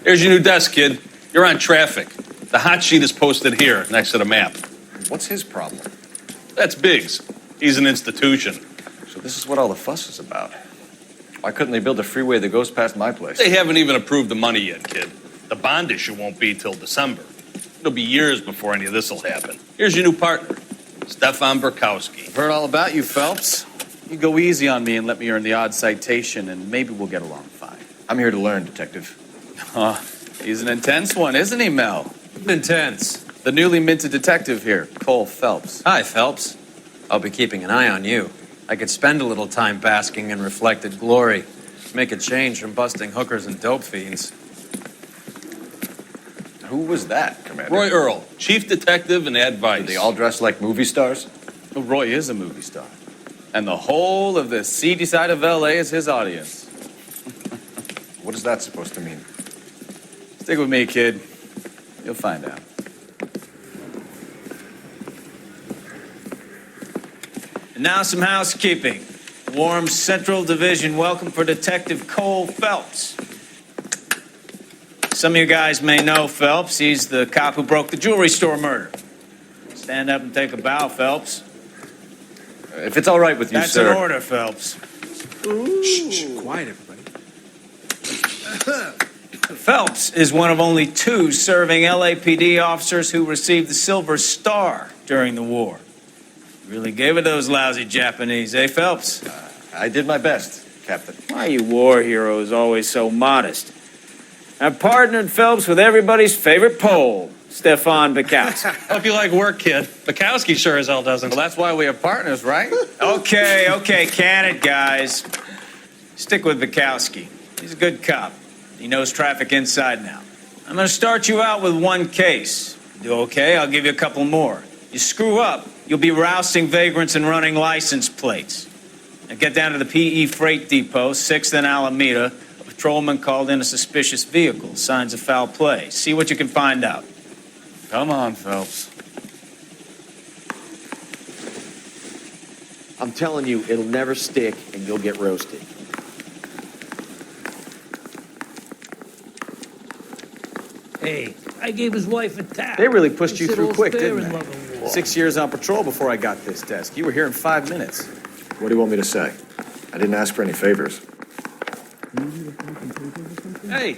Here's your new desk, kid. You're on traffic. The hot sheet is posted here, next to the map. What's his problem? That's Biggs. He's an institution. So this is what all the fuss is about. Why couldn't they build a freeway that goes past my place? They haven't even approved the money yet, kid. The bond issue won't be till December. It'll be years before any of this will happen. Here's your new partner, Stefan Burkowski. I've heard all about you, Phelps. You go easy on me and let me earn the odd citation, and maybe we'll get along fine. I'm here to learn, Detective. He's an intense one, isn't he, Mel? Intense. The newly minted detective here, Cole Phelps. Hi, Phelps. I'll be keeping an eye on you. I could spend a little time basking in reflected glory. Make a change from busting hookers and dope fiends. Who was that, Commander? Roy Earl, chief detective and advice. Did they all dress like movie stars? Well, Roy is a movie star. And the whole of the seedy side of L.A. is his audience. What is that supposed to mean? Stick with me, kid. You'll find out. And now some housekeeping. Warm Central Division welcome for Detective Cole Phelps. Some of you guys may know Phelps. He's the cop who broke the jewelry store murder. Stand up and take a bow, Phelps. If it's all right with you, That's sir. an order, Phelps. Shh, quiet, everybody. Phelps is one of only 2 serving LAPD officers who received the Silver Star during the war. Really gave it those lousy Japanese, eh, Phelps? I did my best, Captain. Why are you war heroes always so modest? I've partnered Phelps with everybody's favorite Pole, Stefan Burkowski. Hope you like work, kid. Bukowski sure as hell doesn't. Well, that's why we have partners, right? Okay, can it, guys. Stick with Burkowski. He's a good cop. He knows traffic inside and out. I'm going to start you out with 1 case. Do okay, I'll give you a couple more. You screw up, you'll be rousting vagrants and running license plates. Now get down to the PE Freight Depot, 6th and Alameda. A patrolman called in a suspicious vehicle. Signs of foul play. See what you can find out. Come on, Phelps. I'm telling you, it'll never stick, and you'll get roasted. Hey, I gave his wife a tap. They really pushed you They said through all's quick, fair didn't in they? love and war. 6 years on patrol before I got this desk. You were here in 5 minutes. What do you want me to say? I didn't ask for any favors. Hey,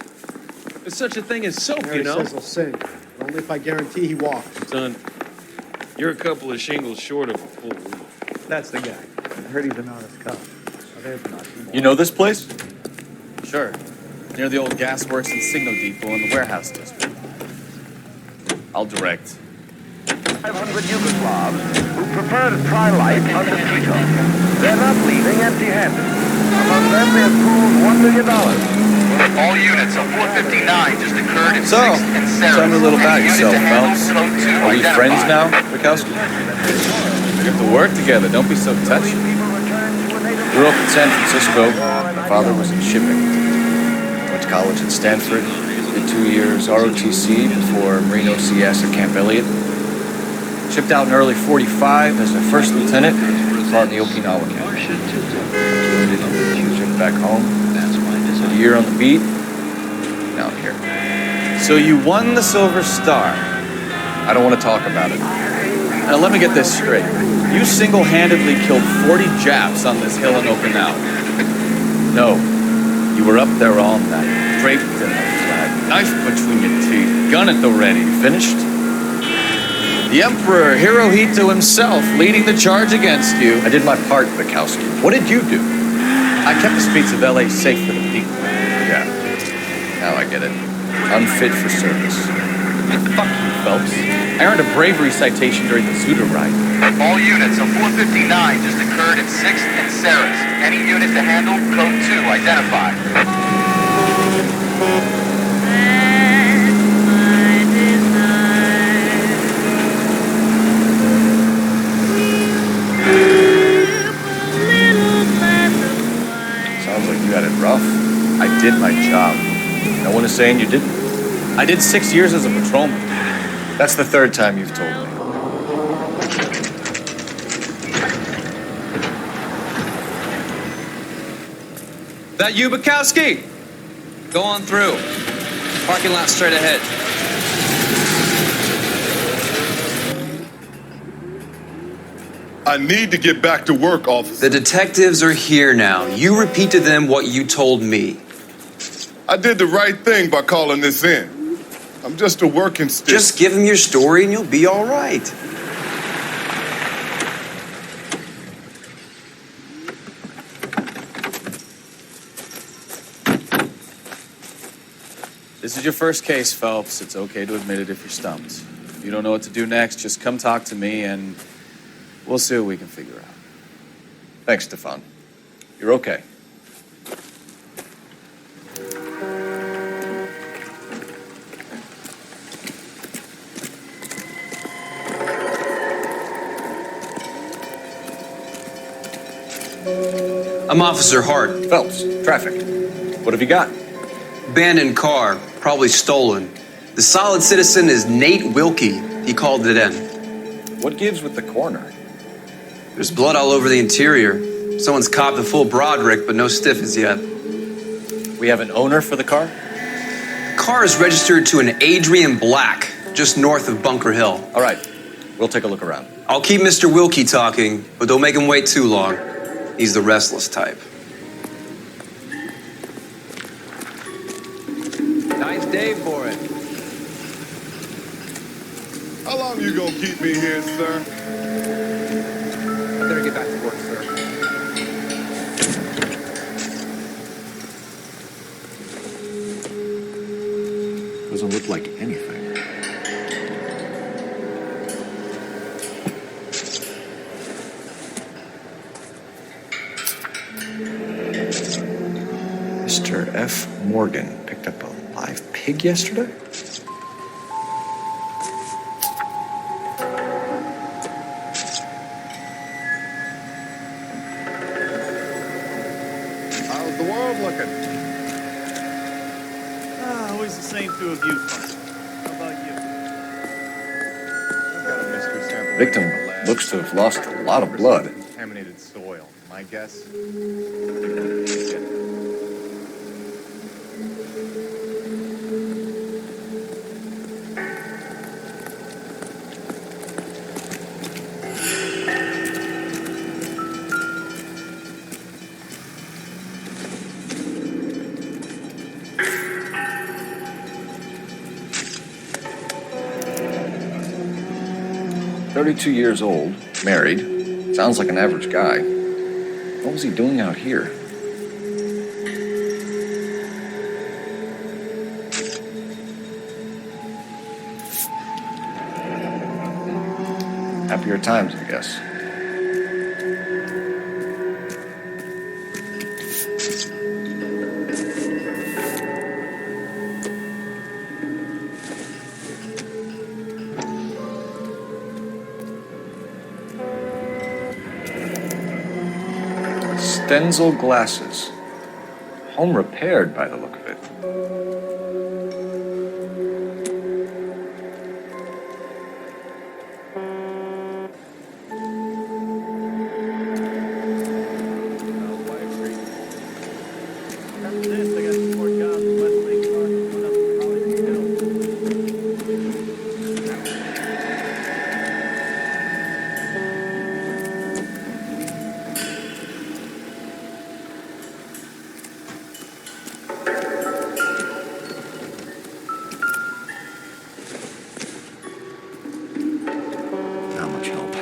there's such a thing as soap, Mary you know? says he'll sing, but only if I guarantee he walks. Son, you're a couple of shingles short of a full wheel. That's the guy. I heard he's an honest cop. Oh, there's not. You know this place? Sure. Near the old gas works and signal depot in the warehouse district. I'll direct. 500 Yugoslavs who prefer to try life under Tito. They're not leaving empty-handed. Among them, there's pooled $1 million. All units of 459 just occurred in 6th and Sarah. Tell me a little about Any unit yourself, to handle Phelps. code 2 Are we identified. friends now, Burkowski? We have to work together. Don't be so touchy. Grew up in San Francisco. My father was in shipping. Went to college at Stanford. Did 2 years ROTC before Marine OCS at Camp Elliott. Shipped out in early '45 as a first lieutenant. Fought in the Okinawa campaign. Shipped back home. Did a year on the beat. Now I'm here. So you won the Silver Star. I don't want to talk about it. Now let me get this straight. You single-handedly killed 40 Japs on this hill in Okinawa. No. You were up there all night, draped in the flag, knife between your teeth, gun at the ready. Finished? The Emperor Hirohito himself leading the charge against you. I did my part, Bukowski. What did you do? I kept the streets of L.A. safe for the people. Yeah. Now I get it. Unfit for service. Fuck you, Phelps. I earned a bravery citation during the Zuda riot. All units of 459 just occurred in 6th and Sarah's. Any unit to handle code 2 identified. Sounds like you had it rough. I did my job. No one is saying you didn't. I did 6 years as a patrolman. That's the 3rd time you've told me. That you, Bukowski? Go on through. Parking lot straight ahead. I need to get back to work, officer. The detectives are here now. You repeat to them what you told me. I did the right thing by calling this in. I'm just a working stick. Just give them your story and you'll be all right. This is your first case, Phelps. It's okay to admit it if you're stumped. If you don't know what to do next, just come talk to me and we'll see what we can figure out. Thanks, Stefan. You're okay. I'm Officer Hart. Phelps, traffic. What have you got? Abandoned car, probably stolen. The solid citizen is Nate Wilkie. He called it in. What gives with the coroner? There's blood all over the interior. Someone's copped a full Broderick, but no stiffs yet. We have an owner for the car? Car is registered to an Adrian Black, just north of Bunker Hill. All right, we'll take a look around. I'll keep Mr. Wilkie talking, but don't make him wait too long. He's the restless type. Nice day for it. How long you gonna keep me here, sir? I better get back to work, sir. Doesn't look like anything. Mr. F. Morgan picked up a live pig yesterday? How's the world looking? Always the same two of you, Frank. How about you? I've got a mystery sample. Victim looks to have lost a lot of blood. Contaminated soil. My guess? "32 years old, married, sounds like an average guy. What was he doing out here?" Happier times, I guess. Stenzel glasses. Home repaired by the look of it. After this, I got some more jobs in Westlake Park and one up in College Hill. Not much help.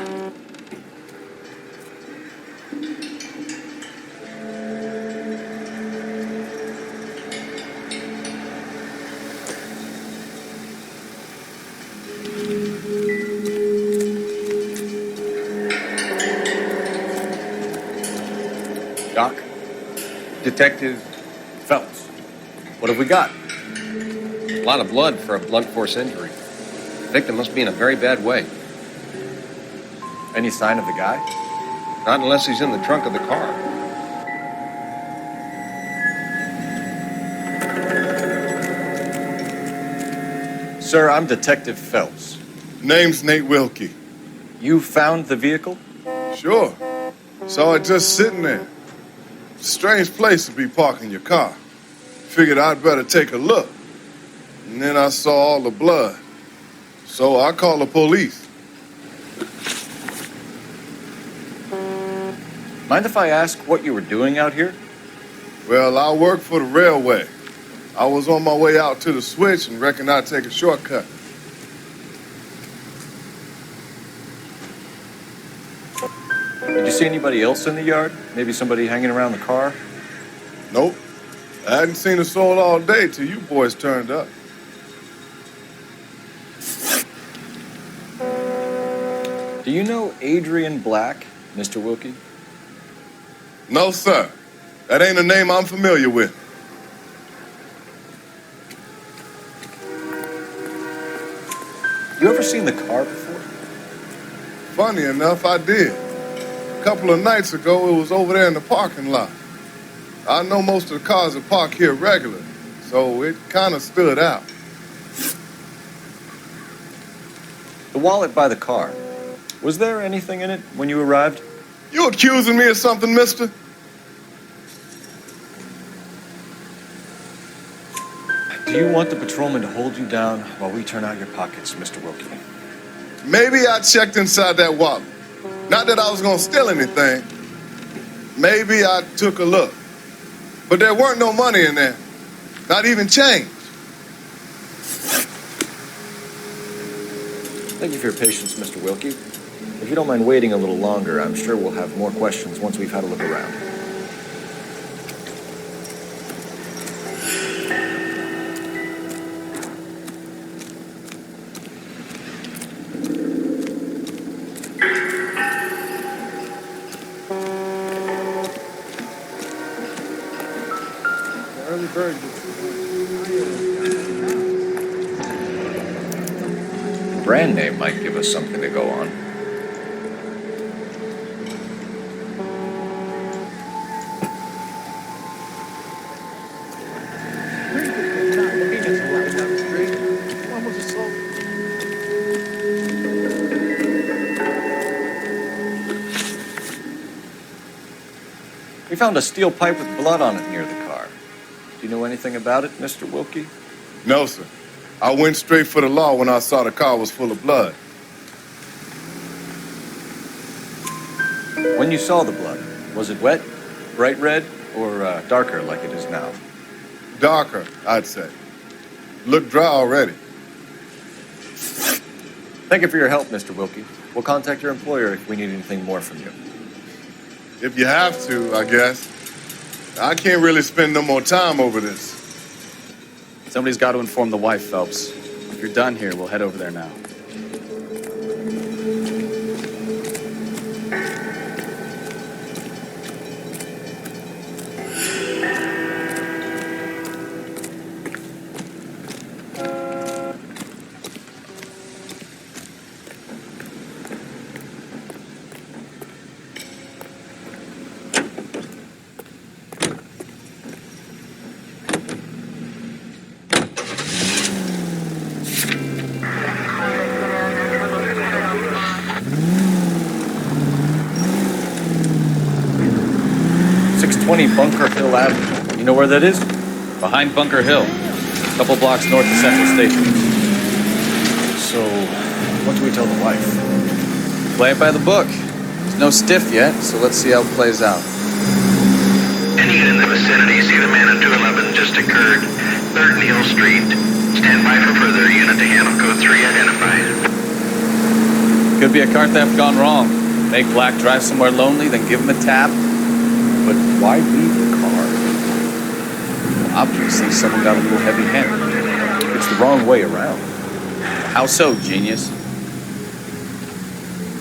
Doc? Detective Phelps. What have we got? a lot of blood for a blunt force injury. The victim must be in a very bad way. Any sign of the guy? Not unless he's in the trunk of the car. Sir, I'm Detective Phelps. Name's Nate Wilkie. You found the vehicle? Sure. Saw it just sitting there. Strange place to be parking your car. Figured I'd better take a look. and then I saw all the blood. So I called the police. Mind if I ask what you were doing out here? Well, I work for the railway. I was on my way out to the switch and reckoned I'd take a shortcut. Did you see anybody else in the yard? Maybe somebody hanging around the car? Nope. I hadn't seen a soul all day till you boys turned up. Do you know Adrian Black, Mr. Wilkie? No, sir. That ain't a name I'm familiar with. You ever seen the car before? Funny enough, I did. A couple of nights ago, it was over there in the parking lot. I know most of the cars are parked here regularly, so it kind of stood out. The wallet by the car. Was there anything in it when you arrived? You accusing me of something, mister? Do you want the patrolman to hold you down while we turn out your pockets, Mr. Wilkie? Maybe I checked inside that wallet. Not that I was going to steal anything. Maybe I took a look. But there weren't no money in there. Not even change. Thank you for your patience, Mr. Wilkie. If you don't mind waiting a little longer, I'm sure we'll have more questions once we've had a look around. Early bird. Brand name might give us something to go on. We found a steel pipe with blood on it near the car. Do you know anything about it, Mr. Wilkie? No, sir. I went straight for the law when I saw the car was full of blood. When you saw the blood, was it wet, bright red, or darker like it is now? Darker, I'd say. Looked dry already. Thank you for your help, Mr. Wilkie. We'll contact your employer if we need anything more from you. If you have to, I guess. I can't really spend no more time over this. Somebody's got to inform the wife, Phelps. If you're done here, we'll head over there now. Bunker Hill Avenue. You know where that is? Behind Bunker Hill, a couple blocks north of Central Station. So, what do we tell the wife? Play it by the book. There's no stiff yet, so let's see how it plays out. Any in the vicinity, see the man at 211 just occurred. 3rd Neal Street. Stand by for further unit to handle code 3 identified. Could be a car theft gone wrong. Make Black drive somewhere lonely, then give him a tap. But why leave the car? Well, obviously, someone got a little heavy-handed. It's the wrong way around. How so, genius?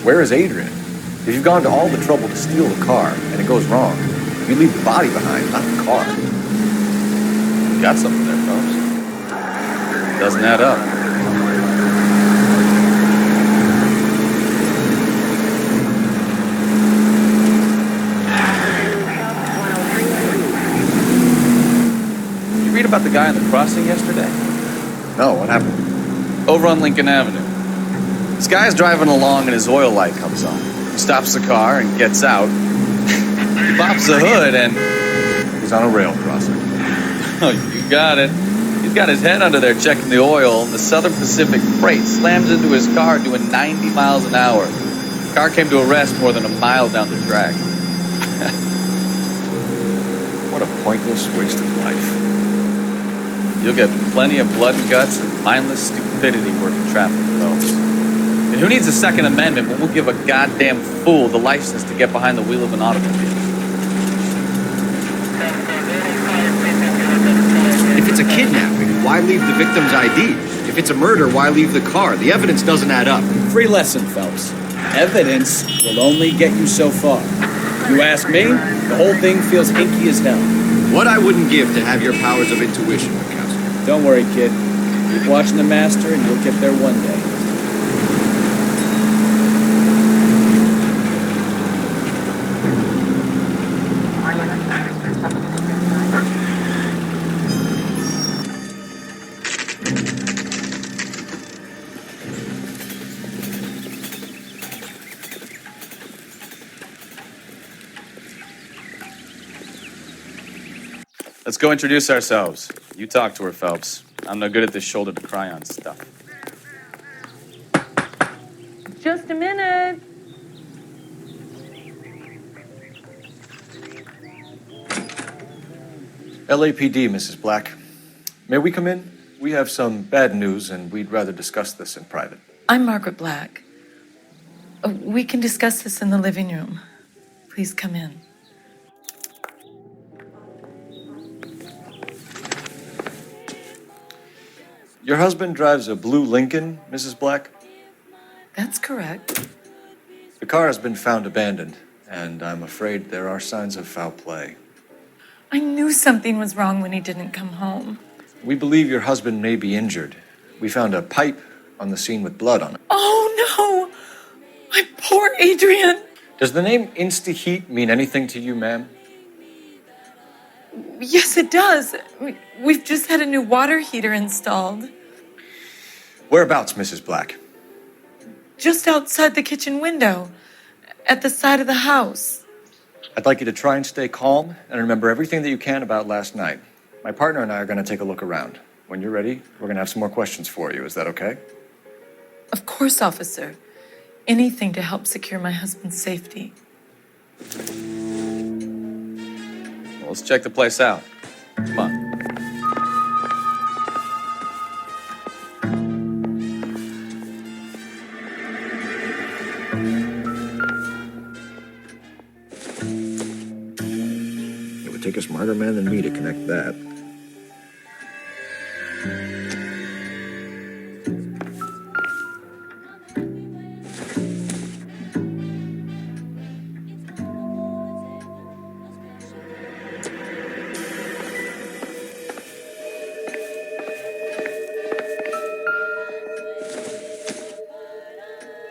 Where is Adrian? If you've gone to all the trouble to steal the car and it goes wrong, you leave the body behind, not the car. You got something there, Phelps. Doesn't add up. About the guy on the crossing yesterday? No, what happened? Over on Lincoln Avenue. This guy's driving along and his oil light comes on. He stops the car and gets out. He pops the hood and... He's on a rail crossing. Oh, you got it. He He's got his head under there checking the oil, and the Southern Pacific freight slams into his car doing 90 miles an hour. The car came to a rest more than a mile down the track. What a pointless waste of life. You'll get plenty of blood and guts and mindless stupidity working traffic, Phelps. And who needs a Second Amendment when we'll give a goddamn fool the license to get behind the wheel of an automobile? If it's a kidnapping, why leave the victim's ID? If it's a murder, why leave the car? The evidence doesn't add up. Free lesson, Phelps. Evidence will only get you so far. You ask me, the whole thing feels hinky as hell. What I wouldn't give to have your powers of intuition, Mikowski. Don't worry, kid. Keep watching the master and you'll get there one day. Let's go introduce ourselves. You talk to her, Phelps. I'm no good at this shoulder to cry on stuff. Just a minute. LAPD, Mrs. Black. May we come in? We have some bad news, and we'd rather discuss this in private. I'm Margaret Black. We can discuss this in the living room. Please come in. Your husband drives a blue Lincoln, Mrs. Black? That's correct. The car has been found abandoned, and I'm afraid there are signs of foul play. I knew something was wrong when he didn't come home. We believe your husband may be injured. We found a pipe on the scene with blood on it. Oh, no! My poor Adrian! Does the name Insta-Heat mean anything to you, ma'am? Yes, it does. We've just had a new water heater installed. Whereabouts, Mrs. Black? Just outside the kitchen window, at the side of the house. I'd like you to try and stay calm and remember everything that you can about last night. My partner and I are going to take a look around. When you're ready, we're going to have some more questions for you. Is that okay? Of course, officer. Anything to help secure my husband's safety. Well, let's check the place out. Come on. It would take a smarter man than me to connect that.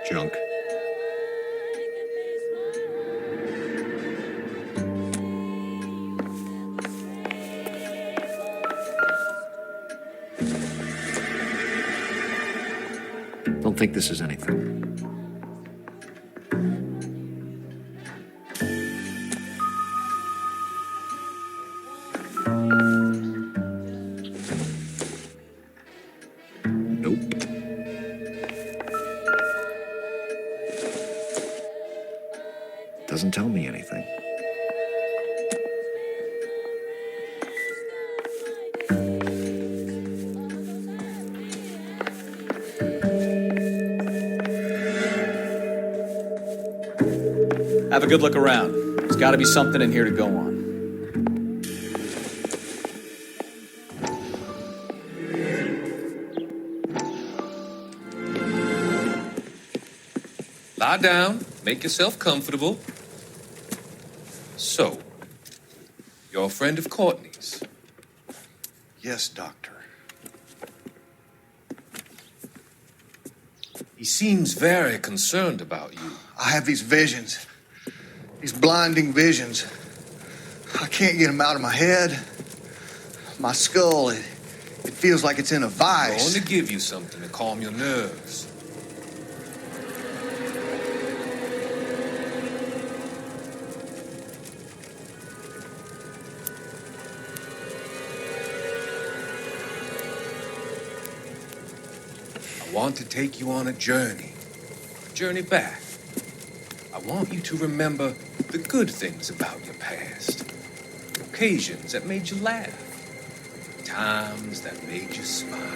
Junk. Don't think this is anything. Nope. Doesn't tell me anything. Have a good look around. There's got to be something in here to go on. Lie down, make yourself comfortable. So, you're a friend of Courtney's? Yes, Doctor. He seems very concerned about you. I have these visions. These blinding visions. I can't get them out of my head. My skull, it feels like it's in a I'm vice. going to give you something to calm your nerves. I want to take you on a journey back. I want you to remember the good things about your past, occasions that made you laugh, times that made you smile.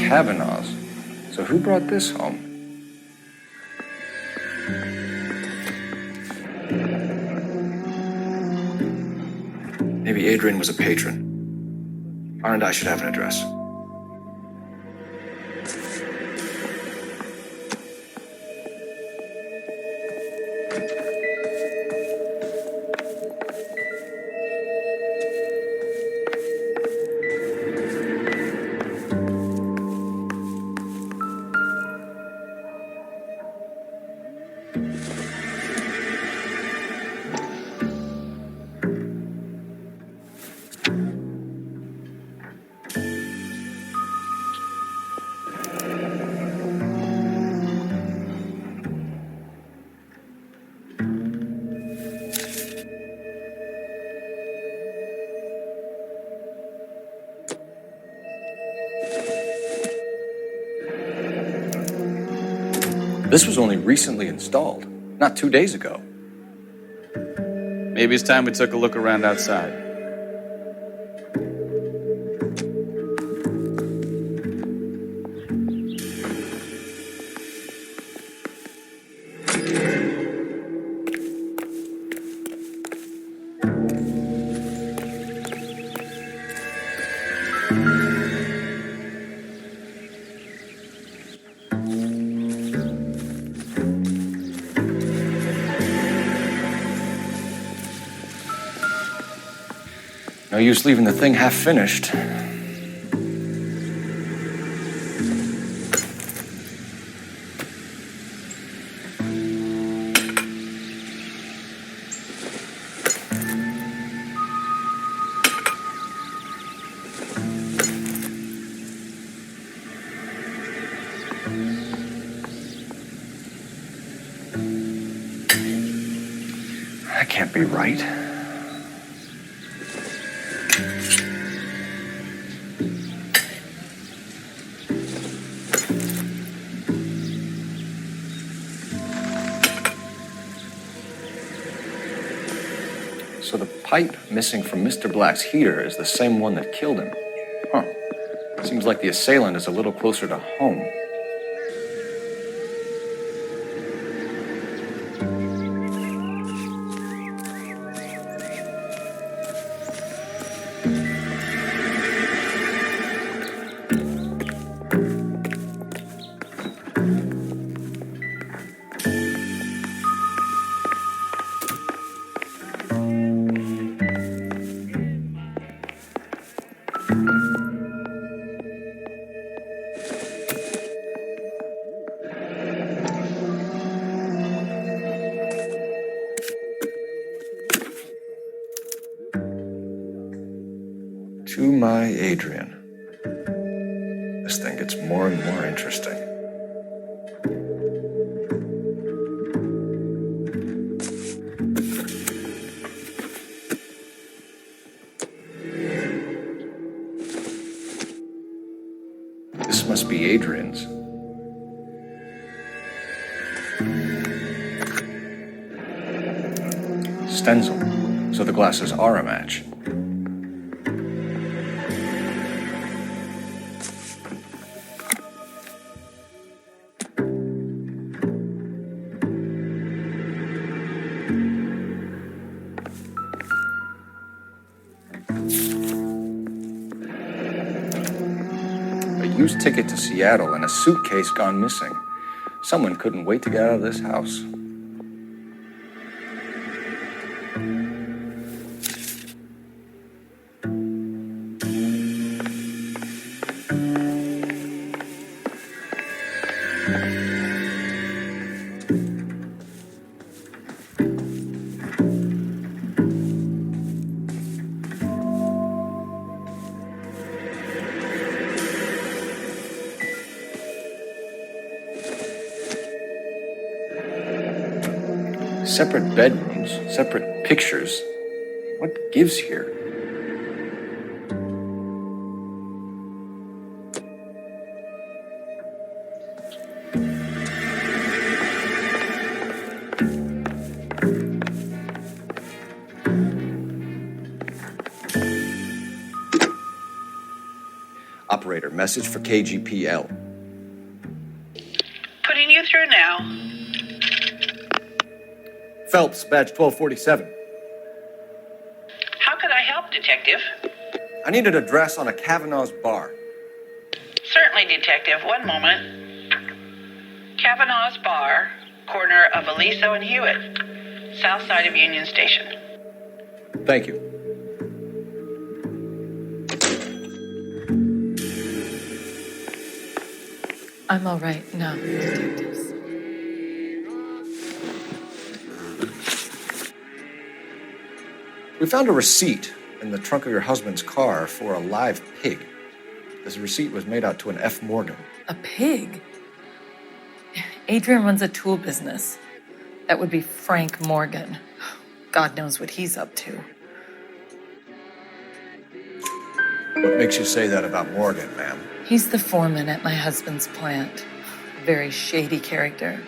Kavanaugh's. So who brought this home? Maybe Adrian was a patron. R and I should have an address. This was only recently installed, not 2 days ago. Maybe it's time we took a look around outside. No use leaving the thing half finished. That can't be right. So the pipe missing from Mr. Black's heater is the same one that killed him. Huh. Seems like the assailant is a little closer to home. To my Adrian. This thing gets more and more interesting. This must be Adrian's. Stencil, so the glasses are a match. Used ticket to Seattle and a suitcase gone missing. Someone couldn't wait to get out of this house. separate bedrooms, separate pictures. What gives here? Operator, message for KGPL. Putting you through now. Phelps, badge 1247. How could I help, Detective? I need an address on a Kavanaugh's bar. Certainly, Detective. One moment. Kavanaugh's Bar, corner of Aliso and Hewitt, south side of Union Station. Thank you. I'm all right now, detectives. We found a receipt in the trunk of your husband's car for a live pig. This receipt was made out to an F. Morgan. A pig? Adrian runs a tool business. That would be Frank Morgan. God knows what he's up to. What makes you say that about Morgan, ma'am? He's the foreman at my husband's plant. A very shady character.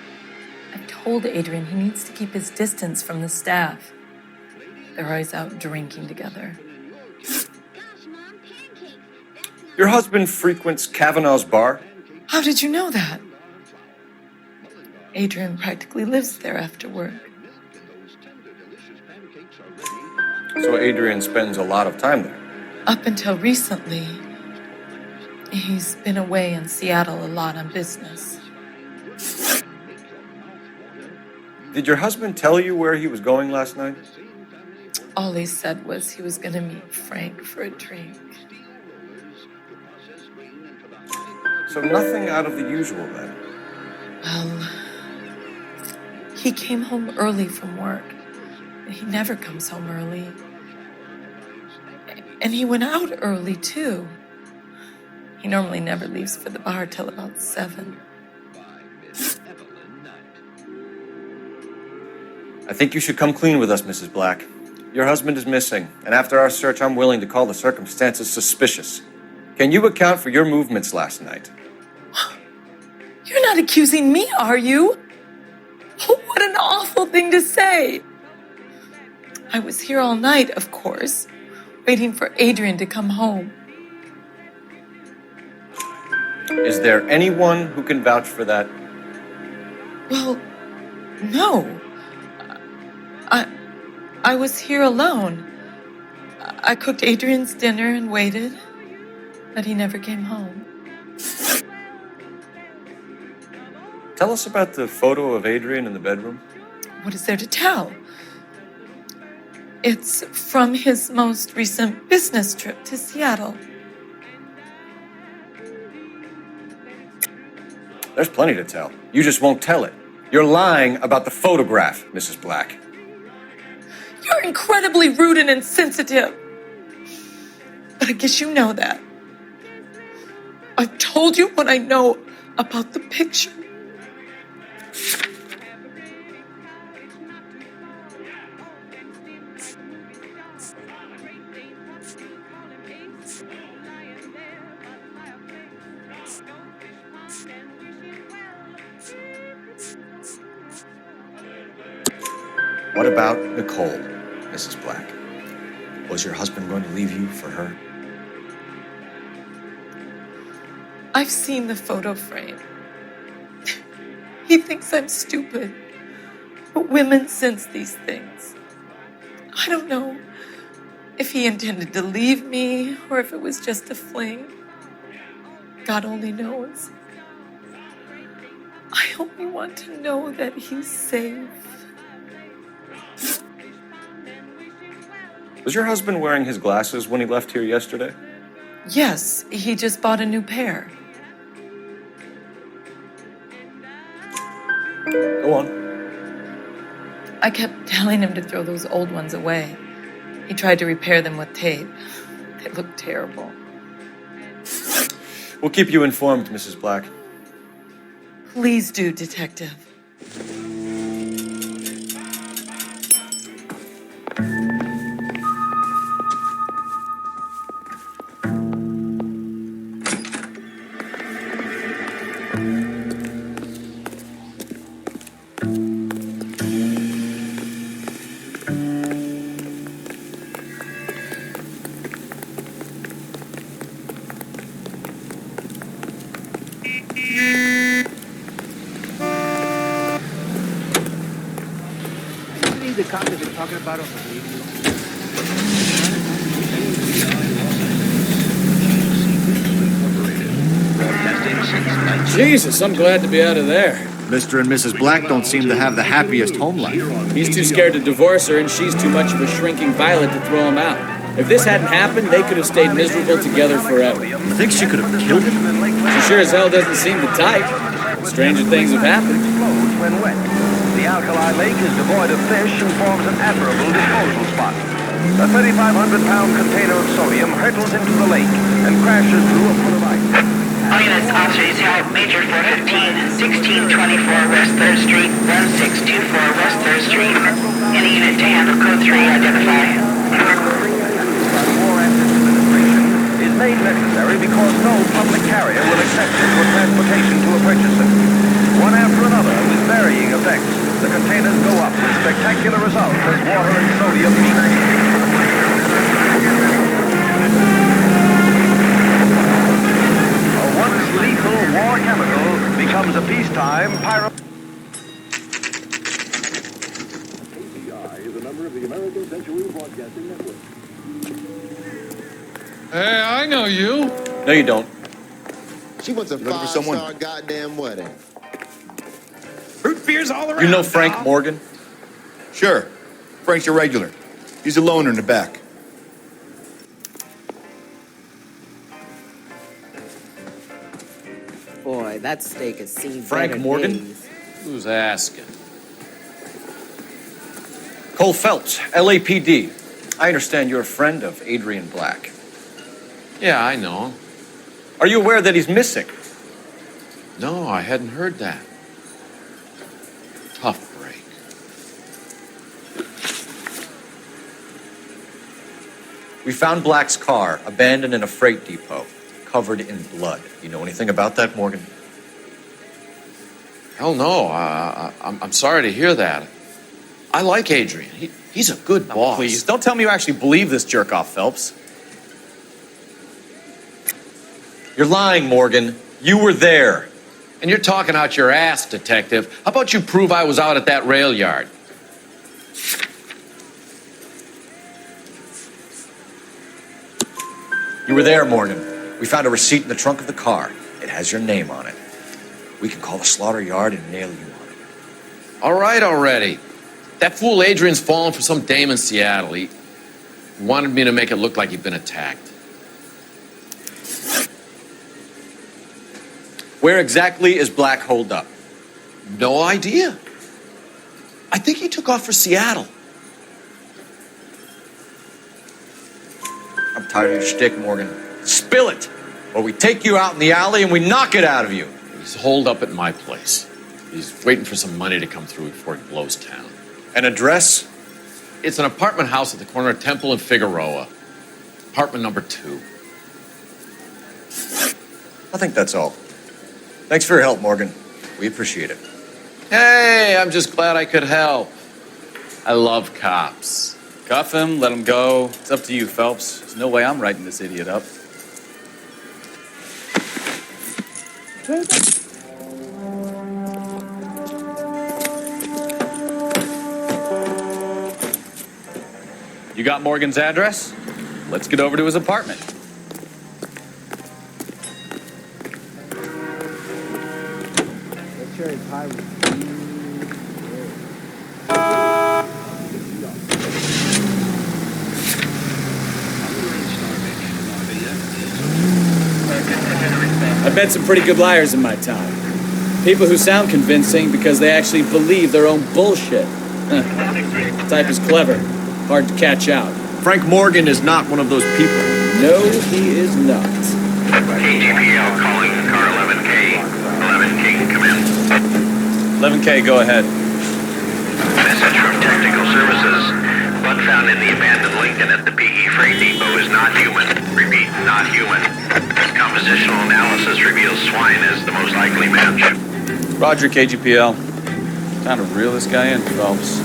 I've told Adrian he needs to keep his distance from the staff. They're always out drinking together. Your husband frequents Kavanaugh's bar? How did you know that? Adrian practically lives there after work. So Adrian spends a lot of time there? Up until recently, he's been away in Seattle a lot on business. Did your husband tell you where he was going last night? All he said was he was going to meet Frank for a drink. So nothing out of the usual then? Well, he came home early from work. He never comes home early. And he went out early, too. He normally never leaves for the bar till about 7. I think you should come clean with us, Mrs. Black. Your husband is missing, and after our search, I'm willing to call the circumstances suspicious. Can you account for your movements last night? You're not accusing me, are you? What an awful thing to say. I was here all night, of course, waiting for Adrian to come home. Is there anyone who can vouch for that? Well, no. I was here alone. I cooked Adrian's dinner and waited, but he never came home. Tell us about the photo of Adrian in the bedroom. What is there to tell? It's from his most recent business trip to Seattle. There's plenty to tell. You just won't tell it. You're lying about the photograph, Mrs. Black. You're incredibly rude and insensitive. But I guess you know that. I've told you what I know about the picture. What about Nicole, Mrs. Black? Was your husband going to leave you for her? I've seen the photo frame. He thinks I'm stupid. But women sense these things. I don't know if he intended to leave me or if it was just a fling. God only knows. I only want to know that he's safe. Was your husband wearing his glasses when he left here yesterday? Yes, he just bought a new pair. Go on. I kept telling him to throw those old ones away. He tried to repair them with tape. They looked terrible. We'll keep you informed, Mrs. Black. Please do, Detective. cop they've been talking about on the radio? Jesus, I'm glad to be out of there. Mr. and Mrs. Black don't seem to have the happiest home life. He's too scared to divorce her, and she's too much of a shrinking violet to throw him out. If this hadn't happened, they could have stayed miserable together forever. I think she could have killed him. She sure as hell doesn't seem the type. Stranger things have happened. When wet. The alkali lake is devoid of fish and forms an admirable disposal spot. A 3,500-pound container of sodium hurtles into the lake and crashes through a foot of ice. All units, officers, help. Major 415, 1624 West 3rd Street, 1624 West 3rd Street. Any unit to handle code 3, identify. War administration is made necessary because no public carrier will accept it for transportation to a purchaser. One after another, with varying effects, the containers go up with spectacular results as water and sodium meet. A once lethal war chemical becomes a peacetime pyro. API is a member of the American Century Broadcasting Network. Hey, I know you. No, you don't. She wants a Looking for someone? five-star goddamn wedding. Root beers all around. You know Frank Morgan? Sure. Frank's a regular. He's a loner in the back. Boy, that steak has seen Frank better Morgan? days. Who's asking? Cole Phelps, LAPD. I understand you're a friend of Adrian Black. Yeah, I know. Are you aware that he's missing? No, I hadn't heard that. Tough break. We found Black's car abandoned in a freight depot, covered in blood. You know anything about that, Morgan? Hell no. I'm sorry to hear that. I like Adrian. He's a good boss. Please, don't tell me you actually believe this jerk-off, Phelps. You're lying, Morgan. You were there. And you're talking out your ass, detective. How about you prove I was out at that rail yard? You were there, Morgan. We found a receipt in the trunk of the car. It has your name on it. We can call the slaughter yard and nail you on it. All right already. That fool Adrian's fallen for some dame in Seattle. He wanted me to make it look like he'd been attacked. Where exactly is Black holed up? No idea. I think he took off for Seattle. I'm tired of your shtick, Morgan. Spill it, or we take you out in the alley and we knock it out of you. He's holed up at my place. He's waiting for some money to come through before he blows town. An address? It's an apartment house at the corner of Temple and Figueroa. Apartment number 2. I think that's all. Thanks for your help, Morgan. We appreciate it. Hey, I'm just glad I could help. I love cops. Cuff him, let him go. It's up to you, Phelps. There's no way I'm writing this idiot up. You got Morgan's address? Let's get over to his apartment. Cherry pie was I've met some pretty good liars in my time. People who sound convincing because they actually believe their own bullshit. The type is clever, hard to catch out. Frank Morgan is not one of those people. No, he is not. KGPL calling car 11K. 11K, come in. 11K, go ahead. Message from Technical Services. Blood found in the abandoned Lincoln at the PE Freight Depot is not human. Repeat, not human. Compositional analysis reveals swine as the most likely match. Roger, KGPL. Time to reel this guy in, Phelps.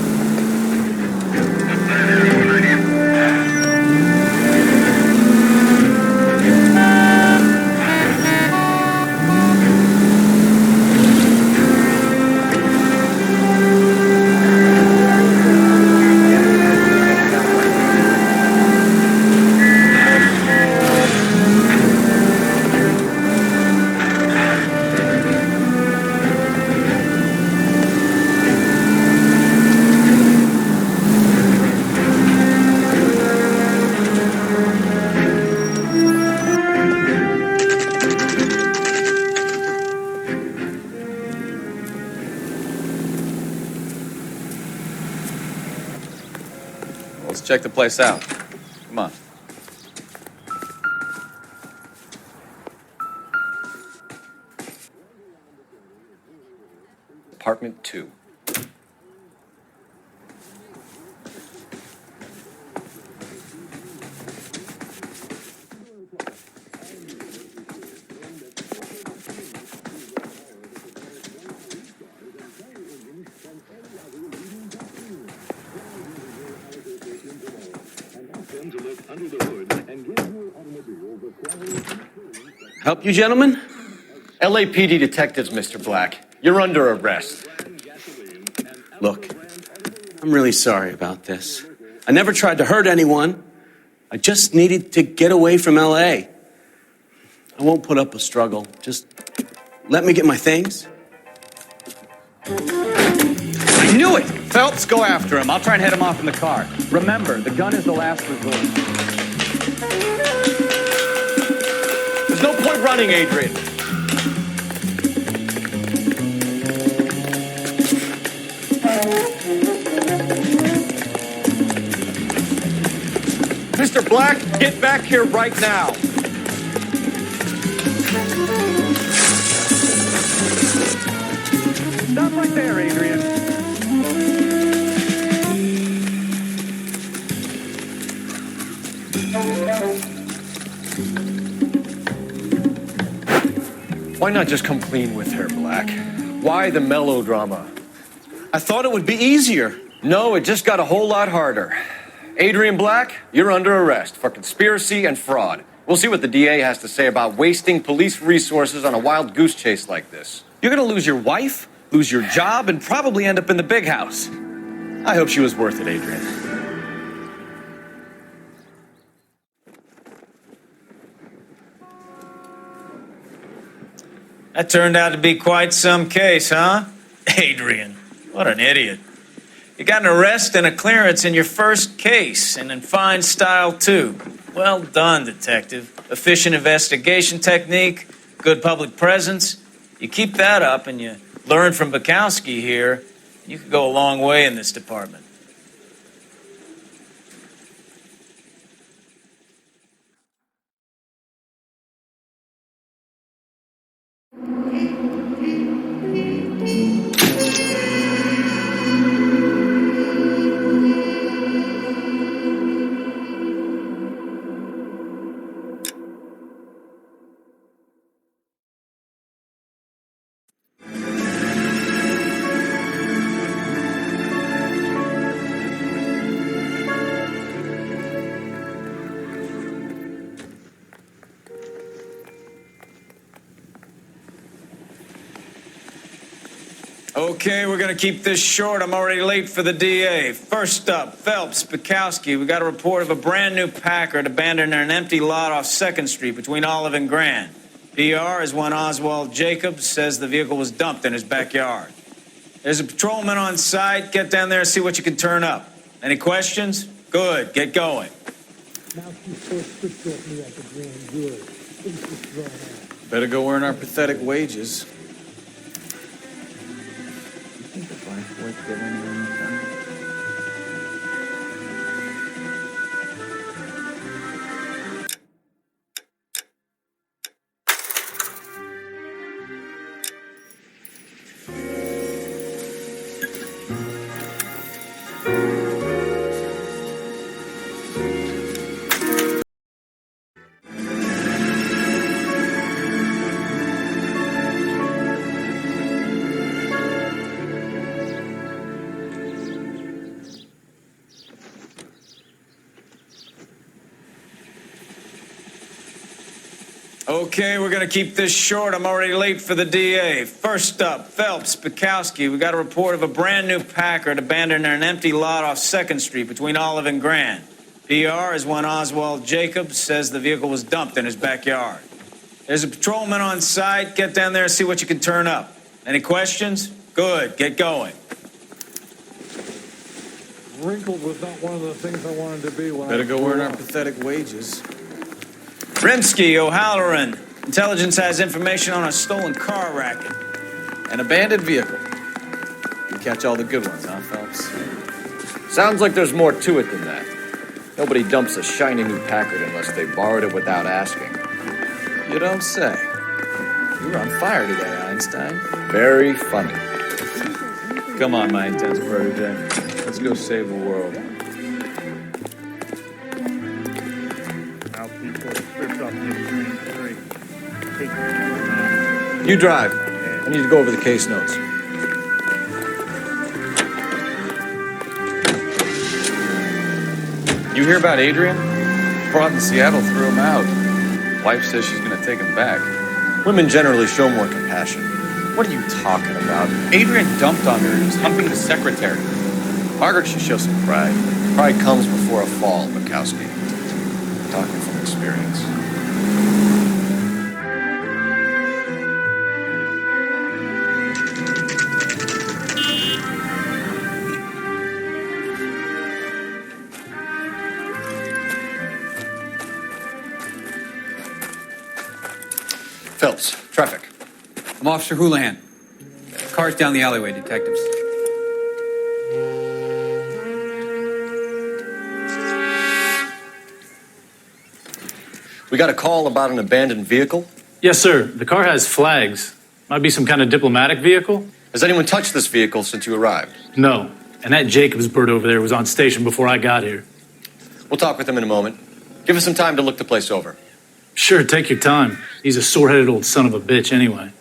check the place out. Come on. Apartment 2. Help you, gentlemen? LAPD detectives, Mr. Black. You're under arrest. Look, I'm really sorry about this. I never tried to hurt anyone. I just needed to get away from LA. I won't put up a struggle. Just let me get my things. I knew it! Phelps, go after him. I'll try and head him off in the car. Remember, the gun is the last resort. There's no point running, Adrian. Mr. Black, get back here right now. Stop right there, Adrian. Why not just come clean with her, Black? Why the melodrama? I thought it would be easier. No, it just got a whole lot harder. Adrian Black, you're under arrest for conspiracy and fraud. We'll see what the DA has to say about wasting police resources on a wild goose chase like this. You're gonna lose your wife, lose your job, and probably end up in the big house. I hope she was worth it, Adrian. That turned out to be quite some case, huh? Adrian, what an idiot. You got an arrest and a clearance in your first case, and in fine style, too. Well done, detective. Efficient investigation technique, good public presence. You keep that up and you learn from Bukowski here, you could go a long way in this department. Okay, we're gonna keep this short. I'm already late for the DA. First up, Phelps, Bukowski. We got a report of a brand new Packard abandoned in an empty lot off 2nd Street between Olive and Grand. PR is one Oswald Jacobs says the vehicle was dumped in his backyard. There's a patrolman on site. Get down there and see what you can turn up. Any questions? Good, get going. Now she's so strict with me at the grand jury. Things just thrown out. Better go earn our pathetic wages. Okay, we're gonna keep this short. I'm already late for the DA. First up, Phelps, Bukowski. We got a report of a brand new Packard abandoned in an empty lot off 2nd Street between Olive and Grand. PR is one Oswald Jacobs says the vehicle was dumped in his backyard. There's a patrolman on site. Get down there and see what you can turn up. Any questions? Good, get going. Wrinkled was not one of the things I wanted to be when Better I go earn our pathetic wages. Rimsky, O'Halloran. Intelligence has information on a stolen car racket. An abandoned vehicle. You catch all the good ones, huh, Phelps? Sounds like there's more to it than that. Nobody dumps a shiny new Packard unless they borrowed it without asking. You don't say. You were on fire today, Einstein. Very funny. Come on, my intense protege. Let's go save the world. Now people script up the green three. Take You drive. I need to go over the case notes. You hear about Adrian? Broad in Seattle threw him out. Wife says she's gonna take him back. Women generally show more compassion. What are you talking about? Adrian dumped on her and was humping the secretary. Margaret should show some pride. Pride comes before a fall, Bukowski. Talking from experience. Phelps, traffic. I'm Officer Houlihan. Car's down the alleyway, detectives. We got a call about an abandoned vehicle. Yes, sir. The car has flags. Might be some kind of diplomatic vehicle. Has anyone touched this vehicle since you arrived? No. And that Jacobs bird over there was on station before I got here. We'll talk with him in a moment. Give us some time to look the place over. Sure, take your time. He's a sore-headed old son of a bitch anyway.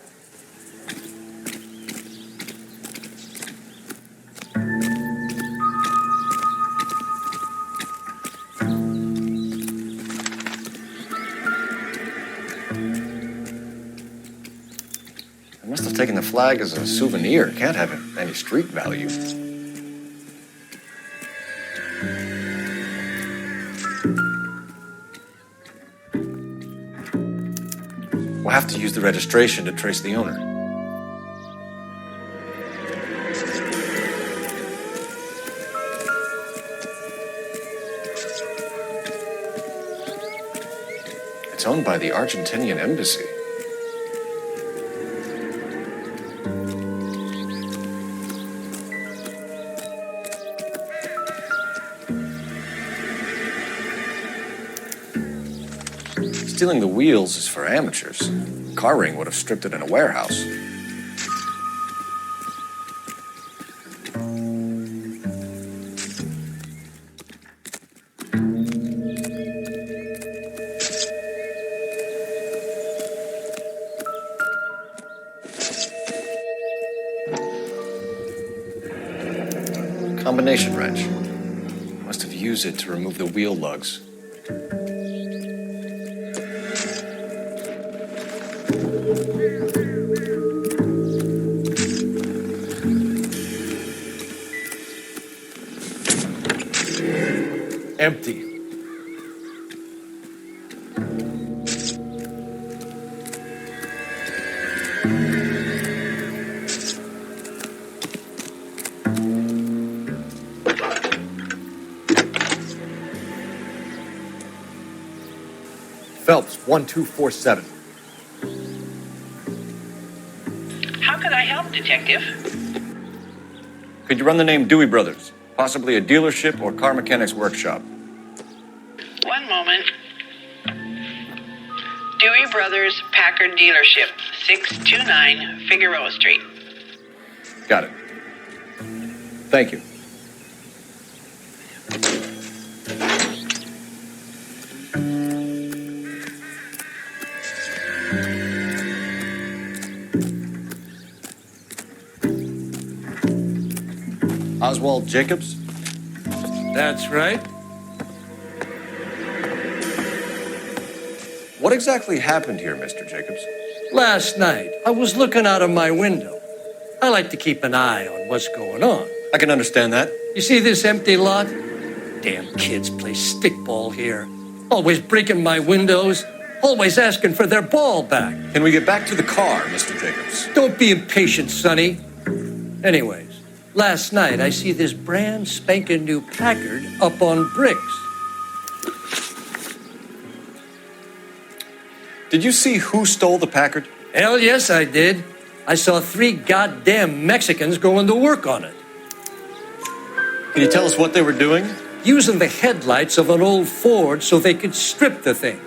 I must have taken the flag as a souvenir. Can't have any street value. We'll have to use the registration to trace the owner. It's owned by the Argentinian embassy. Stealing the wheels is for amateurs. Car ring would have stripped it in a warehouse. Combination wrench. Must have used it to remove the wheel lugs. Empty. Phelps, 1247. How can I help, Detective? Could you run the name Dewey Brothers? Possibly a dealership or car mechanic's workshop. One moment. Dewey Brothers Packard Dealership, 629 Figueroa Street. Got it. Thank you. Oswald Jacobs? That's right. What exactly happened here, Mr. Jacobs? Last night, I was looking out of my window. I like to keep an eye on what's going on. I can understand that. You see this empty lot? Damn kids play stickball here. Always breaking my windows. Always asking for their ball back. Can we get back to the car, Mr. Jacobs? Don't be impatient, Sonny. Anyways, last night I see this brand spanking new Packard up on bricks. Did you see who stole the Packard? Hell yes, I did. I saw 3 goddamn Mexicans going to work on it. Can you tell us what they were doing? using the headlights of an old Ford so they could strip the thing.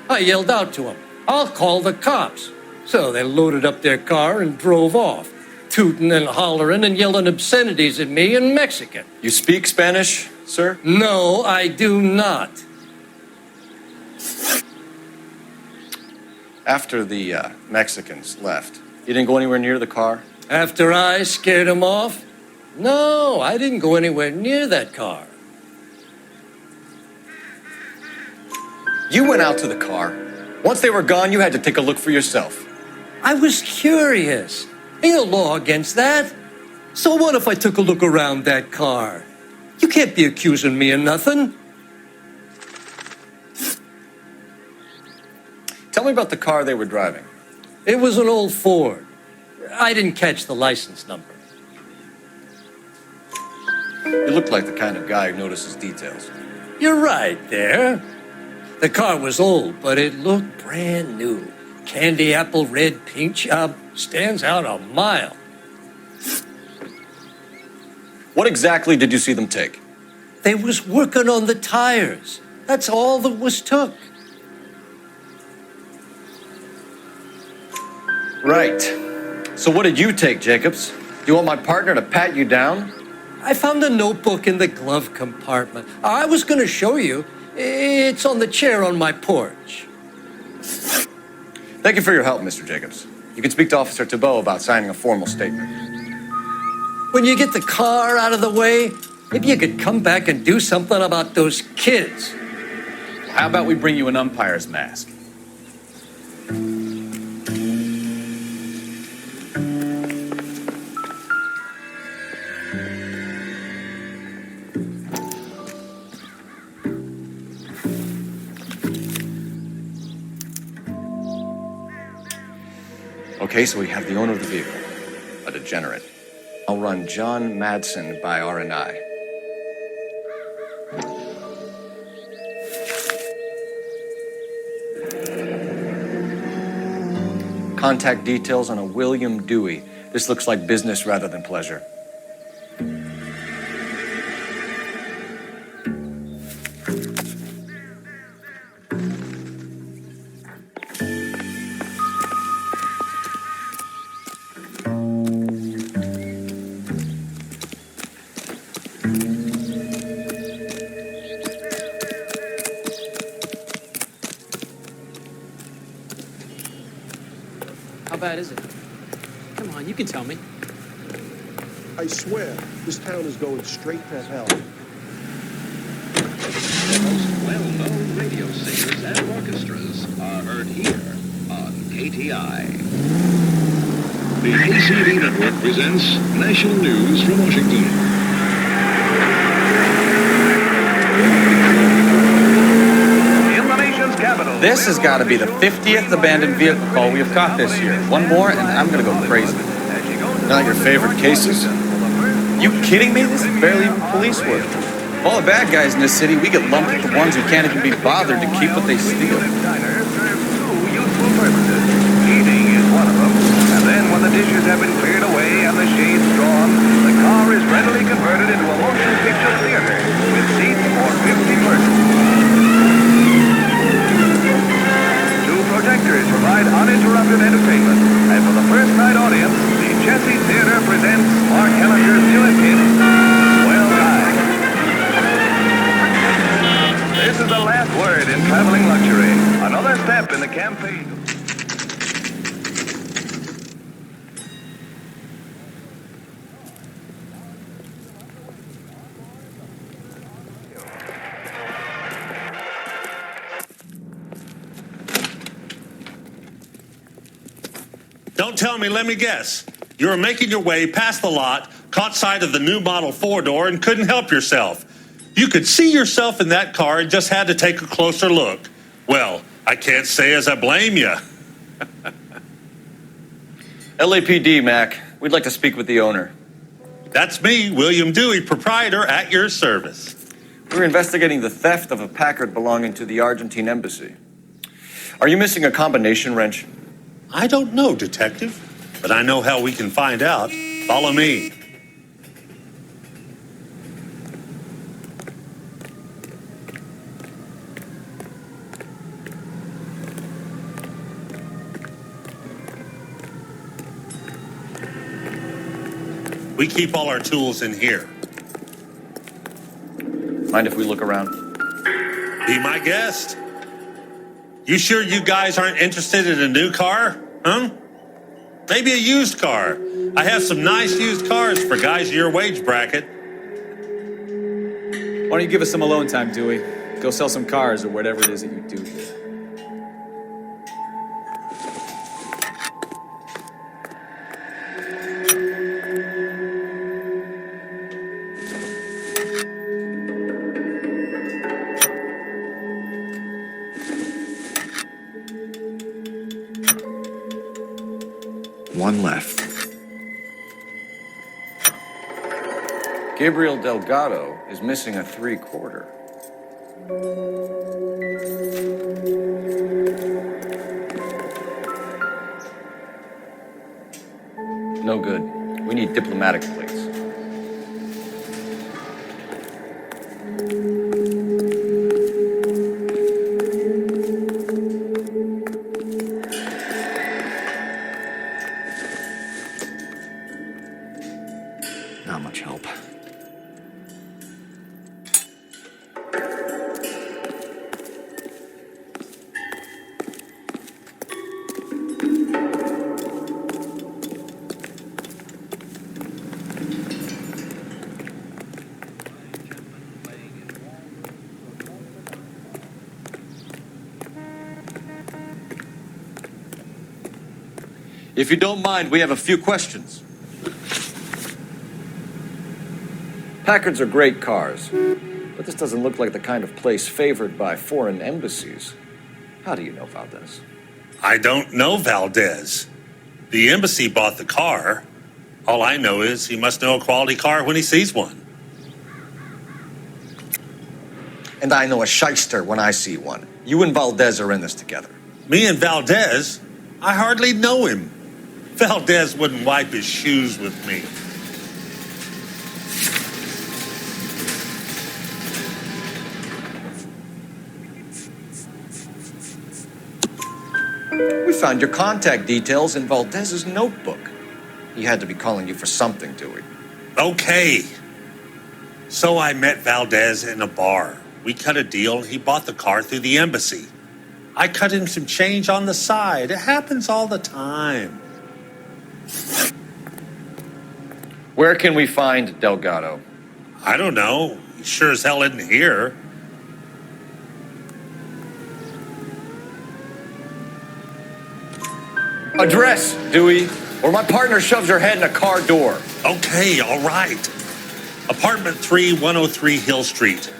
I yelled out to them, "I'll call the cops." So they loaded up their car and drove off, tooting and hollering and yelling obscenities at me in Mexican. You speak Spanish, sir? No, I do not. After the Mexicans left, you didn't go anywhere near the car? After I scared them off? No, I didn't go anywhere near that car. You went out to the car. Once they were gone, you had to take a look for yourself. I was curious. Ain't no law against that. So what if I took a look around that car? You can't be accusing me of nothing. Tell me about the car they were driving. It was an old Ford. I didn't catch the license number. You look like the kind of guy who notices details. You're right there. The car was old, but it looked brand new. Candy apple red paint job stands out a mile. What exactly did you see them take? They was working on the tires. That's all that was took. Right. So what did you take, Jacobs? Do you want my partner to pat you down? I found a notebook in the glove compartment. I was going to show you. It's on the chair on my porch. Thank you for your help, Mr. Jacobs. You can speak to Officer Thibault about signing a formal statement. When you get the car out of the way, maybe you could come back and do something about those kids. How about we bring you an umpire's mask? Okay, so we have the owner of the vehicle, a degenerate. I'll run John Madsen by R&I. Contact details on a William Dewey. This looks like business rather than pleasure. How bad is it? Come on, you can tell me. I swear, this town is going straight to hell. The most well-known radio singers and orchestras are heard here on KTI. The KCB network presents national news from Washington. This has got to be the 50th abandoned vehicle call we have caught this year. One more, and I'm going to go crazy. Not your favorite cases? You kidding me? This is barely even police work. Of all the bad guys in this city, we get lumped with the ones who can't even be bothered to keep what they steal. Eating is one of them. And then when the dishes have been cleared away and the shades drawn, the car is readily converted into a motion picture theater with seats for 50 persons. Projectors provide uninterrupted entertainment, and for the first night audience, the Chelsea Theater presents Mark Hellinger's newest hit, Swell Guy. This is the last word in traveling luxury. Another step in the campaign. Don't tell me, let me guess. You were making your way past the lot, caught sight of the new model 4-door, and couldn't help yourself. You could see yourself in that car and just had to take a closer look. Well, I can't say as I blame you. LAPD, Mac. We'd like to speak with the owner. That's me, William Dewey, proprietor, at your service. We're investigating the theft of a Packard belonging to the Argentine embassy. Are you missing a combination wrench? I don't know, Detective, but I know how we can find out. Follow me. We keep all our tools in here. Mind if we look around? Be my guest. You sure you guys aren't interested in a new car? Huh? Maybe a used car. I have some nice used cars for guys your wage bracket. Why don't you give us some alone time, Dewey? Go sell some cars or whatever it is that you do here. One left. Gabriel Delgado is missing a 3/4. No good. We need diplomatic plates. Not much help. If you don't mind, we have a few questions. Packards are great cars, but this doesn't look like the kind of place favored by foreign embassies. How do you know Valdez? I don't know Valdez. The embassy bought the car. All I know is he must know a quality car when he sees one. And I know a shyster when I see one. You and Valdez are in this together. Me and Valdez? I hardly know him. Valdez wouldn't wipe his shoes with me. We found your contact details in Valdez's notebook. He had to be calling you for something, Dewey. Okay. So I met Valdez in a bar. We cut a deal and he bought the car through the embassy. I cut him some change on the side. It happens all the time. Where can we find Delgado? I don't know. He sure as hell isn't here. Address, Dewey, or my partner shoves your head in a car door. Okay, all right. Apartment 3, 103 Hill Street.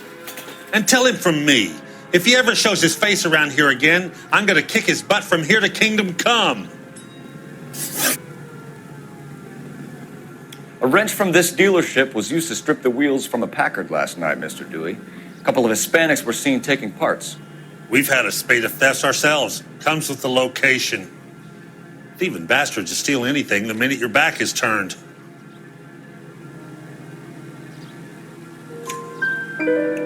And tell him from me, if he ever shows his face around here again, I'm going to kick his butt from here to Kingdom Come. A wrench from this dealership was used to strip the wheels from a Packard last night, Mr. Dewey. A couple of Hispanics were seen taking parts. We've had a spate of thefts ourselves. Comes with the location. Thieving bastards to steal anything the minute your back is turned.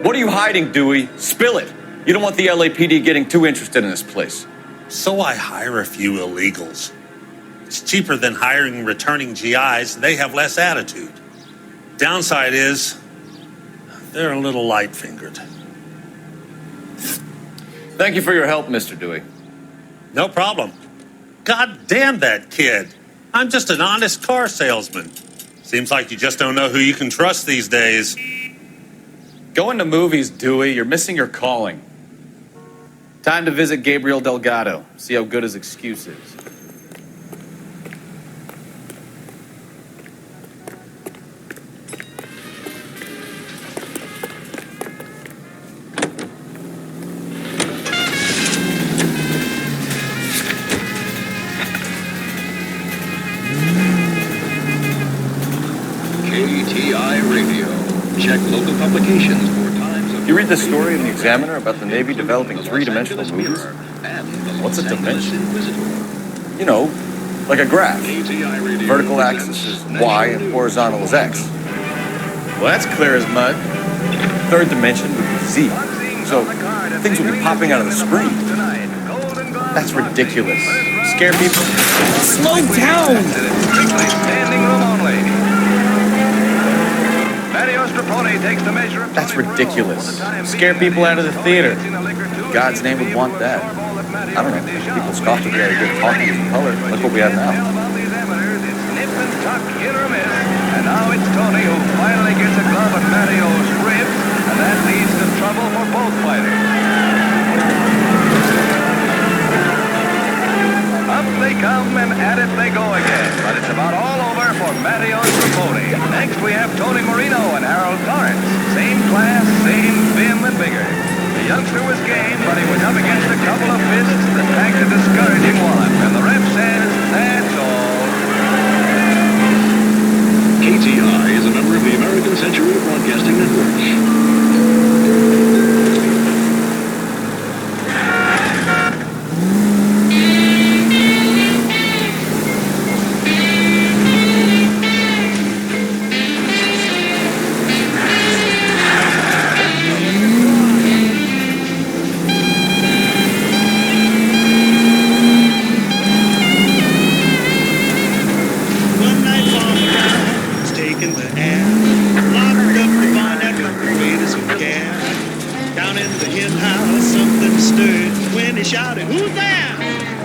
What are you hiding, Dewey? Spill it. You don't want the LAPD getting too interested in this place. So I hire a few illegals. It's cheaper than hiring returning GIs. They have less attitude. Downside is, they're a little light-fingered. Thank you for your help, Mr. Dewey. No problem. God damn that kid. I'm just an honest car salesman. Seems like you just don't know who you can trust these days. Going to movies, Dewey. You're missing your calling. Time to visit Gabriel Delgado. See how good his excuse is. KTI Radio. Check local publications for times of... You read the story in the Examiner about the Navy developing three-dimensional movies? What's a dimension? You know, like a graph. Vertical axis is Y and horizontal is X. Well, that's clear as mud. Third dimension would be Z. So things would be popping out of the screen. That's ridiculous. Scare people? Slow down! Standing room only. takes the measure of That's ridiculous. Scare people out of the theater. God's name would want that. I don't know. People scoffed at very good talking in color. Look what we have now. Nip and tuck, hit or miss. And now it's Tony who finally gets a glove on Matteo's ribs, and that leads to trouble for both fighters. Up they come and at it they go again, but it's about all over for Matteo's Tripoli. Next we have Tony Marino and Harold Torrance. Same class, same vim and vigor. The youngster was game, but he was up against a couple of fists that packed a discouraging wallop, and the ref says, that's all. KTI is a member of the American Century Broadcasting Network. Shouted, who's there?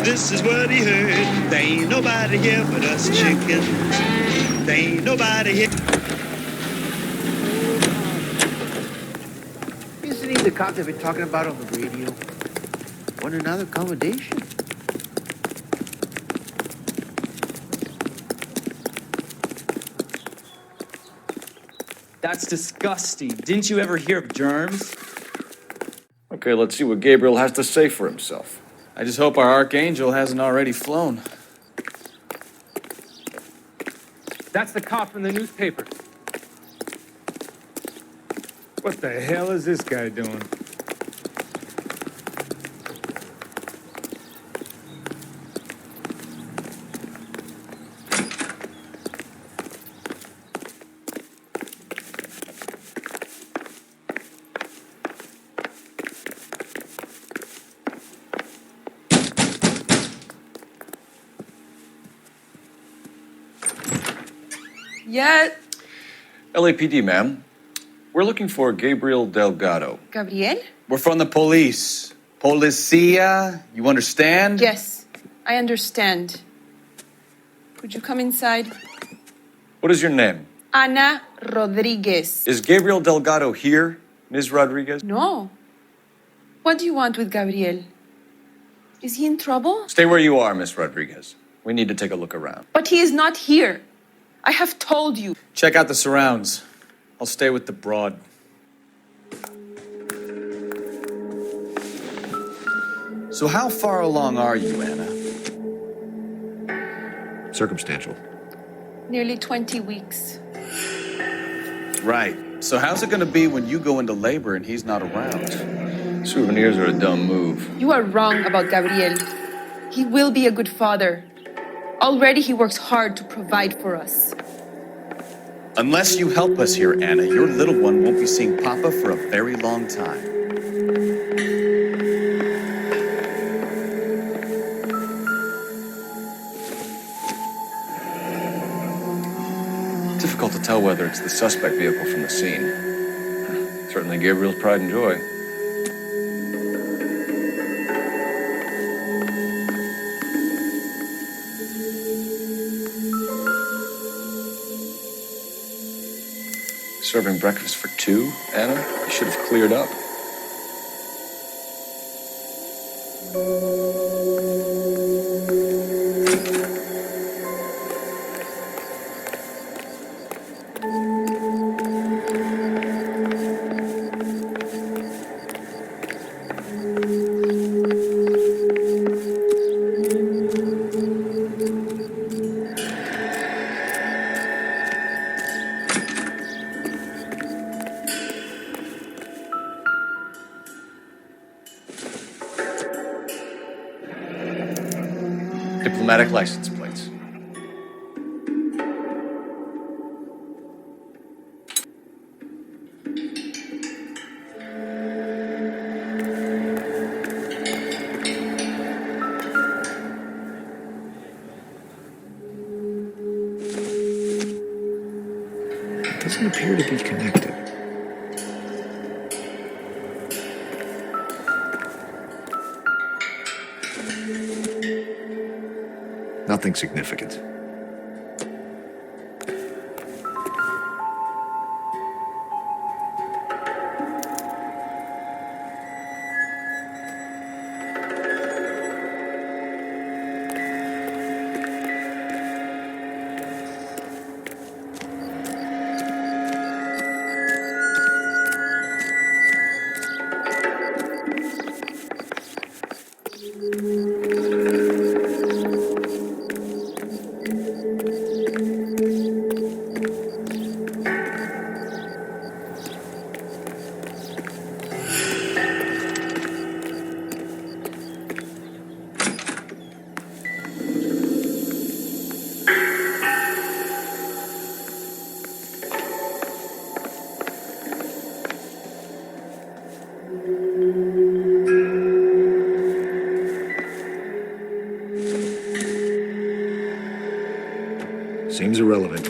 This is what he heard. There ain't nobody here but us chickens. There ain't nobody here. Isn't he the cop they've been talking about on the radio? Want another accommodation? That's disgusting. Didn't you ever hear of germs? Okay, let's see what Gabriel has to say for himself. I just hope our archangel hasn't already flown. That's the cop from the newspaper. What the hell is this guy doing? Yeah. LAPD, ma'am. We're looking for Gabriel Delgado. Gabriel? We're from the police. Policia, you understand? Yes, I understand. Could you come inside? What is your name? Ana Rodriguez. Is Gabriel Delgado here, Ms. Rodriguez? No. What do you want with Gabriel? Is he in trouble? Stay where you are, Ms. Rodriguez. We need to take a look around. But he is not here. I have told you. Check out the surrounds. I'll stay with the broad. So how far along are you, Anna? Circumstantial. Nearly 20 weeks. Right. So how's it gonna be when you go into labor and he's not around? Souvenirs are a dumb move. You are wrong about Gabriel. He will be a good father. Already he works hard to provide for us. Unless you help us here, Anna, your little one won't be seeing Papa for a very long time. Difficult to tell whether it's the suspect vehicle from the scene. Certainly Gabriel's pride and joy. Serving breakfast for two, Anna? You should have cleared up. Diplomatic license plates. It doesn't appear to be connected. Nothing significant. Seems irrelevant.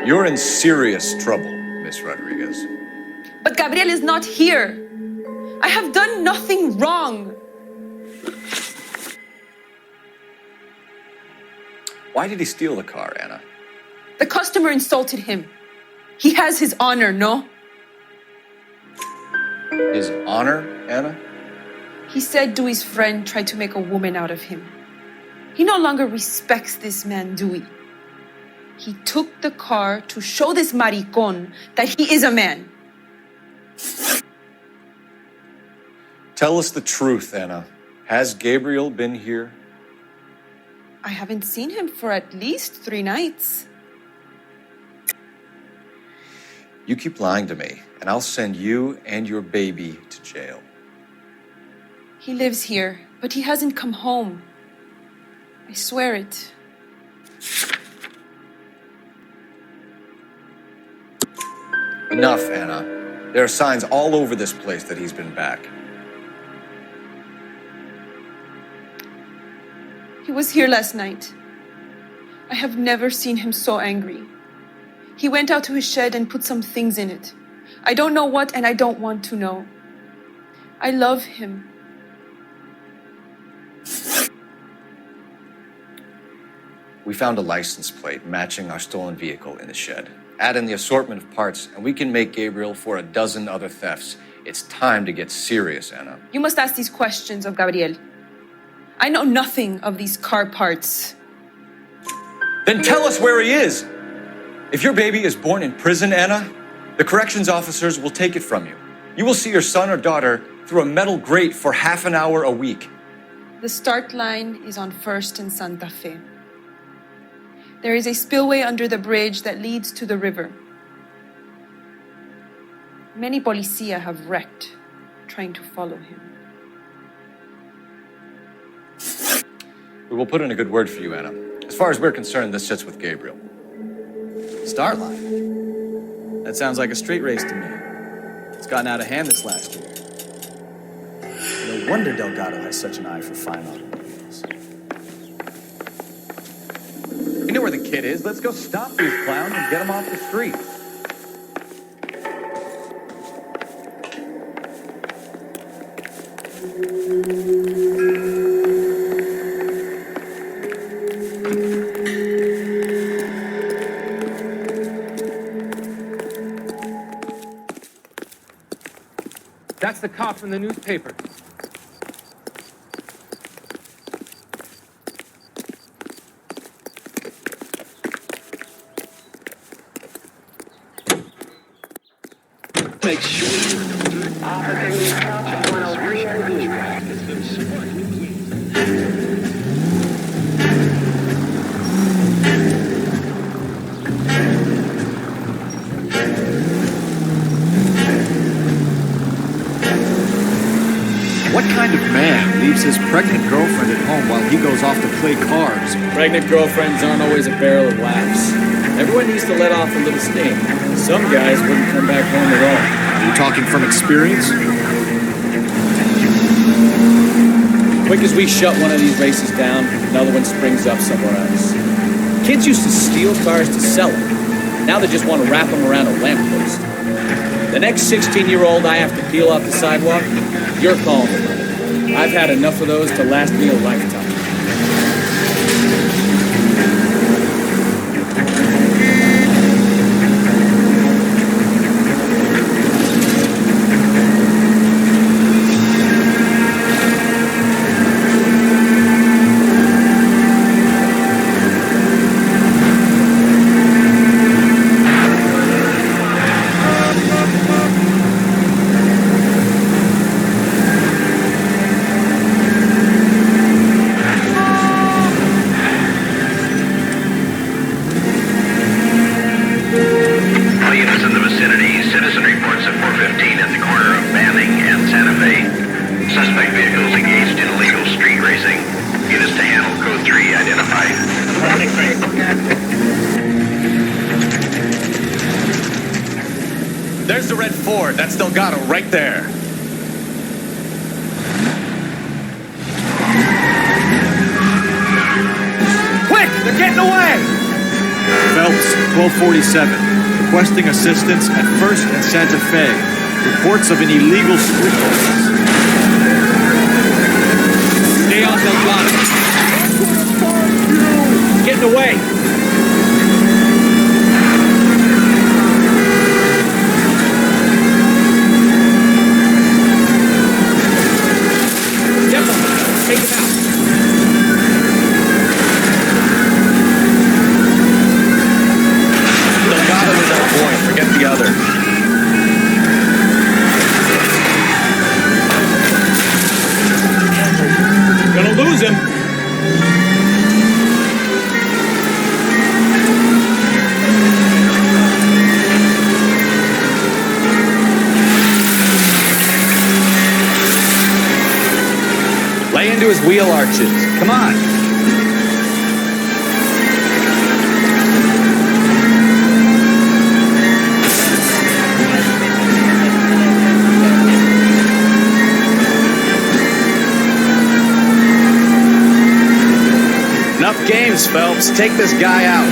You're in serious trouble, Miss Rodriguez. But Gabriel is not here. I have done nothing wrong. Why did he steal the car, Anna? The customer insulted him. He has his honor, no? His honor, Anna? He said Dewey's friend tried to make a woman out of him. He no longer respects this man, Dewey. He took the car to show this maricón that he is a man. Tell us the truth, Anna. Has Gabriel been here? I haven't seen him for at least 3 nights. You keep lying to me, and I'll send you and your baby to jail. He lives here, but he hasn't come home. I swear it. Enough, Anna. There are signs all over this place that he's been back. He was here last night. I have never seen him so angry. He went out to his shed and put some things in it. I don't know what, and I don't want to know. I love him. We found a license plate matching our stolen vehicle in the shed. Add in the assortment of parts, and we can make Gabriel for a dozen other thefts. It's time to get serious, Anna. You must ask these questions of Gabriel. I know nothing of these car parts. Then tell us where he is! If your baby is born in prison, Anna, the corrections officers will take it from you. You will see your son or daughter through a metal grate for half an hour a week. The start line is on 1st and Santa Fe. There is a spillway under the bridge that leads to the river. Many policia have wrecked trying to follow him. We will put in a good word for you, Anna. As far as we're concerned, this sits with Gabriel. Start line? That sounds like a street race to me. It's gotten out of hand this last year. No wonder Delgado has such an eye for fine automobiles. You know where the kid is. Let's go stop these clowns and get them off the street. That's the cop from the newspaper. Make sure What kind of man leaves his pregnant girlfriend at home while he goes off to play cards? Pregnant girlfriends aren't always a barrel of laughs. Everyone needs to let off a little steam. Some guys wouldn't come back home at all. Are you talking from experience? Quick as we shut one of these races down, another one springs up somewhere else. Kids used to steal cars to sell them. Now they just want to wrap them around a lamppost. The next 16-year-old I have to peel off the sidewalk, you're calling them. I've had enough of those to last me a lifetime. There's the red Ford. That's Delgado right there. Quick! They're getting away! Phelps, 1247. Requesting assistance at 1st and Santa Fe. Reports of an illegal street race. Stay on Delgado. Getting away. Take him out. Delgado is our boy. Forget the other. Gonna lose him. Lay into his wheel arches. Come on. Enough games, Phelps. Take this guy out.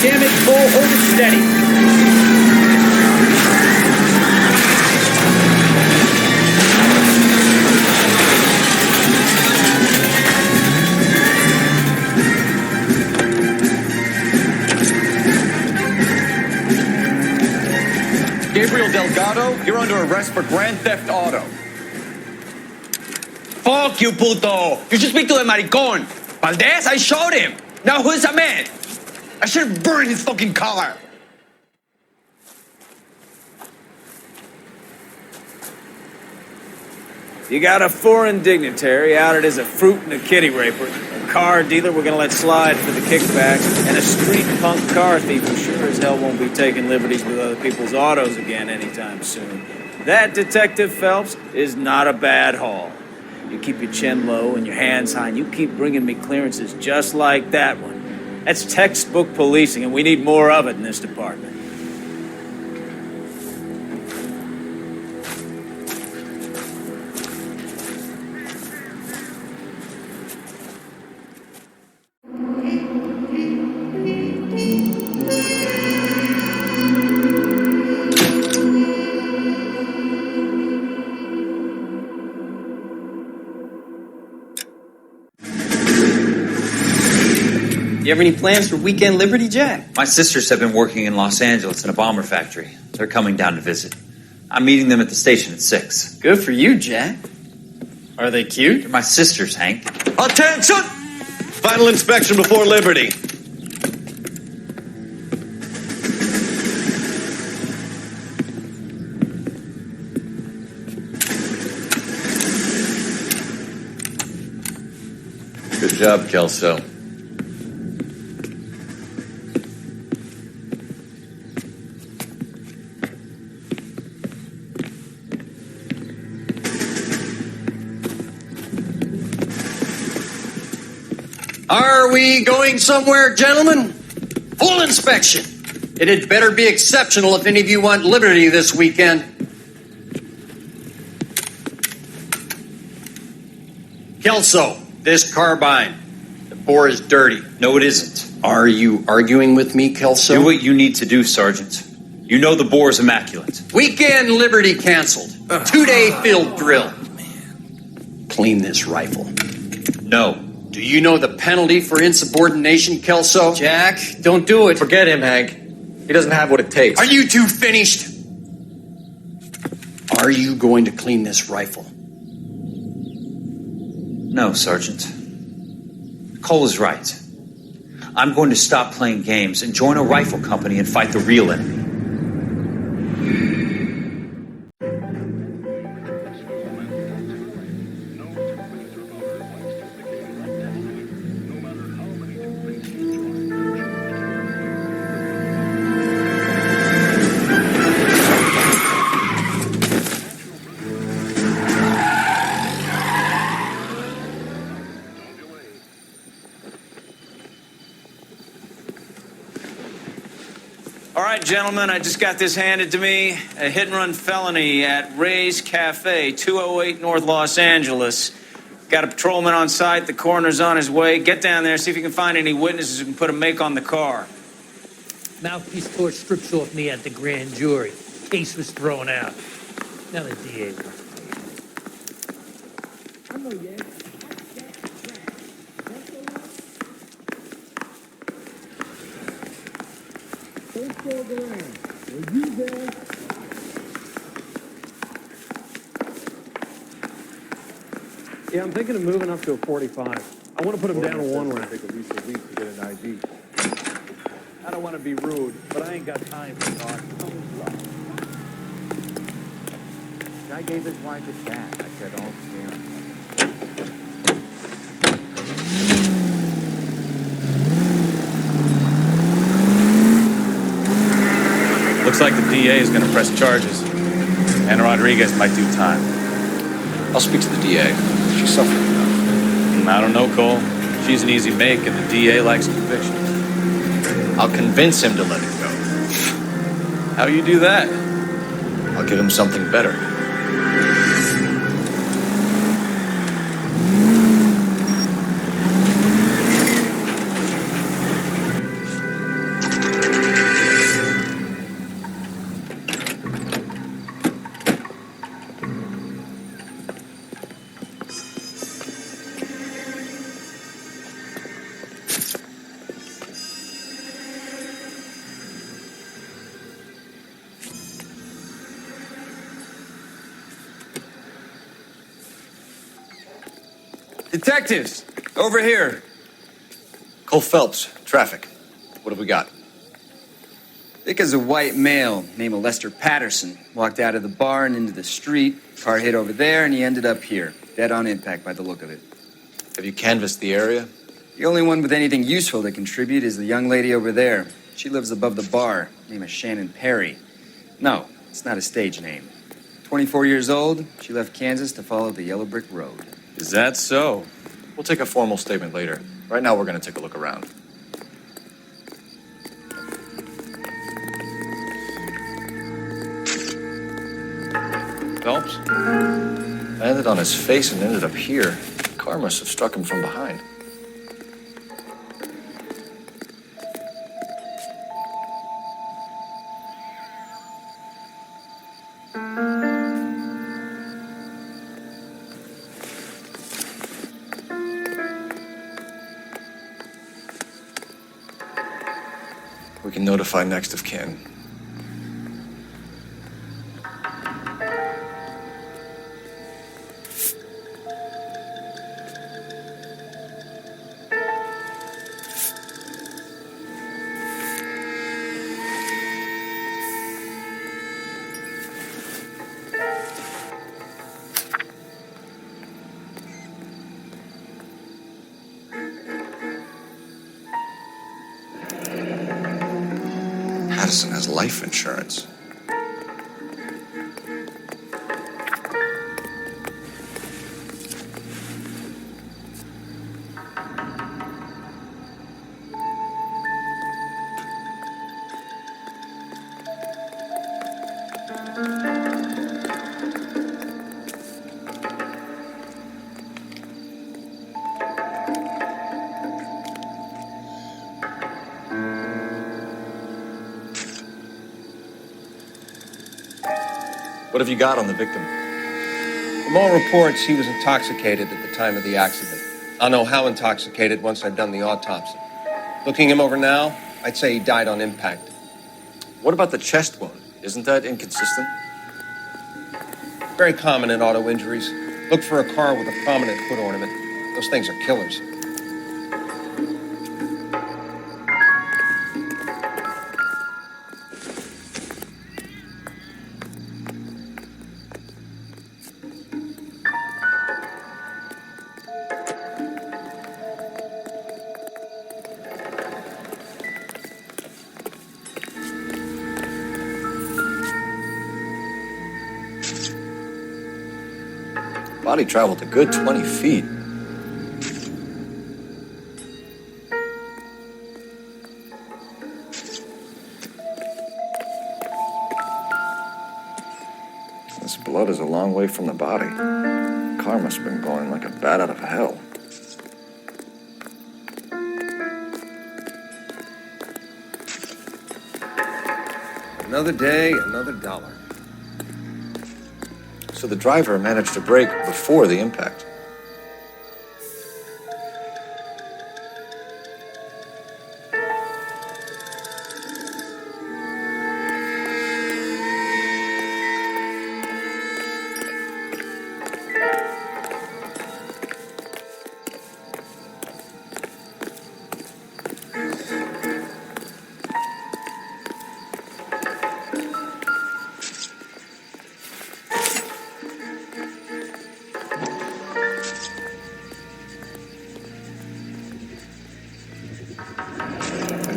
Damn it, Bull, hold it steady. Gabriel Delgado, you're under arrest for grand theft auto. Fuck you, puto! You should speak to the maricón. Valdez, I showed him. Now who's the man? I should have burned his fucking car. You got a foreign dignitary outed as a fruit and a kitty raper, a car dealer we're gonna let slide for the kickbacks, and a street punk car thief who sure as hell won't be taking liberties with other people's autos again anytime soon. That, Detective Phelps, is not a bad haul. You keep your chin low and your hands high, and you keep bringing me clearances just like that one. That's textbook policing, and we need more of it in this department. You have any plans for weekend Liberty, Jack? My sisters have been working in Los Angeles in a bomber factory. They're coming down to visit. I'm meeting them at the station at 6. Good for you, Jack. Are they cute? They're my sisters, Hank. Attention! Final inspection before Liberty. Good job, Kelso. Are we going somewhere, gentlemen? Full inspection. It had better be exceptional if any of you want liberty this weekend. Kelso, this carbine. The bore is dirty. No, it isn't. Are you arguing with me, Kelso? Do what you need to do, Sergeant. You know the bore is immaculate. Weekend Liberty canceled. 2-day field drill. Clean this rifle. No. Do you know the penalty for insubordination, Kelso? Jack, don't do it. Forget him, Hank. He doesn't have what it takes. Are you two finished? Are you going to clean this rifle? No, Sergeant. Cole is right. I'm going to stop playing games and join a rifle company and fight the real enemy. All right, gentlemen, I just got this handed to me. A hit-and-run felony at Ray's Cafe, 208 North Los Angeles. Got a patrolman on site. The coroner's on his way. Get down there, see if you can find any witnesses who can put a make on the car. Mouthpiece tore strips off me at the grand jury. Case was thrown out. Now the DA wants to. I know, yeah. Don't go around. Are you there? Yeah, I'm thinking of moving up to a 45. I want to put him down to one round. Take at least a week to get an ID. I don't want to be rude, but I ain't got time for talk. Guy gave his wife a cat. I said, oh, damn. Looks like the DA is going to press charges, and Rodriguez might do time. I'll speak to the DA. She's suffering enough. I don't know, Cole. She's an easy make, and the DA likes convictions. I'll convince him to let it go. How you do that? I'll give him something better. Detectives, over here. Cole Phelps, traffic. What have we got? Dick is a white male named Lester Patterson. Walked out of the bar and into the street. Car hit over there, and he ended up here. Dead on impact by the look of it. Have you canvassed the area? The only one with anything useful to contribute is the young lady over there. She lives above the bar. Name is Shannon Perry. No, it's not a stage name. 24 years old, she left Kansas to follow the yellow brick road. Is that so? We'll take a formal statement later. Right now, we're going to take a look around. Phelps? Landed on his face and ended up here. The car must have struck him from behind. We can notify next of kin. Patterson has life insurance. What have you got on the victim? From all reports, he was intoxicated at the time of the accident. I'll know how intoxicated once I've done the autopsy. Looking him over now, I'd say he died on impact. What about the chest wound? Isn't that inconsistent? Very common in auto injuries. Look for a car with a prominent foot ornament. Those things are killers. Body traveled a good 20 feet. This blood is a long way from the body. The car must have been going like a bat out of hell. Another day, another dollar. So the driver managed to brake before the impact.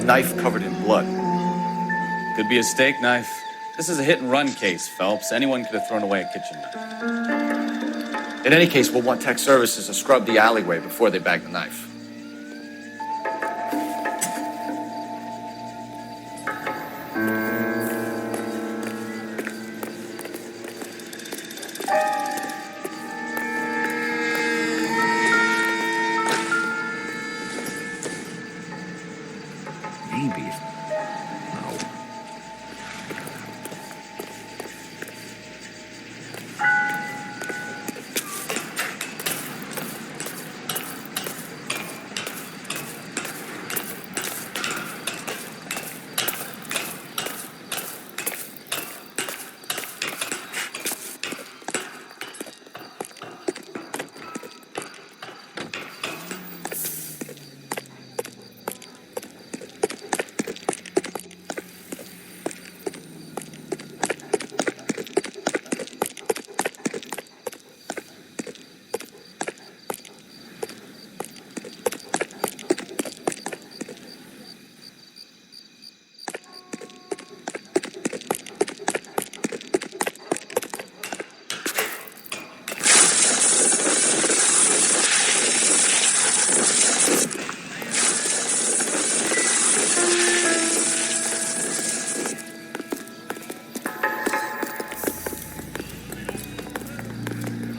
Knife covered in blood. Could be a steak knife. This is a hit-and-run case, Phelps. Anyone could have thrown away a kitchen knife. In any case, we'll want tech services to scrub the alleyway before they bag the knife. Maybe.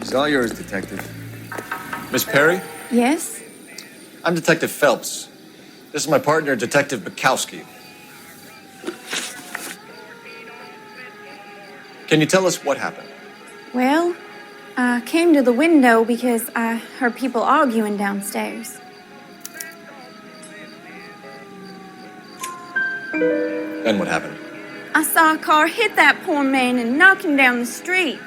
It's all yours, Detective. Miss Perry? Yes? I'm Detective Phelps. This is my partner, Detective Bukowski. Can you tell us what happened? Well, I came to the window because I heard people arguing downstairs. Then what happened? I saw a car hit that poor man and knock him down the street.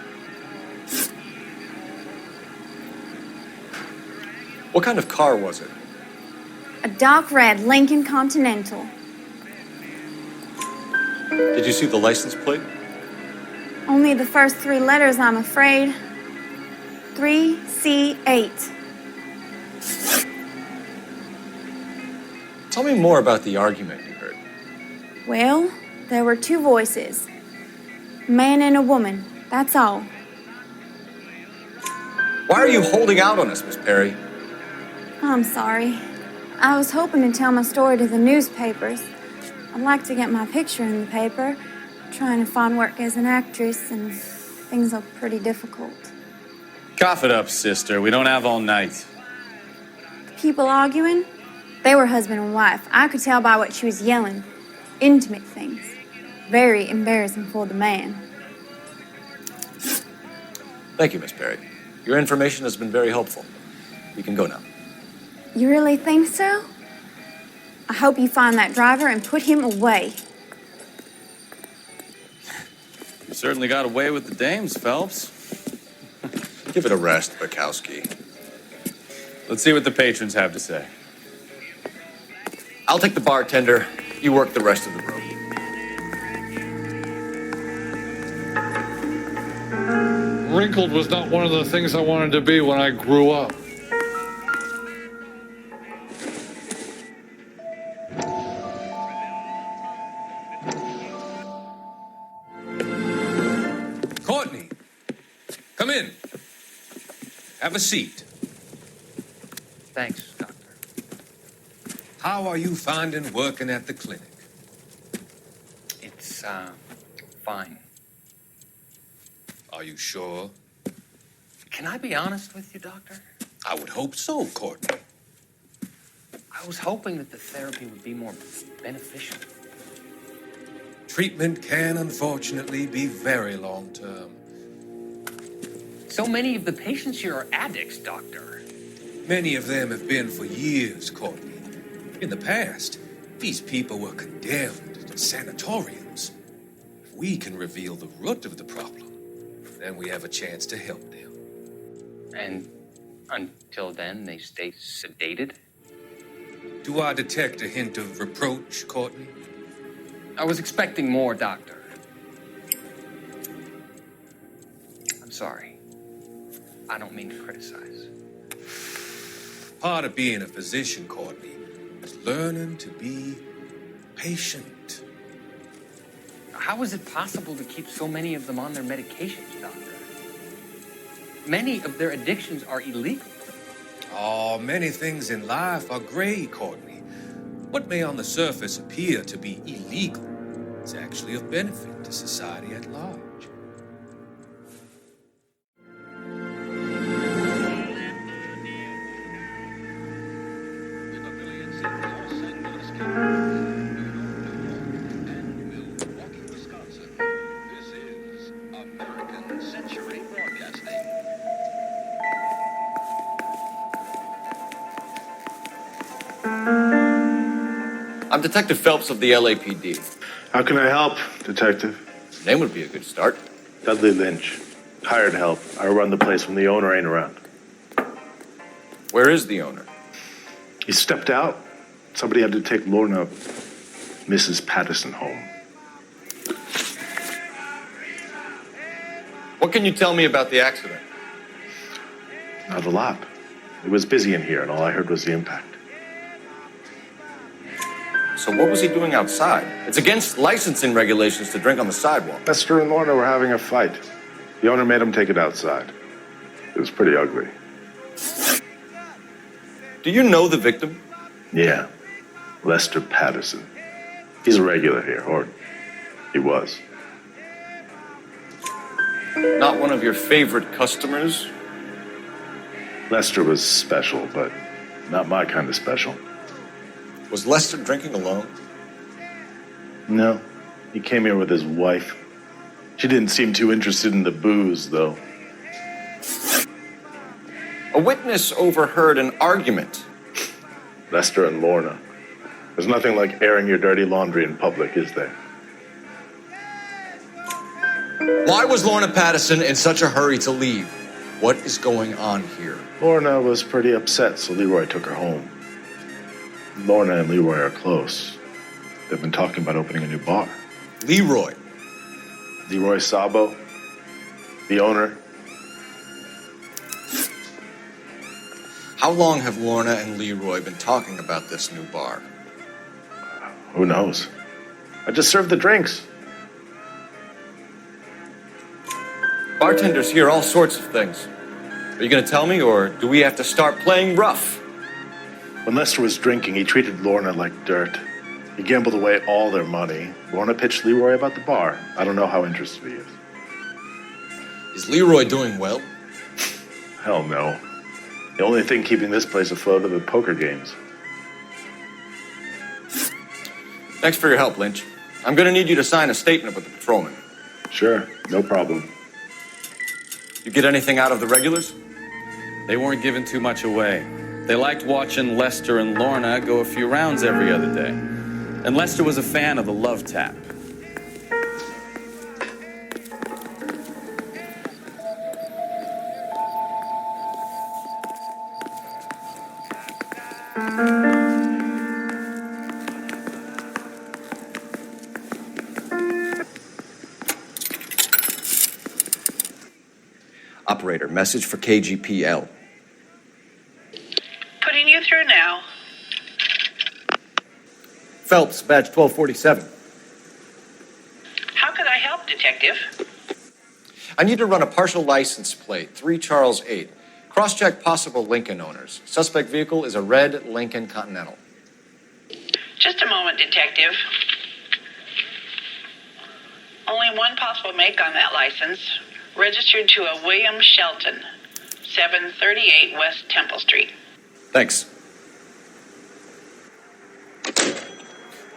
What kind of car was it? A dark red Lincoln Continental. Did you see the license plate? Only the first three letters, I'm afraid. 3C8. Tell me more about the argument you heard. Well, there were two voices. A man and a woman, that's all. Why are you holding out on us, Miss Perry? I'm sorry. I was hoping to tell my story to the newspapers. I'd like to get my picture in the paper. Trying to find work as an actress, and things are pretty difficult. Cough it up, sister. We don't have all night. People arguing? They were husband and wife. I could tell by what she was yelling. Intimate things. Very embarrassing for the man. Thank you, Miss Perry. Your information has been very helpful. You can go now. You really think so? I hope you find that driver and put him away. You certainly got away with the dames, Phelps. Give it a rest, Bukowski. Let's see what the patrons have to say. I'll take the bartender. You work the rest of the room. Wrinkled was not one of the things I wanted to be when I grew up. Courtney, come in. Have a seat. Thanks, Doctor. How are you finding working at the clinic? It's, fine. Are you sure? Can I be honest with you, Doctor? I would hope so, Courtney. I was hoping that the therapy would be more beneficial. Treatment can, unfortunately, be very long-term. So many of the patients here are addicts, Doctor. Many of them have been for years, Courtney. In the past, these people were condemned to sanatoriums. If we can reveal the root of the problem, then we have a chance to help them. And until then, they stay sedated? Do I detect a hint of reproach, Courtney? I was expecting more, Doctor. I'm sorry. I don't mean to criticize. Part of being a physician, Courtney, is learning to be patient. How is it possible to keep so many of them on their medications, Doctor? Many of their addictions are illegal. Oh, many things in life are gray, Courtney. What may on the surface appear to be illegal is actually of benefit to society at large. I'm Detective Phelps of the LAPD. How can I help, Detective? Name would be a good start. Dudley Lynch. Hired help. I run the place when the owner ain't around. Where is the owner? He stepped out. Somebody had to take Lorna, Mrs. Patterson, home. What can you tell me about the accident? Not a lot. It was busy in here, and all I heard was the impact. So what was he doing outside? It's against licensing regulations to drink on the sidewalk. Lester and Lorna were having a fight. The owner made him take it outside. It was pretty ugly. Do you know the victim? Yeah. Lester Patterson. He's a regular here, or he was. Not one of your favorite customers? Lester was special, but not my kind of special. Was Lester drinking alone? No. He came here with his wife. She didn't seem too interested in the booze, though. A witness overheard an argument. Lester and Lorna. There's nothing like airing your dirty laundry in public, is there? Why was Lorna Patterson in such a hurry to leave? What is going on here? Lorna was pretty upset, so Leroy took her home. Lorna and Leroy are close. They've been talking about opening a new bar. Leroy? Leroy Sabo, the owner. How long have Lorna and Leroy been talking about this new bar? Who knows? I just served the drinks. Bartenders hear all sorts of things. Are you going to tell me, or do we have to start playing rough? When Lester was drinking, he treated Lorna like dirt. He gambled away all their money. Lorna pitched Leroy about the bar. I don't know how interested he is. Is Leroy doing well? Hell no. The only thing keeping this place afloat are the poker games. Thanks for your help, Lynch. I'm going to need you to sign a statement with the patrolman. Sure, no problem. You get anything out of the regulars? They weren't giving too much away. They liked watching Lester and Lorna go a few rounds every other day. And Lester was a fan of the love tap. Operator, message for KGPL. Putting you through now. Phelps, badge 1247. How could I help, Detective? I need to run a partial license plate, 3 Charles 8. Cross-check possible Lincoln owners. Suspect vehicle is a red Lincoln Continental. Just a moment, Detective. Only one possible make on that license. Registered to a William Shelton, 738 West Temple Street. Thanks.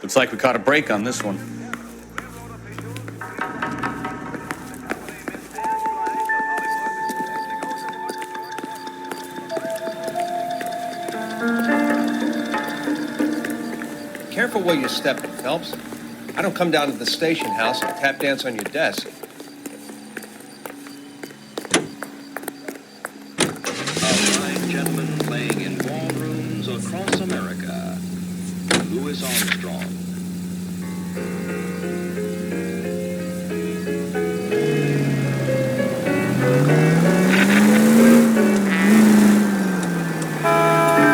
Looks like we caught a break on this one. Careful where you're stepping, Phelps. I don't come down to the station house and tap dance on your desk. Gentlemen playing in ballrooms across America. Louis Armstrong.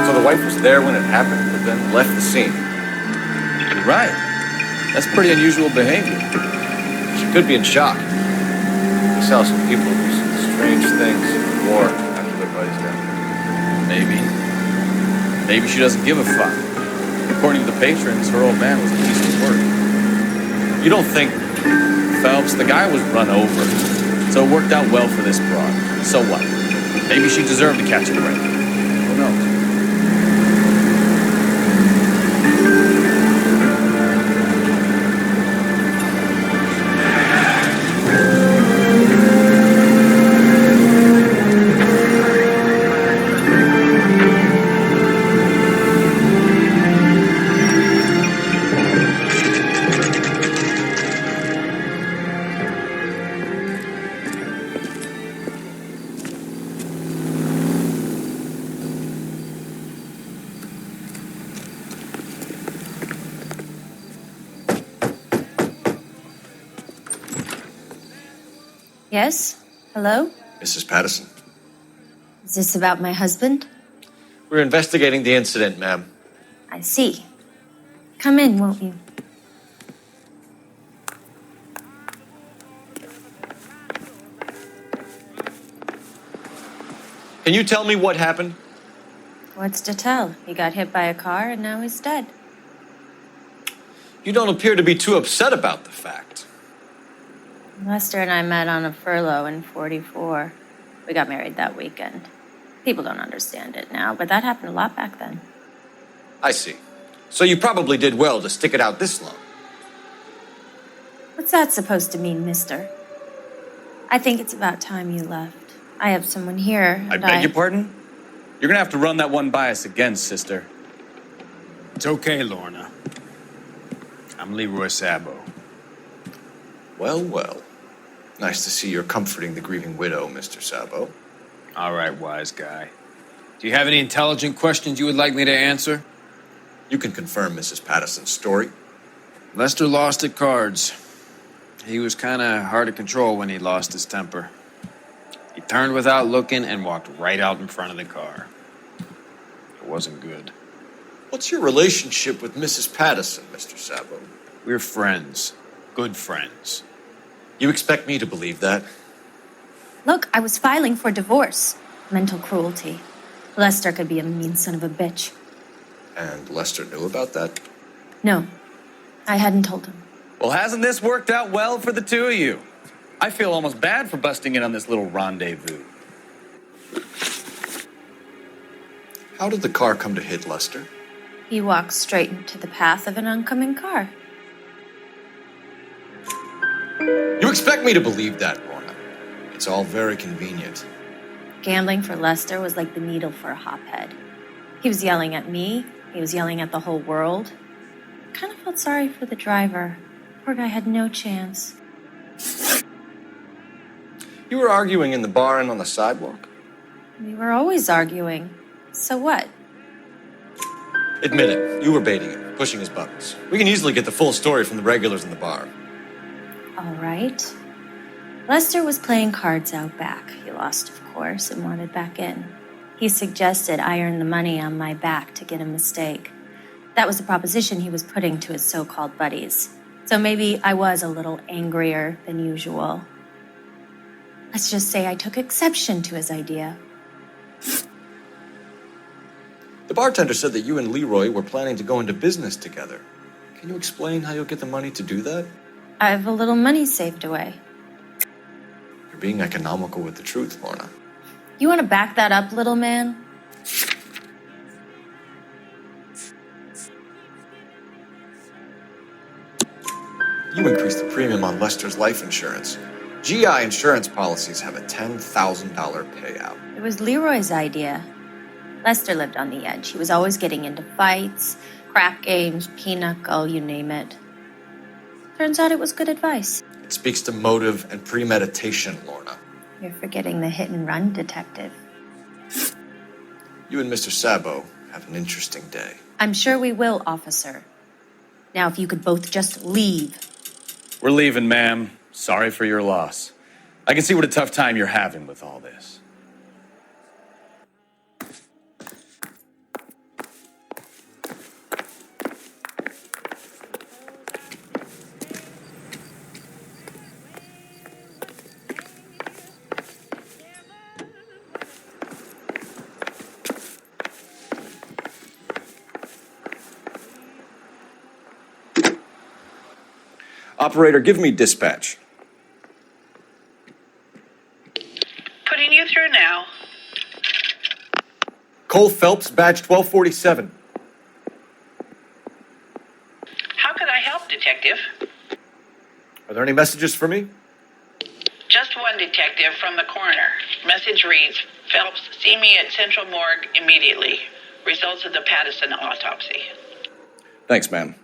So the wife was there when it happened, but then left the scene. You're right. That's pretty unusual behavior. She could be in shock. We saw some people do some strange things in war after their buddies died. Maybe she doesn't give a fuck. According to the patrons, her old man was a piece of work. You don't think, Phelps, the guy was run over. So it worked out well for this broad. So what? Maybe she deserved to catch a break. Who knows? Yes? Hello? Mrs. Patterson. Is this about my husband? We're investigating the incident, ma'am. I see. Come in, won't you? Can you tell me what happened? What's to tell? He got hit by a car and now he's dead. You don't appear to be too upset about the fact. Lester and I met on a furlough in '44. We got married that weekend. People don't understand it now, but that happened a lot back then. I see. So you probably did well to stick it out this long. What's that supposed to mean, mister? I think it's about time you left. I have someone here. I beg your pardon? You're gonna have to run that one by us again, sister. It's okay, Lorna. I'm Leroy Sabo. Well, well. Nice to see you're comforting the grieving widow, Mr. Sabo. All right, wise guy. Do you have any intelligent questions you would like me to answer? You can confirm Mrs. Patterson's story. Lester lost at cards. He was kind of hard to control when he lost his temper. He turned without looking and walked right out in front of the car. It wasn't good. What's your relationship with Mrs. Patterson, Mr. Sabo? We're friends. Good friends. You expect me to believe that? Look, I was filing for divorce. Mental cruelty. Lester could be a mean son of a bitch. And Lester knew about that? No, I hadn't told him. Well, hasn't this worked out well for the two of you? I feel almost bad for busting in on this little rendezvous. How did the car come to hit Lester? He walked straight into the path of an oncoming car. You expect me to believe that, Lorna? It's all very convenient. Gambling for Lester was like the needle for a hophead. He was yelling at me. He was yelling at the whole world. I kind of felt sorry for the driver. Poor guy had no chance. You were arguing in the bar and on the sidewalk? We were always arguing. So what? Admit it, you were baiting him, pushing his buttons. We can easily get the full story from the regulars in the bar. All right. Lester was playing cards out back. He lost, of course, and wanted back in. He suggested I earn the money on my back to get a mistake. That was the proposition he was putting to his so-called buddies. So maybe I was a little angrier than usual. Let's just say I took exception to his idea. The bartender said that you and Leroy were planning to go into business together. Can you explain how you'll get the money to do that? I have a little money saved away. You're being economical with the truth, Lorna. You want to back that up, little man? You increased the premium on Lester's life insurance. GI insurance policies have a $10,000 payout. It was Leroy's idea. Lester lived on the edge. He was always getting into fights, crap games, pinochle, you name it. Turns out it was good advice. It speaks to motive and premeditation, Lorna. You're forgetting the hit-and-run detective. You and Mr. Sabo have an interesting day. I'm sure we will, officer. Now, if you could both just leave. We're leaving, ma'am. Sorry for your loss. I can see what a tough time you're having with all this. Operator, give me dispatch. Putting you through now. Cole Phelps, badge 1247. How could I help, Detective? Are there any messages for me? Just one detective from the coroner. Message reads, Phelps, see me at Central Morgue immediately. Results of the Pattison autopsy. Thanks, ma'am.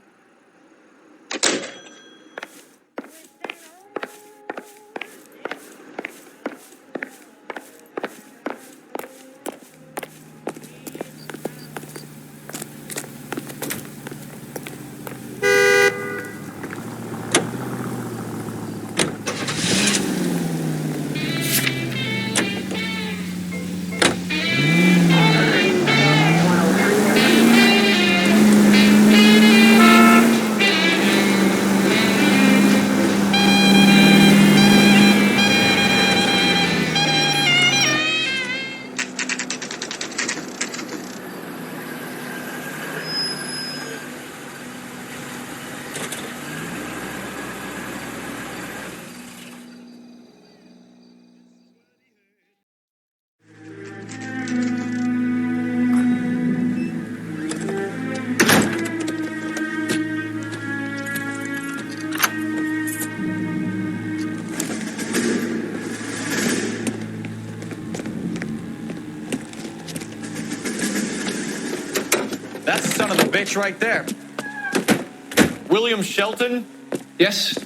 That's the son of a bitch right there. William Shelton? Yes?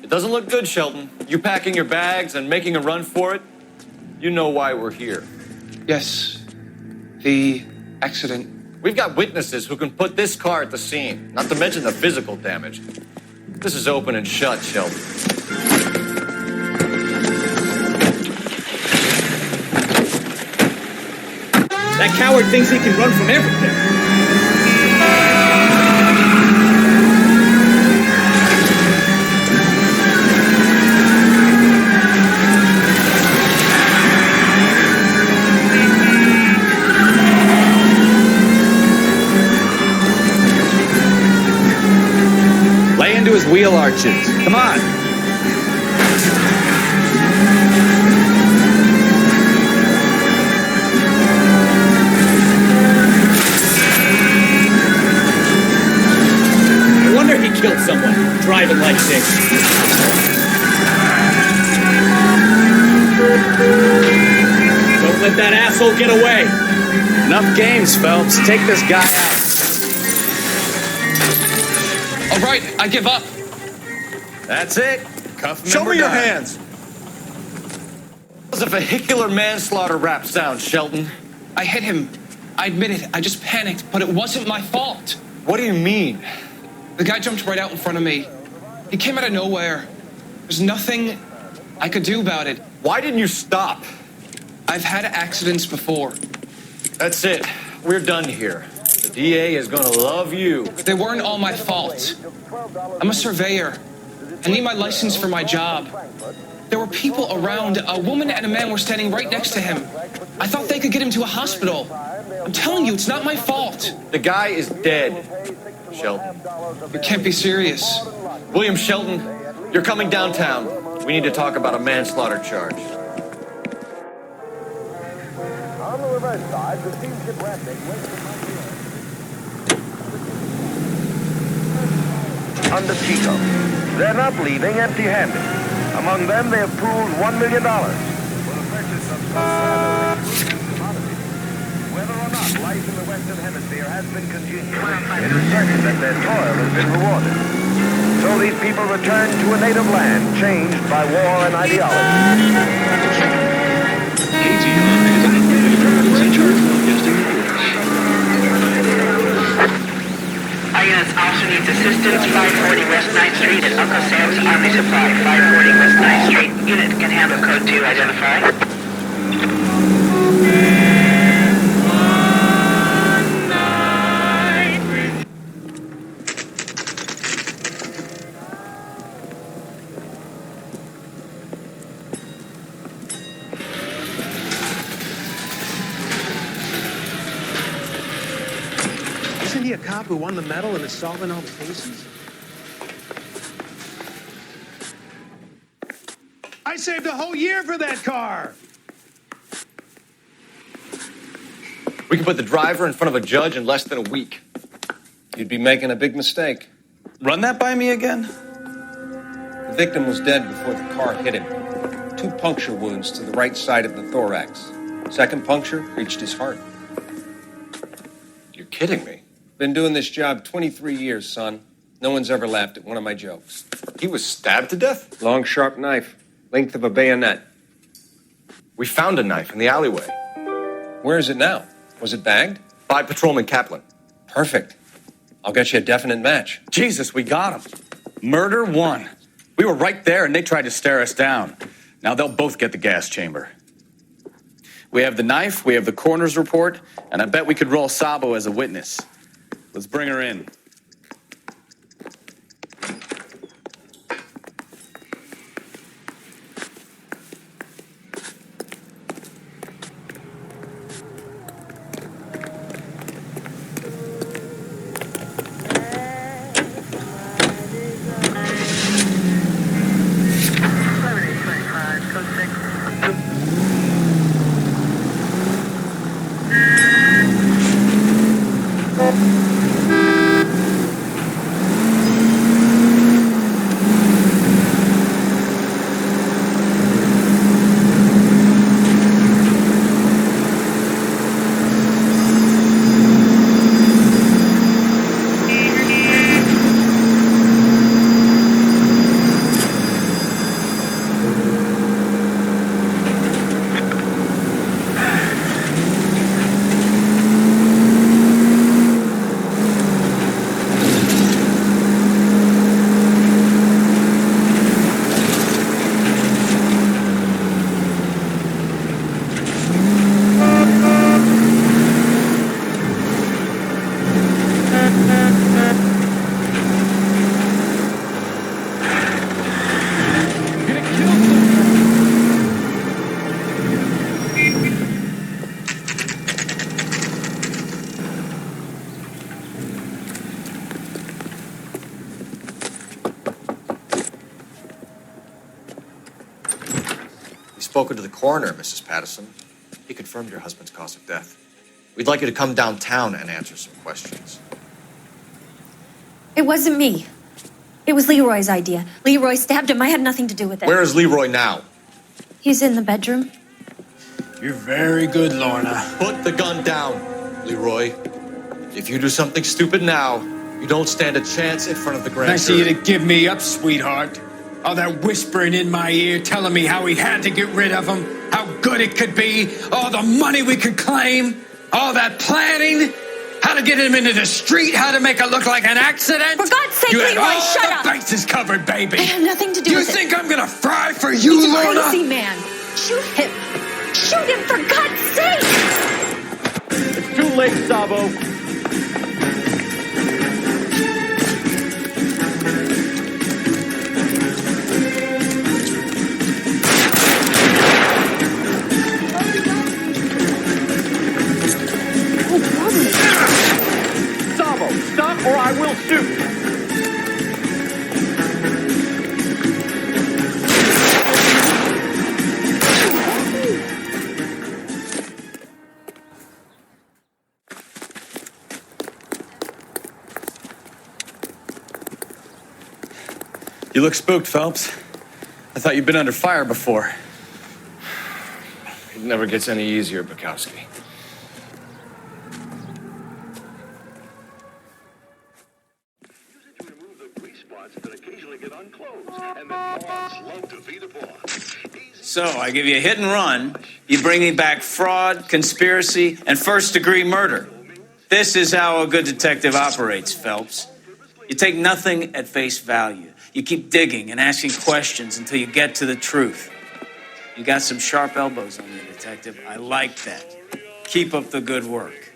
It doesn't look good, Shelton. You packing your bags and making a run for it? You know why we're here. Yes. The accident. We've got witnesses who can put this car at the scene, not to mention the physical damage. This is open and shut, Shelton. That coward thinks he can run from everything. Lay into his wheel arches. Come on. No wonder he killed someone driving like this. let that asshole get away. Enough games, Phelps. Take this guy out. All right, I give up. That's it. Cuff Show me your done. hands. It was a vehicular manslaughter rap sound, Shelton. I hit him. I admit it. I just panicked, but it wasn't my fault. What do you mean? The guy jumped right out in front of me. He came out of nowhere. There's nothing I could do about it. Why didn't you stop? I've had accidents before. That's it. We're done here. The DA is gonna love you. They weren't all my fault. I'm a surveyor. I need my license for my job. There were people around. A woman and a man were standing right next to him. I thought they could get him to a hospital. I'm telling you, it's not my fault. The guy is dead, Shelton. You can't be serious. William Shelton, you're coming downtown. We need to talk about a manslaughter charge. On the reverse side, the steamship Rapid waits under Chico. They're not leaving empty-handed. Among them, they have pooled $1 million for the purchase of some rather exclusive commodities. Whether or not life in the Western Hemisphere has been congenial, it is certain that their toil has been rewarded. So these people return to a native land changed by war and ideology. Our units also needs assistance. 540 West 9th Street at Uncle Sam's Army Supply. 540 West 9th Street. Unit can handle code 2. Identify. Isn't he a cop who won the medal and is solving all the cases? I saved a whole year for that car! We can put the driver in front of a judge in less than a week. You'd be making a big mistake. Run that by me again? The victim was dead before the car hit him. 2 puncture wounds to the right side of the thorax. Second puncture reached his heart. You're kidding me. Been doing this job 23 years, son. No one's ever laughed at one of my jokes. He was stabbed to death? Long, sharp knife. Length of a bayonet. We found a knife in the alleyway. Where is it now? Was it bagged? By Patrolman Kaplan. Perfect. I'll get you a definite match. Jesus, we got him. Murder 1. We were right there and they tried to stare us down. Now they'll both get the gas chamber. We have the knife, we have the coroner's report, and I bet we could roll Sabo as a witness. Let's bring her in. Spoken to the coroner, Mrs. Patterson. He confirmed your husband's cause of death. We'd like you to come downtown and answer some questions. It wasn't me. It was Leroy's idea. Leroy stabbed him. I had nothing to do with it. Where is Leroy now? He's in the bedroom. You're very good, Lorna. Put the gun down, Leroy. If you do something stupid now, you don't stand a chance in front of the grand Nice of jury. you to give me up, sweetheart. All that whispering in my ear, telling me how we had to get rid of him, how good it could be, all the money we could claim, all that planning, how to get him into the street, how to make it look like an accident. For God's sake, you had Leroy, all shut the up. bases covered, baby. I have nothing to do You with it. think I'm gonna fry for you, He's a Lorna? crazy man. Shoot him. Shoot him, for God's sake. It's too late, Sabo. Sabo, stop or I will shoot. You look spooked, Phelps. I thought you'd been under fire before. It never gets any easier, Bukowski. So, I give you a hit and run. You bring me back fraud, conspiracy, and first-degree murder. This is how a good detective operates, Phelps. You take nothing at face value. You keep digging and asking questions until you get to the truth. You got some sharp elbows on you, detective. I like that. Keep up the good work.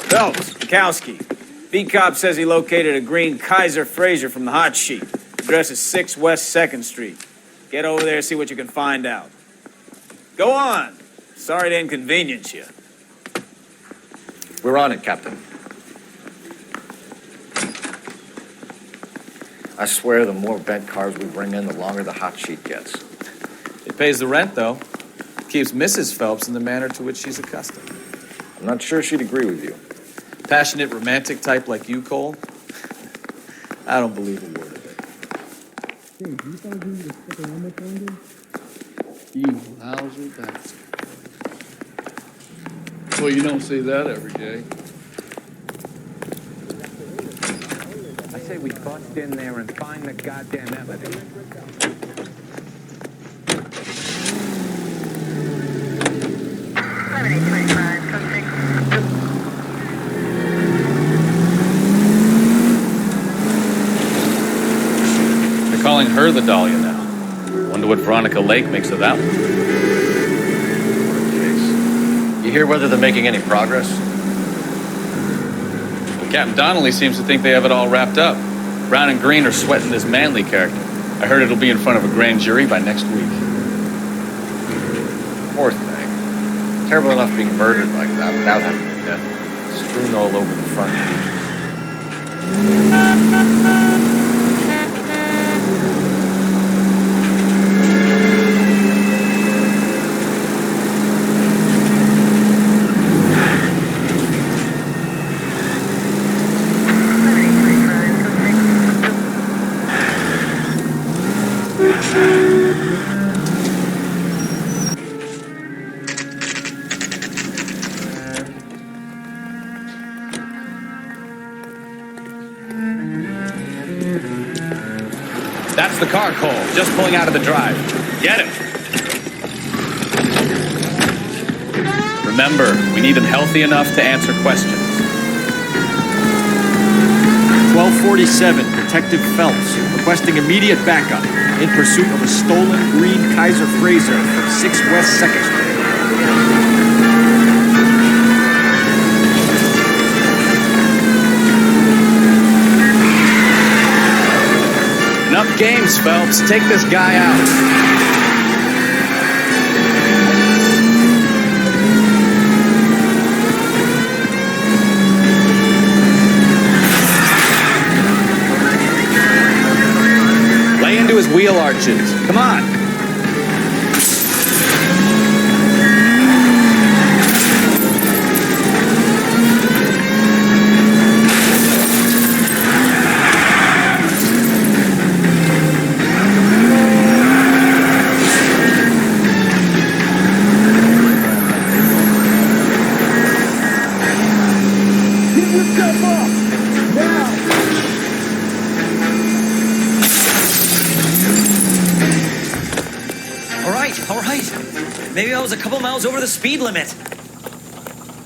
Phelps, Bukowski. Beat cop says he located a green Kaiser Fraser from the hot sheet. Address is 6 West 2nd Street. Get over there, see what you can find out. Go on. Sorry to inconvenience you. We're on it, Captain. I swear the more bent cars we bring in, the longer the hot sheet gets. It pays the rent, though. Keeps Mrs. Phelps in the manner to which she's accustomed. I'm not sure she'd agree with you. Passionate, romantic type like you, Cole? I don't believe a word of it. Hey, do you guys need to stick around much longer? Evil Hauser, that's... Well, you don't see that every day. I say we bust in there and find the goddamn evidence. They're calling her the Dahlia now. Wonder what Veronica Lake makes of that one. You hear whether they're making any progress? Well, Captain Donnelly seems to think they have it all wrapped up. Brown and Green are sweating this Manley character. I heard it'll be in front of a grand jury by next week. Poor thing. Terrible enough being murdered like that without having been dead. Strewn all over the front. That's the car, Cole. Just pulling out of the drive. Get him. Remember, we need him healthy enough to answer questions. 1247, Detective Phelps, requesting immediate backup in pursuit of a stolen green Kaiser Fraser from 6 West 2nd Street. Enough games, Phelps. Take this guy out. wheel arches. Come on. All right. Maybe I was a couple miles over the speed limit.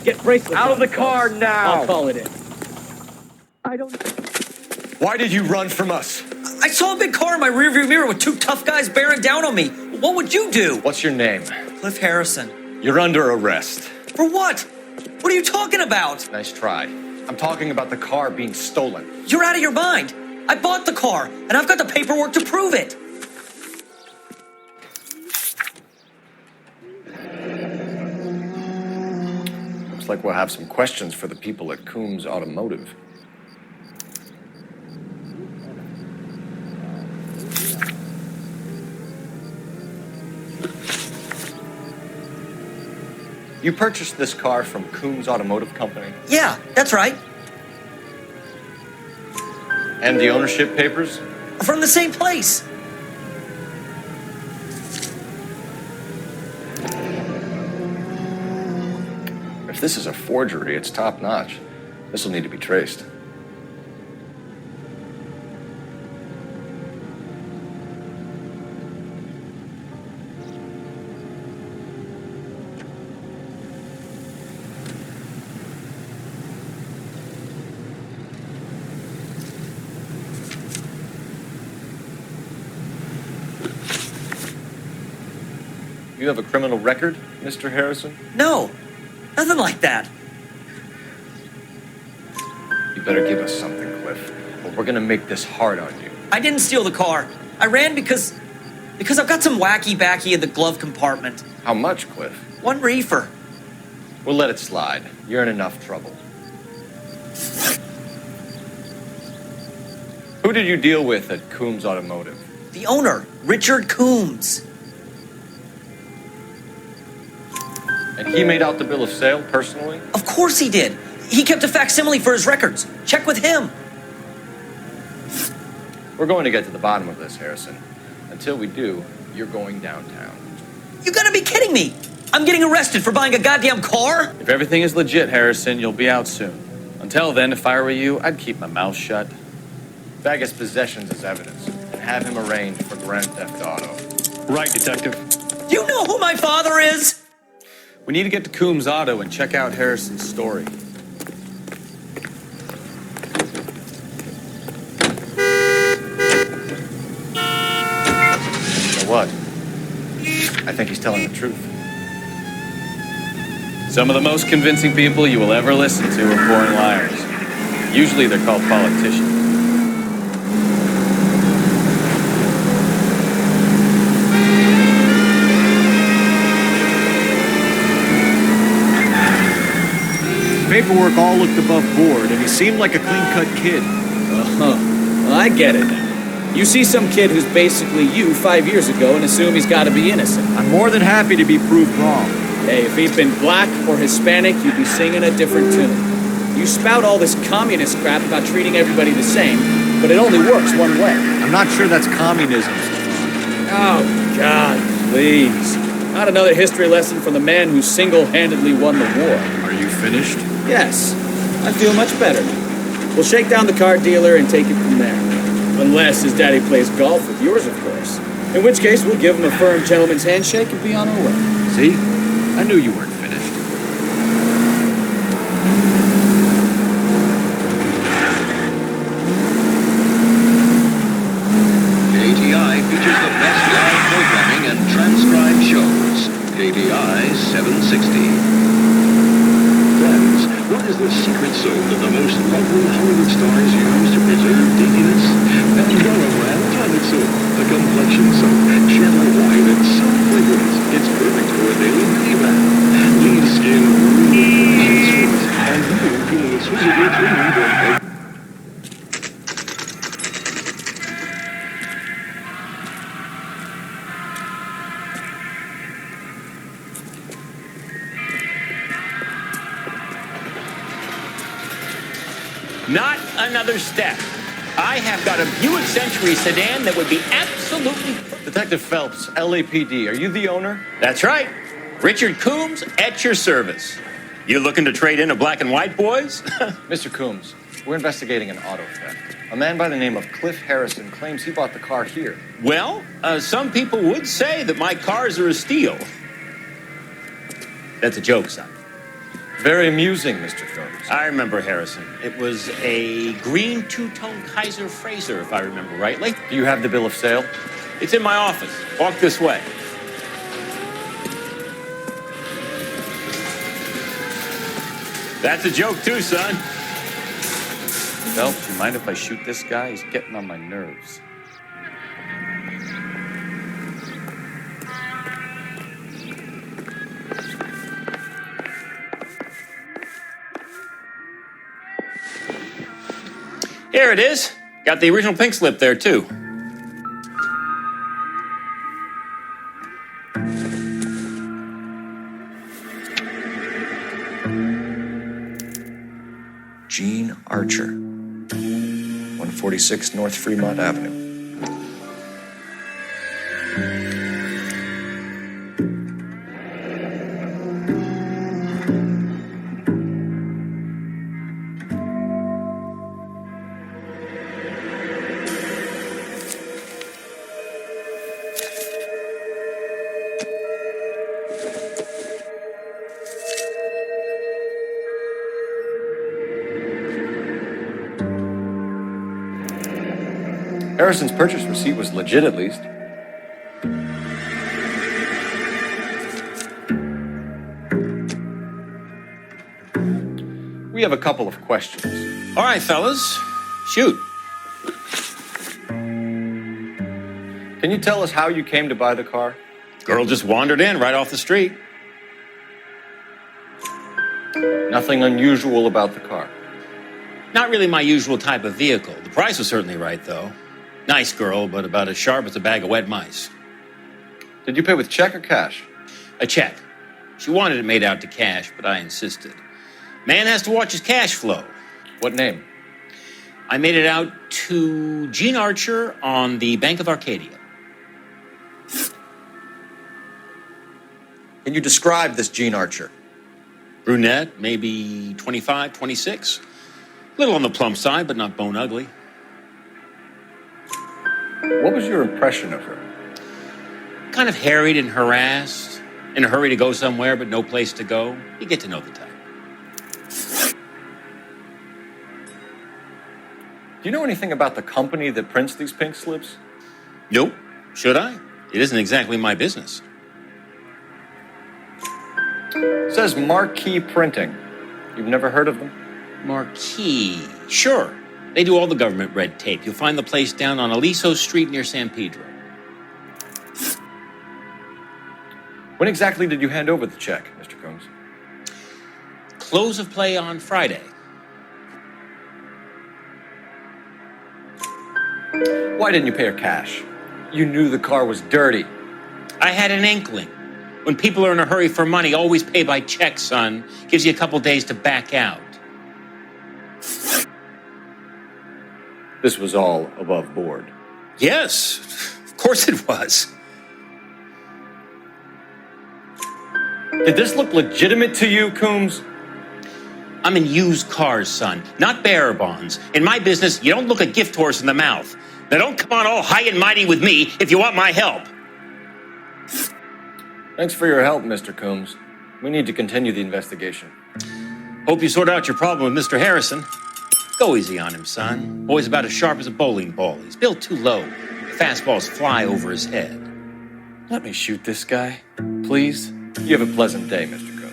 Get bracelets Out of the car now. I'll call it in. Why did you run from us? I saw a big car in my rearview mirror with two tough guys bearing down on me. What would you do? What's your name? Cliff Harrison. You're under arrest. For what? What are you talking about? Nice try. I'm talking about the car being stolen. You're out of your mind. I bought the car, and I've got the paperwork to prove it. Looks like we'll have some questions for the people at Coombs Automotive. You purchased this car from Coombs Automotive Company? Yeah, that's right. And the ownership papers? From the same place. If this is a forgery, it's top-notch. This will need to be traced. You have a criminal record, Mr. Harrison? No, nothing like that. You better give us something, Cliff, or we're gonna make this hard on you. I didn't steal the car. I ran because I've got some wacky backy in the glove compartment. How much, Cliff? One reefer. We'll let it slide. You're in enough trouble. Who did you deal with at Coombs Automotive? The owner, Richard Coombs. And he made out the bill of sale personally? Of course he did. He kept a facsimile for his records. Check with him. We're going to get to the bottom of this, Harrison. Until we do, you're going downtown. You gotta be kidding me. I'm getting arrested for buying a goddamn car? If everything is legit, Harrison, you'll be out soon. Until then, if I were you, I'd keep my mouth shut. Bag his possessions as evidence and have him arraigned for grand theft auto. Right, Detective. You know who my father is? We need to get to Coombs Auto and check out Harrison's story. So what? I think he's telling the truth. Some of the most convincing people you will ever listen to are born liars. Usually they're called politicians. Paperwork all looked above board, and he seemed like a clean-cut kid. Well, I get it. You see some kid who's basically you 5 years ago and assume he's got to be innocent. I'm more than happy to be proved wrong. Hey, if he'd been black or Hispanic, you'd be singing a different tune. You spout all this communist crap about treating everybody the same, but it only works one way. I'm not sure that's communism. Oh, God, please. Not another history lesson from the man who single-handedly won the war. Are you finished? Yes, I feel much better now. We'll shake down the car dealer and take it from there. Unless his daddy plays golf with yours, of course. In which case, we'll give him a firm gentleman's handshake and be on our way. See? I knew you weren't finished. KTI features the best live programming and transcribed shows. KTI 760. Friends, what is the secret soap that the most lovely Hollywood stars use to preserve daintiness? Pandora brand toilet soap, the complexion soap, gentle white and so fragrant. It's perfect for a daily mini bath. Leave skin really fresh and sweet, and you feel exquisitely clean. another step. I have got a Buick Century sedan that would be absolutely... Detective Phelps, LAPD, are you the owner? That's right. Richard Coombs at your service. You looking to trade in a black and white, boys? Mr. Coombs, we're investigating an auto theft. A man by the name of Cliff Harrison claims he bought the car here. Well, some people would say that my cars are a steal. That's a joke, son. Very amusing, Mr. Coombs. I remember Harrison. It was a green two-tone Kaiser Frazer, if I remember rightly. Do you have the bill of sale? It's in my office. Walk this way. That's a joke too, son. Phelps, you mind if I shoot this guy? He's getting on my nerves. Here it is. Got the original pink slip there, too. Gene Archer, 146 North Fremont Avenue. Harrison's purchase receipt was legit, at least. We have a couple of questions. All right, fellas. Shoot. Can you tell us how you came to buy the car? Girl just wandered in right off the street. Nothing unusual about the car. Not really my usual type of vehicle. The price was certainly right, though. Nice girl, but about as sharp as a bag of wet mice. Did you pay with check or cash? A check. She wanted it made out to cash, but I insisted. Man has to watch his cash flow. What name? I made it out to Gene Archer on the Bank of Arcadia. Can you describe this Gene Archer? Brunette, maybe 25, 26. A little on the plump side, but not bone ugly. What was your impression of her? Kind of harried and harassed, in a hurry to go somewhere, but no place to go. You get to know the type. Do you know anything about the company that prints these pink slips? Nope. Should I? It isn't exactly my business. It says Marquee Printing. You've never heard of them? Marquee. Sure. They do all the government red tape. You'll find the place down on Aliso Street near San Pedro. When exactly did you hand over the check, Mr. Coombs? Close of play on Friday. Why didn't you pay her cash? You knew the car was dirty. I had an inkling. When people are in a hurry for money, always pay by check, son. Gives you a couple days to back out. This was all above board. Yes, of course it was. Did this look legitimate to you, Coombs? I'm in used cars, son, not bearer bonds. In my business, you don't look a gift horse in the mouth. Now don't come on all high and mighty with me if you want my help. Thanks for your help, Mr. Coombs. We need to continue the investigation. Hope you sort out your problem with Mr. Harrison. Go easy on him, son. Boy's about as sharp as a bowling ball. He's built too low. Fastballs fly over his head. Let me shoot this guy, please. You have a pleasant day, Mr. Coombs.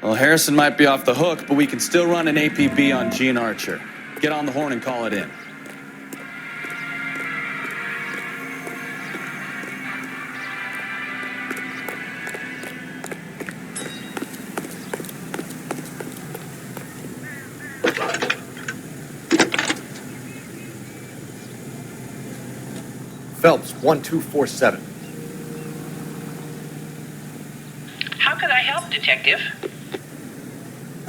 Well, Harrison might be off the hook, but we can still run an APB on Gene Archer. Get on the horn and call it in. Phelps, 1247. How could I help, Detective?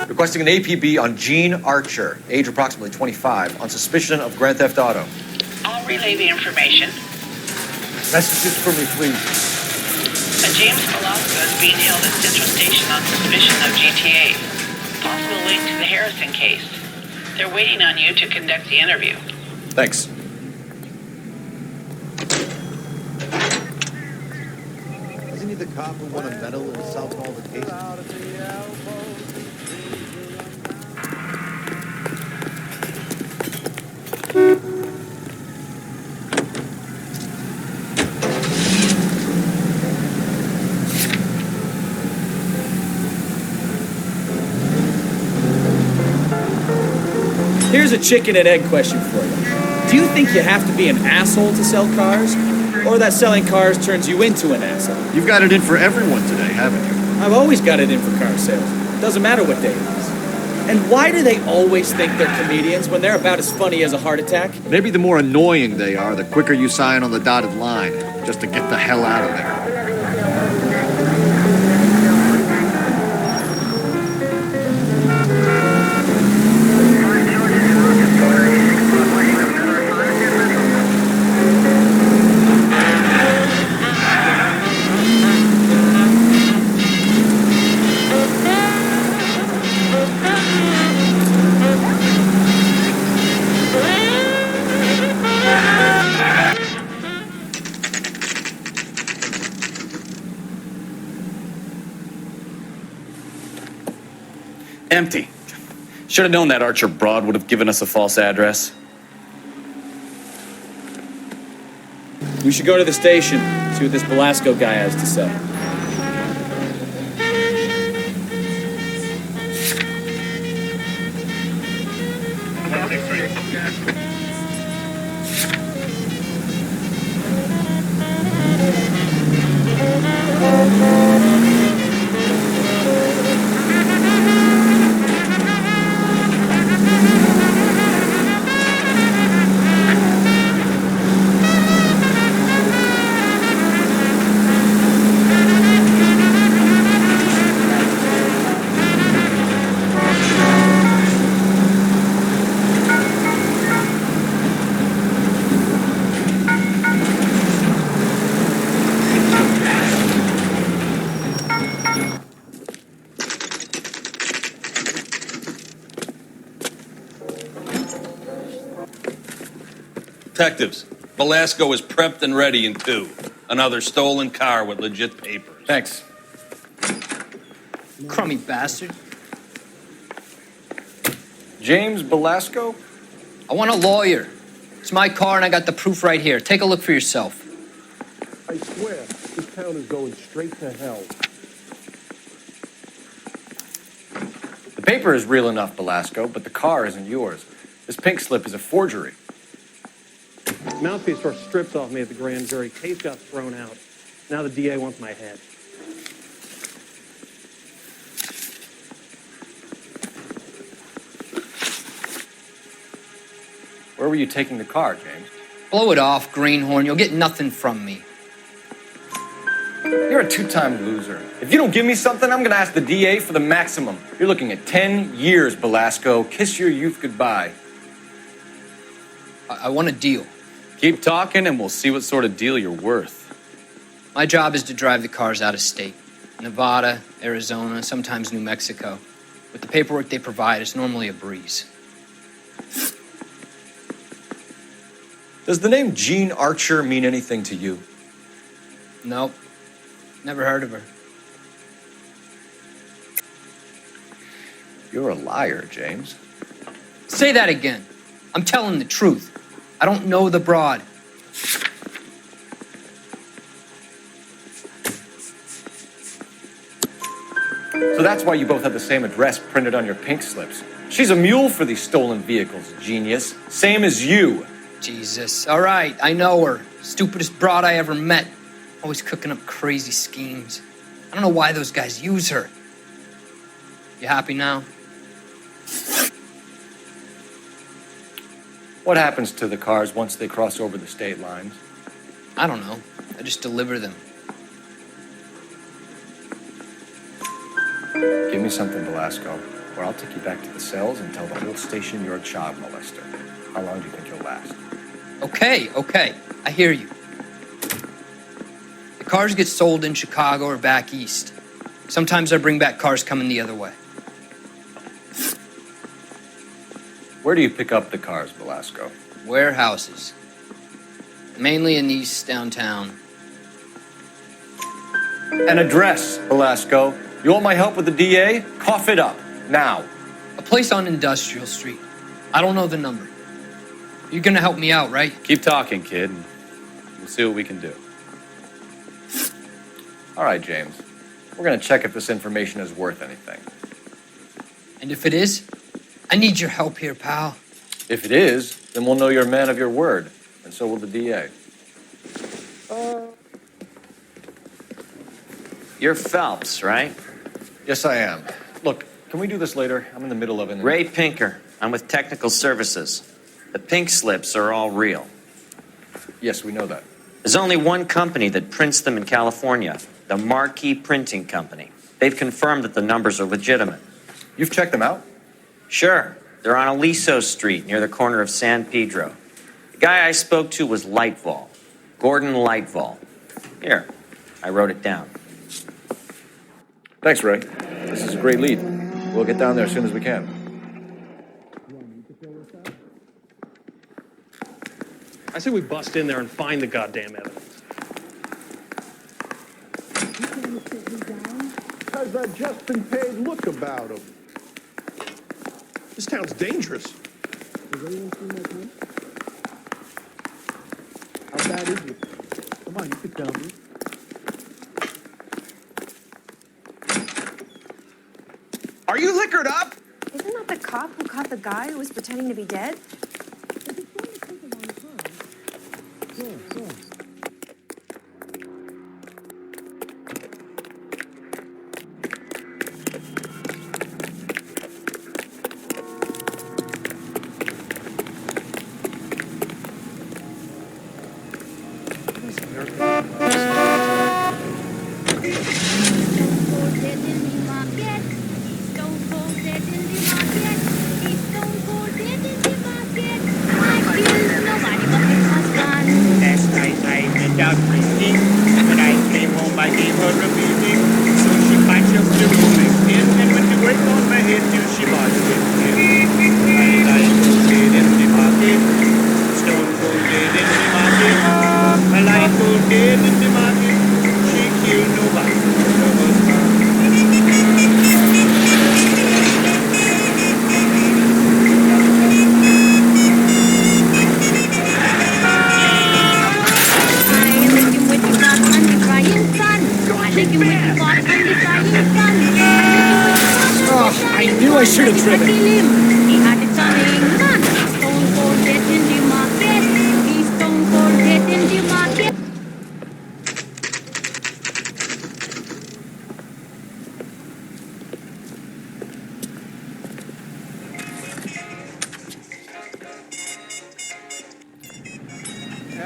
Requesting an APB on Gene Archer, age approximately 25, on suspicion of Grand Theft Auto. I'll relay the information. Messages for me, please. A James Velasco is being held at Central Station on suspicion of GTA. Possible link to the Harrison case. They're waiting on you to conduct the interview. Thanks. Isn't he the cop who won a medal in solving all the cases? Here's a chicken and egg question for you. Do you think you have to be an asshole to sell cars? Or that selling cars turns you into an asshole? You've got it in for everyone today, haven't you? I've always got it in for car sales. Doesn't matter what day it is. And why do they always think they're comedians when they're about as funny as a heart attack? Maybe the more annoying they are, the quicker you sign on the dotted line, just to get the hell out of there. Empty. Should have known that Archer broad would have given us a false address. We should go to the station, see what this Velasco guy has to say. Detectives, Velasco is prepped and ready in 2. Another stolen car with legit papers. Thanks. Crummy bastard. James Velasco? I want a lawyer. It's my car and I got the proof right here. Take a look for yourself. I swear, this town is going straight to hell. The paper is real enough, Velasco, but the car isn't yours. This pink slip is a forgery. Mouthpiece were stripped off me at the grand jury. Case got thrown out. Now the DA wants my head. Where were you taking the car, James? Blow it off, greenhorn. You'll get nothing from me. You're a 2-time loser. If you don't give me something, I'm gonna ask the DA for the maximum. You're looking at 10 years, Velasco. Kiss your youth goodbye. I want a deal. Keep talking and we'll see what sort of deal you're worth. My job is to drive the cars out of state. Nevada, Arizona, sometimes New Mexico. With the paperwork they provide, it's normally a breeze. Does the name Gene Archer mean anything to you? Nope. Never heard of her. You're a liar, James. Say that again. I'm telling the truth. I don't know the broad. So that's why you both have the same address printed on your pink slips. She's a mule for these stolen vehicles, genius. Same as you. Jesus. All right, I know her. Stupidest broad I ever met. Always cooking up crazy schemes. I don't know why those guys use her. You happy now? What happens to the cars once they cross over the state lines? I don't know. I just deliver them. me something, Velasco, or I'll take you back to the cells and tell the whole station you're a child molester. How long do you think you'll last? Okay. I hear you. The cars get sold in Chicago or back east. Sometimes I bring back cars coming the other way. Where do you pick up the cars, Velasco? Warehouses. Mainly in East downtown. An address, Velasco. You want my help with the DA? Cough it up, now. A place on Industrial Street. I don't know the number. You're gonna help me out, right? Keep talking, kid, and we'll see what we can do. All right, James. We're gonna check if this information is worth anything. And if it is, I need your help here, pal. If it is, then we'll know you're a man of your word, and so will the DA. You're Phelps, right? Yes, I am. Look, can we do this later? I'm in the middle of it. Ray Pinker. I'm with Technical Services. The pink slips are all real. Yes, we know that. There's only one company that prints them in California, the Marquee Printing Company. They've confirmed that the numbers are legitimate. You've checked them out? Sure. They're on Aliso Street, near the corner of San Pedro. The guy I spoke to was Lightval. Gordon Lightval. Here, I wrote it down. Thanks, Ray. This is a great lead. We'll get down there as soon as we can. I say we bust in there and find the goddamn evidence. Has that just been paid look about him? This town's dangerous. How bad is it? Come on, you can tell me. Are you liquored up? Isn't that the cop who caught the guy who was pretending to be dead?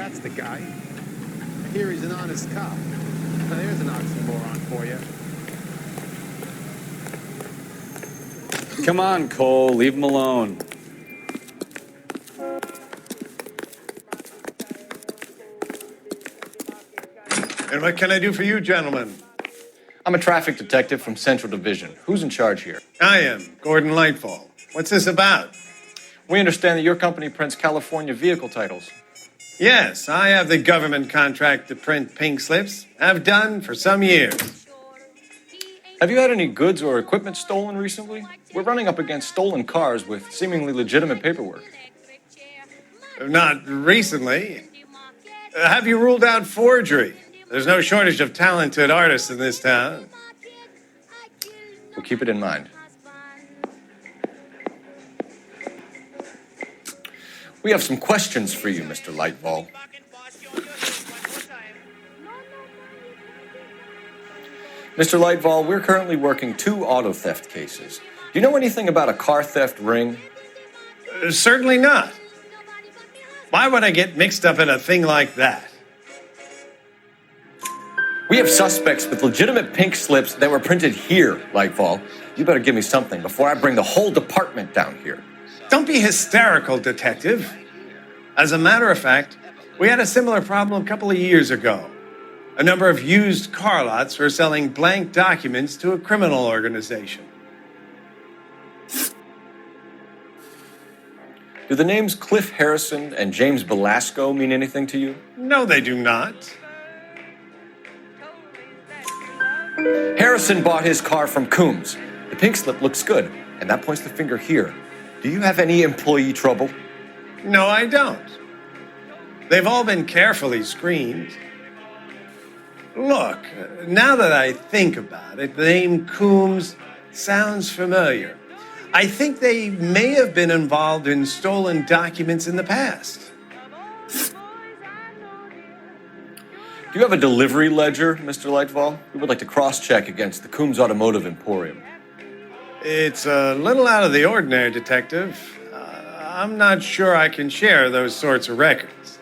That's the guy. I hear he's an honest cop. Now, there's an oxymoron for you. Come on, Cole. Leave him alone. And what can I do for you, gentlemen? I'm a traffic detective from Central Division. Who's in charge here? I am, Gordon Lightfall. What's this about? We understand that your company prints California vehicle titles. Yes, I have the government contract to print pink slips. I've done for some years. Have you had any goods or equipment stolen recently? We're running up against stolen cars with seemingly legitimate paperwork. Not recently. Have you ruled out forgery? There's no shortage of talented artists in this town. We'll keep it in mind. We have some questions for you, Mr. Lightball. Mr. Lightball, we're currently working 2 auto theft cases. Do you know anything about a car theft ring? Certainly not. Why would I get mixed up in a thing like that? We have suspects with legitimate pink slips that were printed here, Lightfall. You better give me something before I bring the whole department down here. Don't be hysterical, Detective. As a matter of fact, we had a similar problem a couple of years ago. A number of used car lots were selling blank documents to a criminal organization. Do the names Cliff Harrison and James Belasco mean anything to you? No, they do not. Harrison bought his car from Coombs. The pink slip looks good, and that points the finger here. Do you have any employee trouble? No, I don't. They've all been carefully screened. Look, now that I think about it, the name Coombs sounds familiar. I think they may have been involved in stolen documents in the past. Do you have a delivery ledger, Mr. Lightfall? We would like to cross-check against the Coombs Automotive Emporium. It's a little out of the ordinary, Detective. I'm not sure I can share those sorts of records.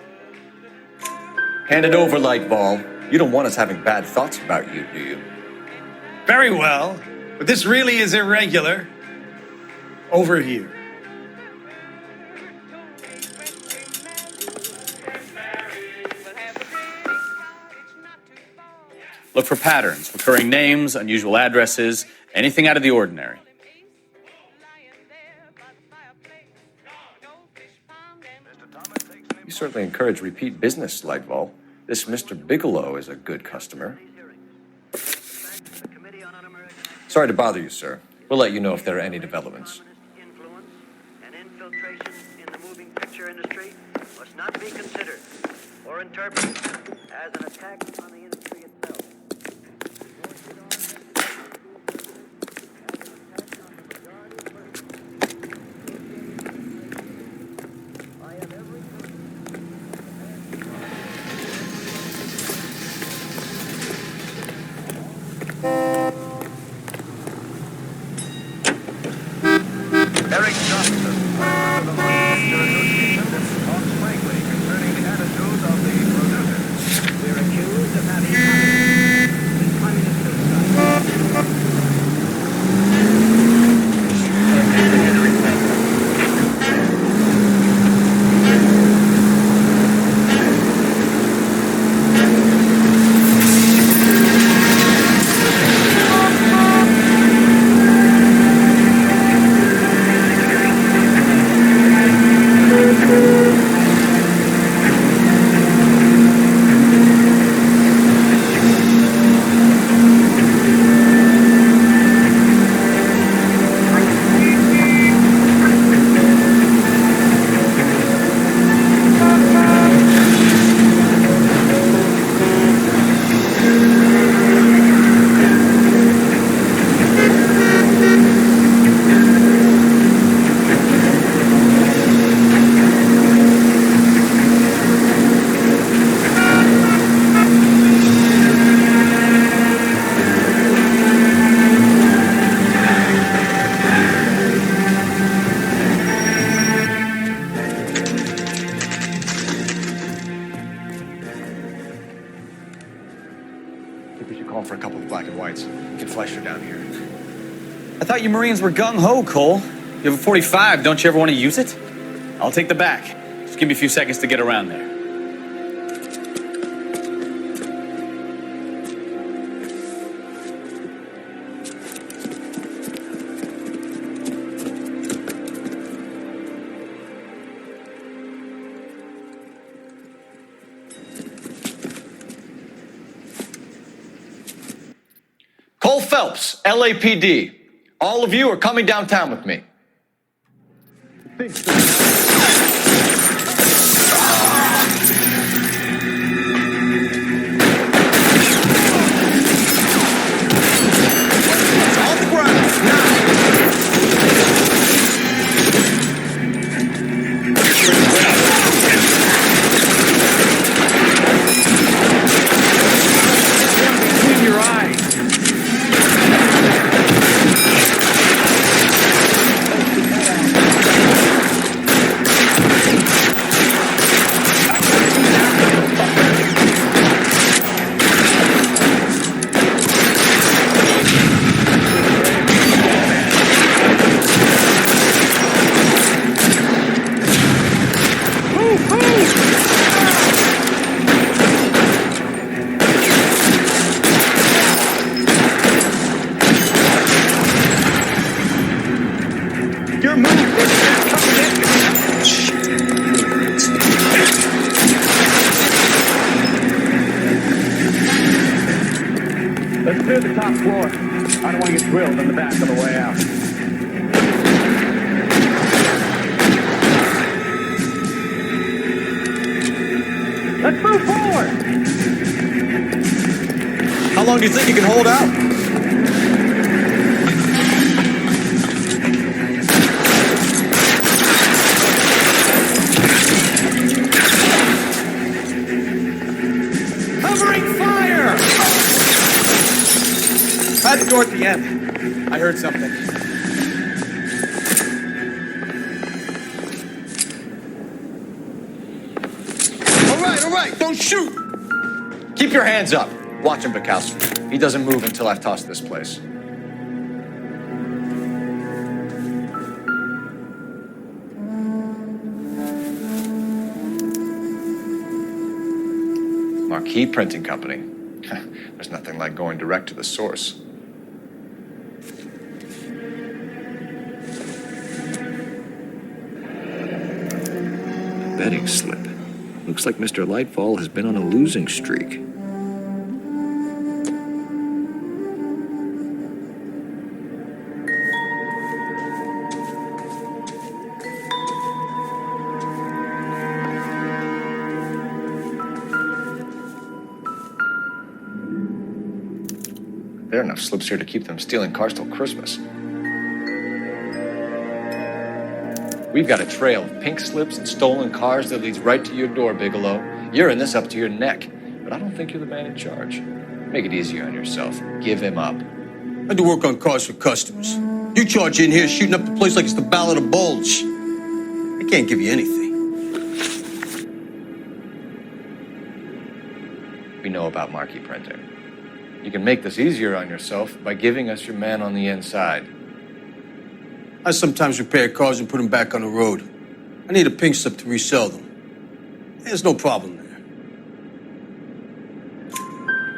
Hand it over, Lightfall. You don't want us having bad thoughts about you, do you? Very well, but this really is irregular. Over here. Look for patterns, recurring names, unusual addresses, anything out of the ordinary. You certainly encourage repeat business, Lightfall. This Mr. Bigelow is a good customer. Sorry to bother you, sir. We'll let you know if there are any developments. Industry must not be considered or interpreted as an attack on the industry itself. Eric Johnson, of the Manchester Association, talks frankly concerning the attitude of the producers. We're accused of having communist For a couple of black and whites. Get Fleischer down here. I thought you Marines were gung-ho, Cole. You have a 45, don't you ever want to use it? I'll take the back. Just give me a few seconds to get around there. Cole Phelps, LAPD. All of you are coming downtown with me. floor. I don't want to get drilled in the back on the way out. Let's move forward! How long do you think you can hold out? Covering fire! At the door at the end. I heard something. All right, don't shoot! Keep your hands up. Watch him, Bukowski. He doesn't move until I've tossed this place. Marquee Printing Company. There's nothing like going direct to the source. Betting slip. Looks like Mr. Lightfall has been on a losing streak. There are enough slips here to keep them stealing cars till Christmas. We've got a trail of pink slips and stolen cars that leads right to your door, Bigelow. You're in this up to your neck, but I don't think you're the man in charge. Make it easier on yourself. Give him up. I do work on cars for customers. You charge in here shooting up the place like it's the Ballad of Bulge. I can't give you anything. We know about marquee printing. You can make this easier on yourself by giving us your man on the inside. I sometimes repair cars and put them back on the road. I need a pink slip to resell them. There's no problem there.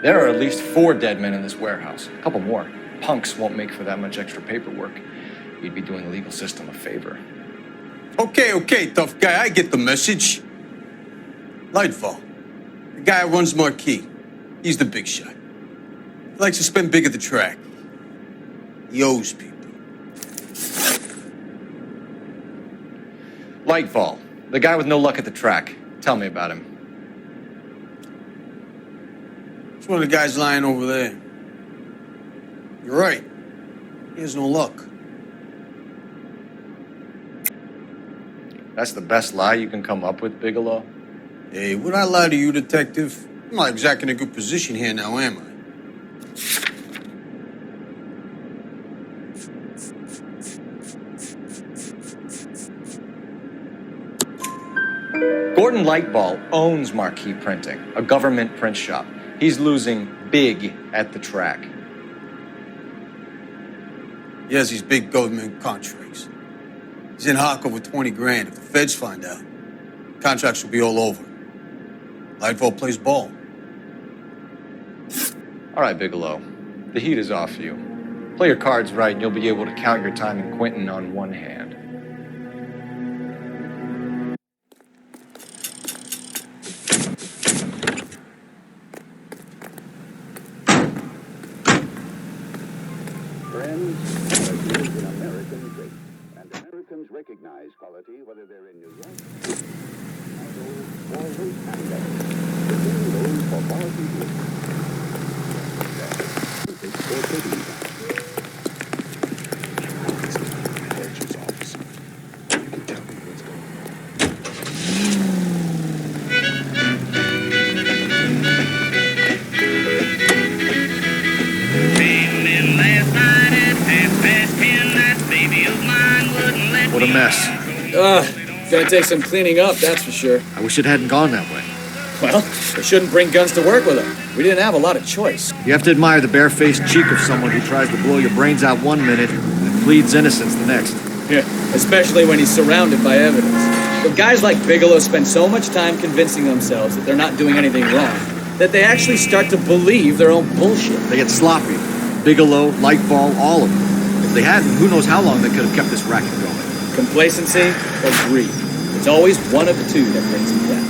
There are at least 4 dead men in this warehouse. A couple more. Punks won't make for that much extra paperwork. You'd be doing the legal system a favor. Okay, tough guy. I get the message. Lightfall. The guy who runs Marquee. He's the big shot. He likes to spend big at the track. He owes people. Lightfall, the guy with no luck at the track. Tell me about him. It's one of the guys lying over there. You're right. He has no luck. That's the best lie you can come up with, Bigelow? Hey, would I lie to you, detective? I'm not exactly in a good position here now, am I? Gordon Lightball owns Marquee Printing, a government print shop. He's losing big at the track. He has these big government contracts. He's in hock over 20 grand. If the feds find out, contracts will be all over. Lightfall plays ball. All right, Bigelow. The heat is off you. Play your cards right and you'll be able to count your time in Quentin on one hand. Friends, quality is an American trait, and Americans recognize quality whether they're in New York, or Canada. The same goes for quality goods. What a mess. Gonna take some cleaning up, that's for sure. I wish it hadn't gone that way. Well, we shouldn't bring guns to work with them. We didn't have a lot of choice. You have to admire the barefaced cheek of someone who tries to blow your brains out one minute and pleads innocence the next. Yeah, especially when he's surrounded by evidence. But guys like Bigelow spend so much time convincing themselves that they're not doing anything wrong, that they actually start to believe their own bullshit. They get sloppy. Bigelow, Lightfall, all of them. If they hadn't, who knows how long they could have kept this racket going. Complacency or greed. It's always one of the two that brings them down.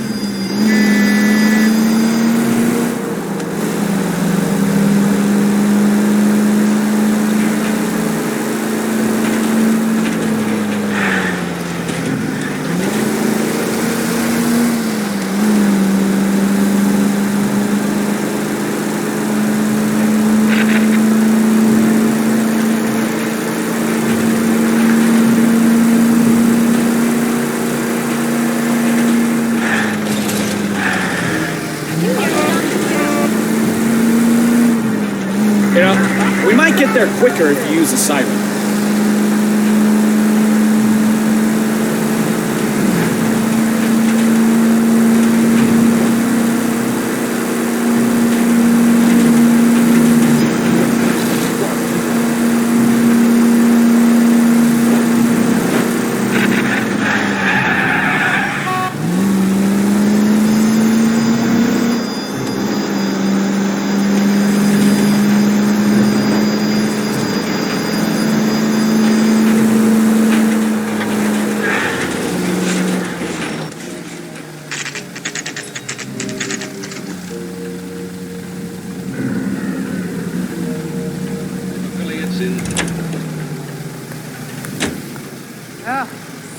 We might get there quicker if you use a siren.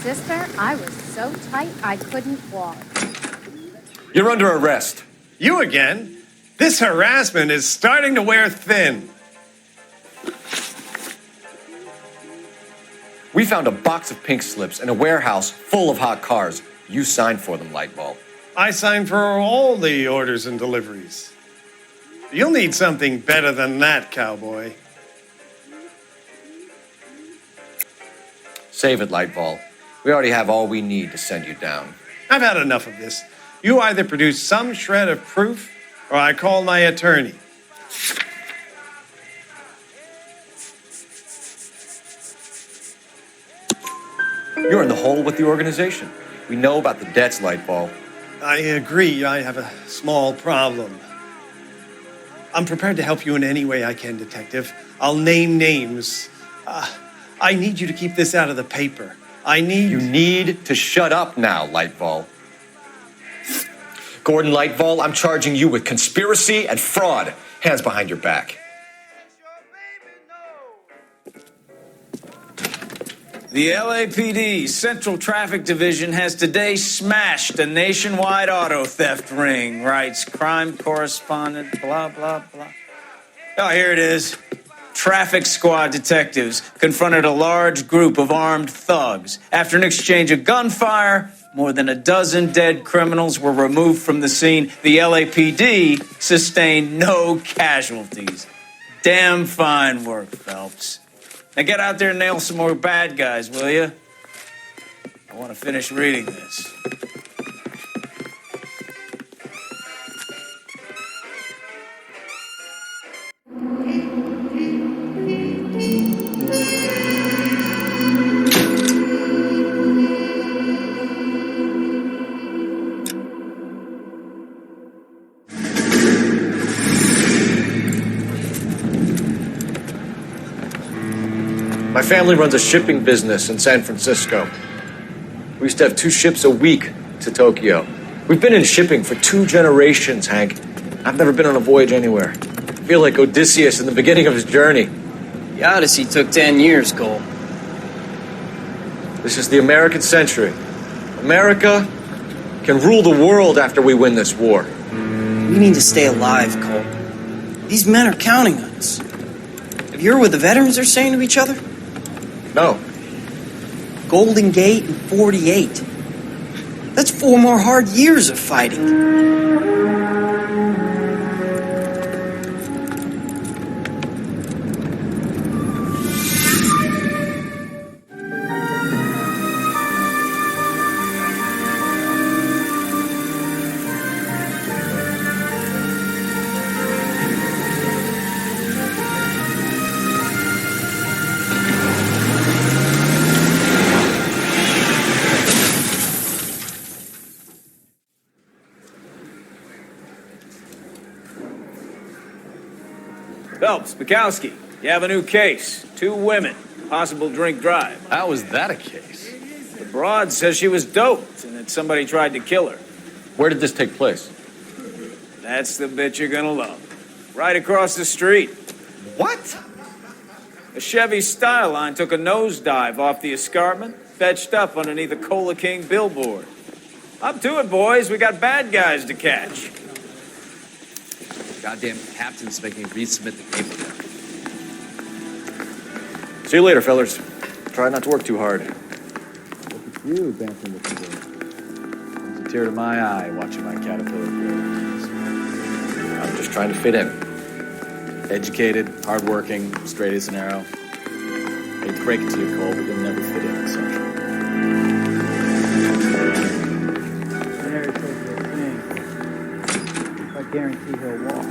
Sister, I was so tight I couldn't walk. You're under arrest. You again? This harassment is starting to wear thin. We found a box of pink slips in a warehouse full of hot cars. You signed for them, Lightbulb. I signed for all the orders and deliveries. You'll need something better than that, cowboy. Save it, Lightball. We already have all we need to send you down. I've had enough of this. You either produce some shred of proof, or I call my attorney. You're in the hole with the organization. We know about the debts, Lightball. I agree. I have a small problem. I'm prepared to help you in any way I can, Detective. I'll name names. I need you to keep this out of the paper. You need to shut up now, Lightball. Gordon Lightball, I'm charging you with conspiracy and fraud. Hands behind your back. The LAPD Central Traffic Division has today smashed a nationwide auto theft ring, writes crime correspondent, blah, blah, blah. Oh, here it is. Traffic squad detectives confronted a large group of armed thugs. After an exchange of gunfire, more than a dozen dead criminals were removed from the scene. The LAPD sustained no casualties. Damn fine work, Phelps. Now get out there and nail some more bad guys, will you? I want to finish reading this. My family runs a shipping business in San Francisco. We used to have 2 ships a week to Tokyo. We've been in shipping for 2 generations, Hank. I've never been on a voyage anywhere. I feel like Odysseus in the beginning of his journey. The Odyssey took 10 years, Cole. This is the American century. America can rule the world after we win this war. We need to stay alive, Cole. These men are counting on us. Have you heard what the veterans are saying to each other? No. Golden Gate and 48. That's 4 more hard years of fighting. Phelps, Bukowski, you have a new case. 2 women, possible drink drive. How is that a case? The broad says she was doped and that somebody tried to kill her. Where did this take place? That's the bit you're gonna love. Right across the street. What? A Chevy Styline took a nosedive off the escarpment, fetched up underneath a Cola King billboard. Up to it, boys. We got bad guys to catch. Goddamn captain's making me resubmit the paperwork. See you later, fellers. Try not to work too hard. Look at you dancing with the girl. Brings a tear to my eye watching my caterpillar grow. I'm just trying to fit in. Educated, hardworking, straight as an arrow. I hate to break it to you, Cole, but you'll never fit in, son. Larry says you'll sing. I guarantee he'll walk.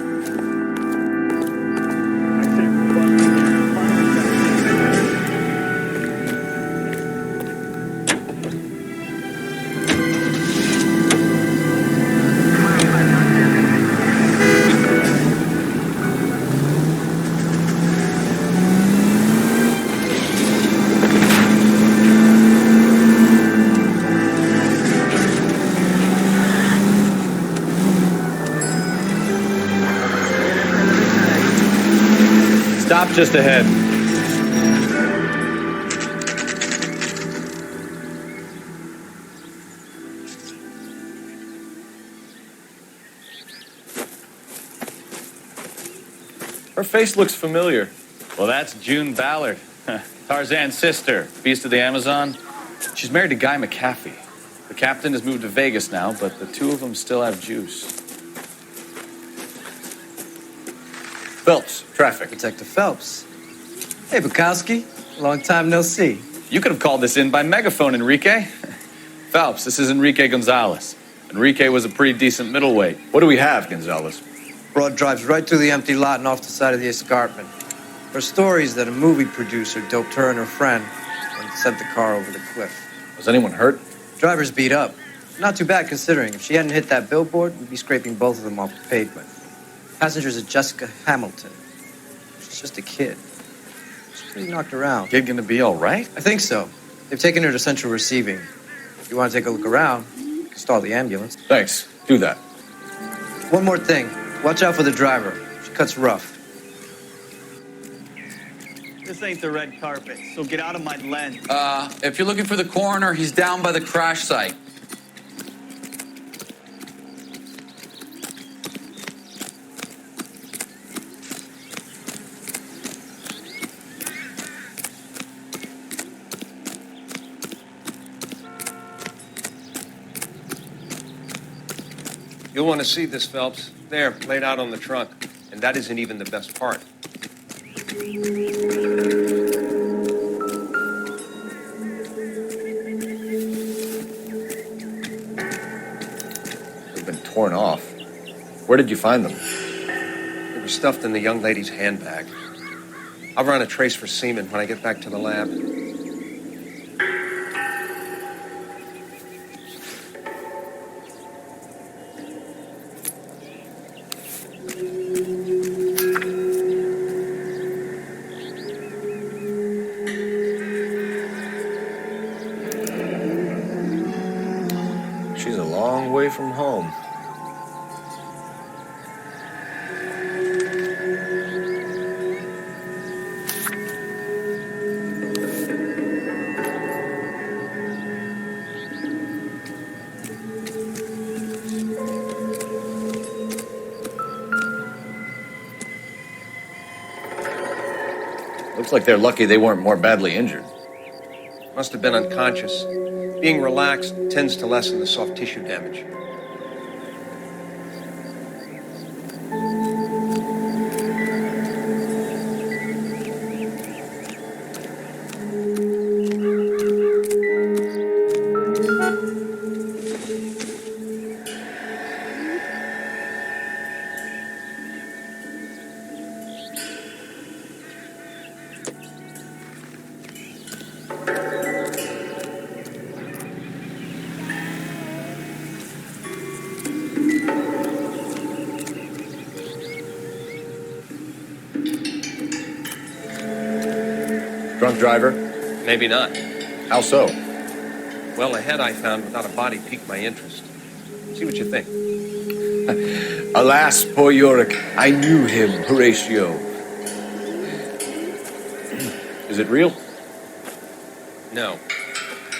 Stop just ahead. Her face looks familiar. Well, that's June Ballard, Tarzan's sister, beast of the Amazon. She's married to Guy McAfee. The captain has moved to Vegas now, but the two of them still have juice. Phelps, traffic. Detective Phelps. Hey, Bukowski. Long time no see. You could have called this in by megaphone, Enrique. Phelps, this is Enrique Gonzalez. Enrique was a pretty decent middleweight. What do we have, Gonzalez? Broad drives right through the empty lot and off the side of the escarpment. Her story is that a movie producer doped her and her friend and sent the car over the cliff. Was anyone hurt? Driver's beat up. Not too bad considering. If she hadn't hit that billboard, we'd be scraping both of them off the pavement. Passenger's a Jessica Hamilton. She's just a kid. She's pretty knocked around. Kid gonna be all right? I think so. They've taken her to central receiving. If you want to take a look around, you can stall the ambulance. Thanks. Do that. One more thing. Watch out for the driver. She cuts rough. This ain't the red carpet, so get out of my lens. If you're looking for the coroner, he's down by the crash site. You'll want to see this, Phelps. There, laid out on the trunk. And that isn't even the best part. They've been torn off. Where did you find them? They were stuffed in the young lady's handbag. I'll run a trace for semen when I get back to the lab. She's a long way from home. Looks like they're lucky they weren't more badly injured. Must have been unconscious. Being relaxed tends to lessen the soft tissue damage. Drunk driver? Maybe not. How so? Well, a head I found without a body piqued my interest. See what you think. Alas, poor Yorick, I knew him, Horatio. Is it real? No.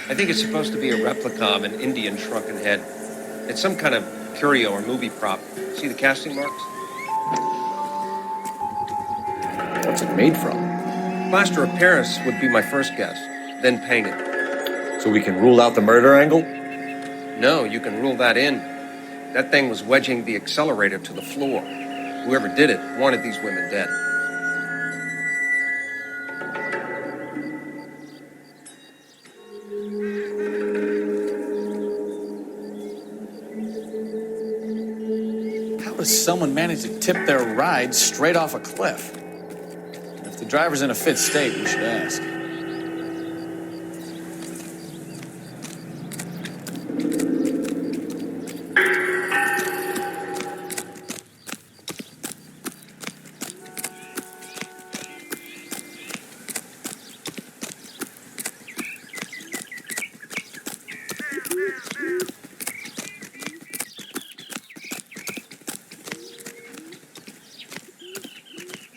I think it's supposed to be a replica of an Indian shrunken head. It's some kind of curio or movie prop. See the casting marks? What's it made from? Plaster of Paris would be my first guess, then painted. So we can rule out the murder angle? No, you can rule that in. That thing was wedging the accelerator to the floor. Whoever did it wanted these women dead. How does someone manage to tip their ride straight off a cliff? If the driver's in a fit state, we should ask.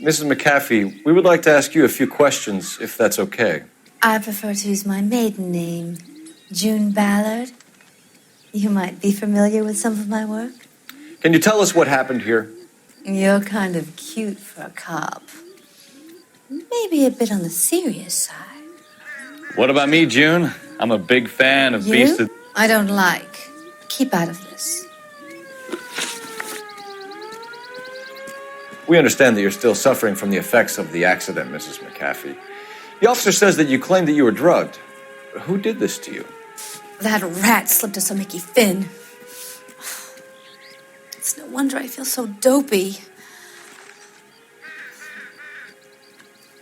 Mrs. McAfee, we would like to ask you a few questions, if that's okay. I prefer to use my maiden name, June Ballard. You might be familiar with some of my work. Can you tell us what happened here? You're kind of cute for a cop. Maybe a bit on the serious side. What about me, June? I'm a big fan of You? Beast of... I don't like. Keep out of this. We understand that you're still suffering from the effects of the accident, Mrs. McAfee. The officer says that you claimed that you were drugged. Who did this to you? That rat slipped us a Mickey Finn. It's no wonder I feel so dopey.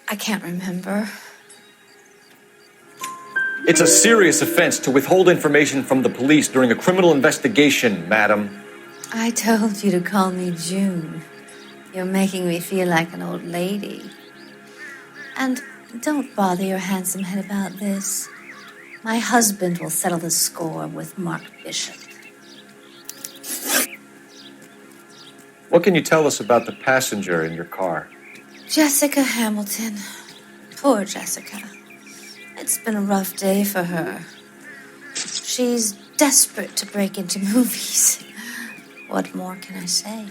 I can't remember. It's a serious offense to withhold information from the police during a criminal investigation, madam. I told you to call me June. You're making me feel like an old lady. And don't bother your handsome head about this. My husband will settle the score with Mark Bishop. What can you tell us about the passenger in your car? Jessica Hamilton. Poor Jessica. It's been a rough day for her. She's desperate to break into movies. What more can I say?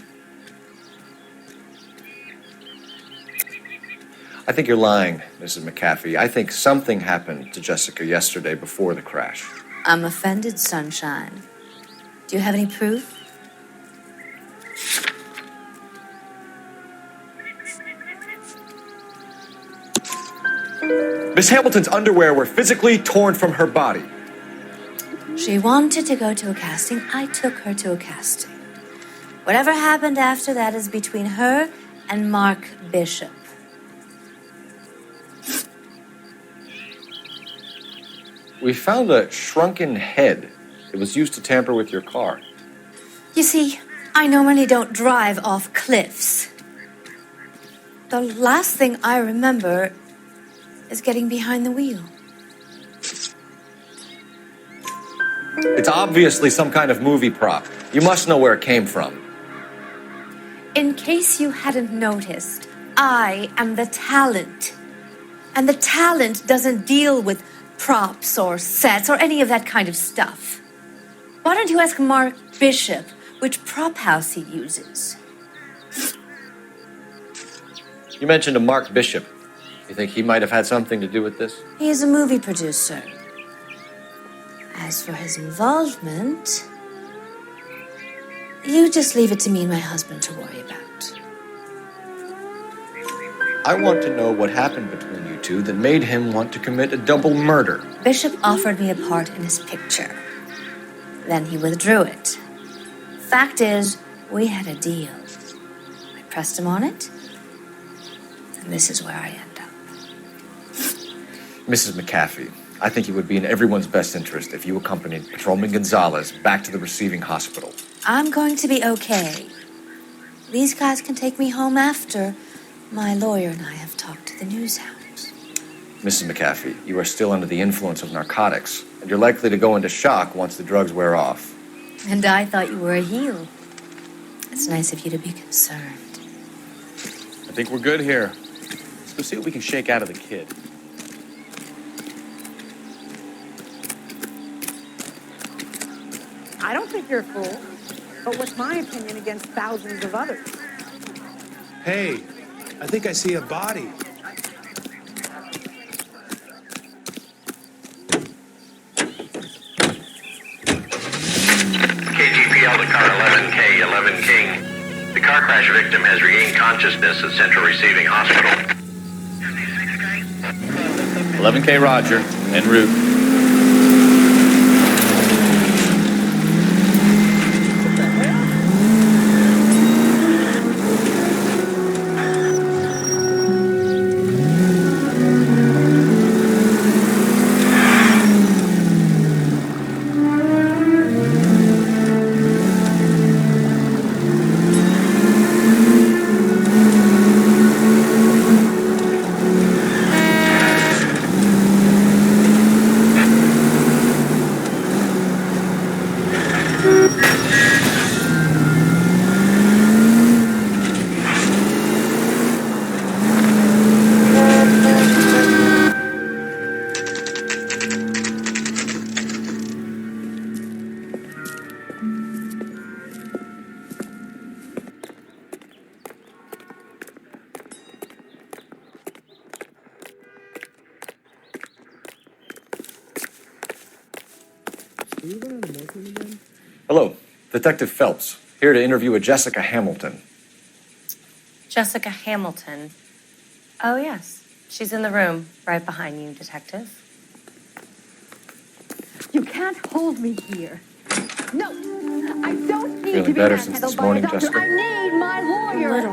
I think you're lying, Mrs. McAfee. I think something happened to Jessica yesterday before the crash. I'm offended, Sunshine. Do you have any proof? Miss Hamilton's underwear were physically torn from her body. She wanted to go to a casting. I took her to a casting. Whatever happened after that is between her and Mark Bishop. We found a shrunken head. It was used to tamper with your car. You see, I normally don't drive off cliffs. The last thing I remember is getting behind the wheel. It's obviously some kind of movie prop. You must know where it came from. In case you hadn't noticed, I am the talent. And the talent doesn't deal with props or sets or any of that kind of stuff. Why don't you ask Mark Bishop which prop house he uses? You mentioned a Mark Bishop. You think he might have had something to do with this? He is a movie producer. As for his involvement, you just leave it to me and my husband to worry about. I want to know what happened between you two that made him want to commit a double murder. Bishop offered me a part in his picture. Then he withdrew it. Fact is, we had a deal. I pressed him on it, and this is where I end up. Mrs. McAfee, I think it would be in everyone's best interest if you accompanied Patrolman Gonzalez back to the receiving hospital. I'm going to be okay. These guys can take me home after my lawyer and I have talked to the news hounds. Mrs. McAfee, you are still under the influence of narcotics, and you're likely to go into shock once the drugs wear off. And I thought you were a heel. It's nice of you to be concerned. I think we're good here. Let's go see what we can shake out of the kid. I don't think you're a fool. But what's my opinion against thousands of others? Hey, I think I see a body. KGPL to car 11K, 11 King. The car crash victim has regained consciousness at Central Receiving Hospital. 11K Roger, en route. Hello, Detective Phelps, here to interview a Jessica Hamilton. Jessica Hamilton. Oh, yes. She's in the room, right behind you, Detective. You can't hold me here. No, I don't need Feeling to be better since manhandled this by a morning, doctor. Jessica? I need my lawyer. A little.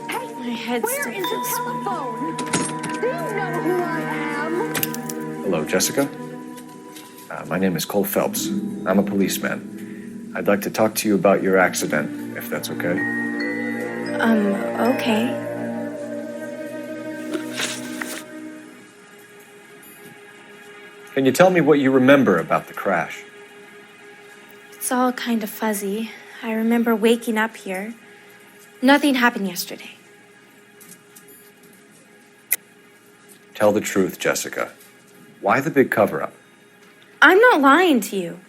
Hey, My head where still is the feels telephone? Do you know who I am? Hello, Jessica. My name is Cole Phelps. I'm a policeman. I'd like to talk to you about your accident, if that's okay. Okay. Can you tell me what you remember about the crash? It's all kind of fuzzy. I remember waking up here. Nothing happened yesterday. Tell the truth, Jessica. Why the big cover-up? I'm not lying to you.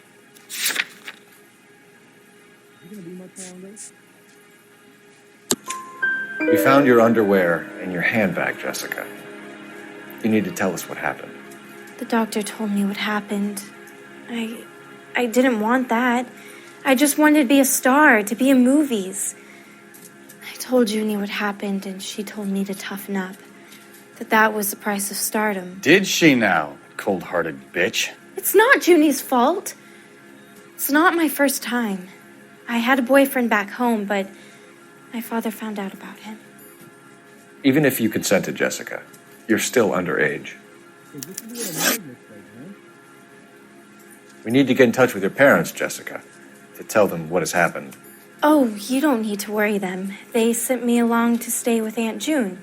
We found your underwear in your handbag, Jessica. You need to tell us what happened. The doctor told me what happened. I didn't want that. I just wanted to be a star, to be in movies. I told Junie what happened, and she told me to toughen up. That was the price of stardom. Did she now, cold-hearted bitch? It's not Junie's fault. It's not my first time. I had a boyfriend back home, but my father found out about him. Even if you consented, Jessica, you're still underage. We need to get in touch with your parents, Jessica, to tell them what has happened. Oh, you don't need to worry them. They sent me along to stay with Aunt June.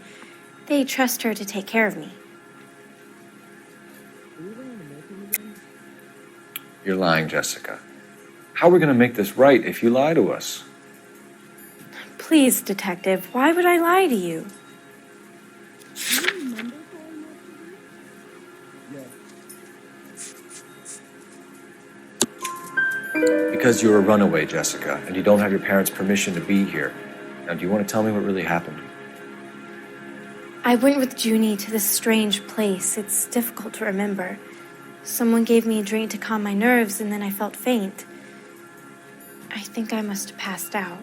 They trust her to take care of me. You're lying, Jessica. How are we going to make this right if you lie to us? Please, Detective, why would I lie to you? Because you're a runaway, Jessica, and you don't have your parents' permission to be here. Now, do you want to tell me what really happened? I went with Junie to this strange place. It's difficult to remember. Someone gave me a drink to calm my nerves, and then I felt faint. I think I must have passed out.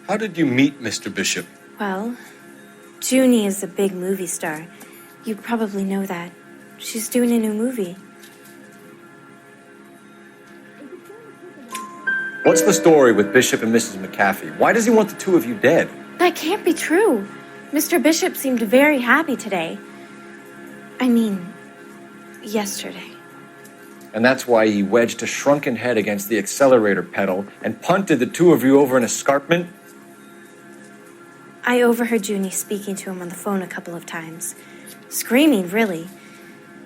How did you meet Mr. Bishop? Well, Junie is a big movie star. You probably know that. She's doing a new movie. What's the story with Bishop and Mrs. McAfee? Why does he want the two of you dead? That can't be true. Mr. Bishop seemed very happy today. I mean, yesterday. And that's why he wedged a shrunken head against the accelerator pedal and punted the two of you over an escarpment? I overheard Junie speaking to him on the phone a couple of times. Screaming, really.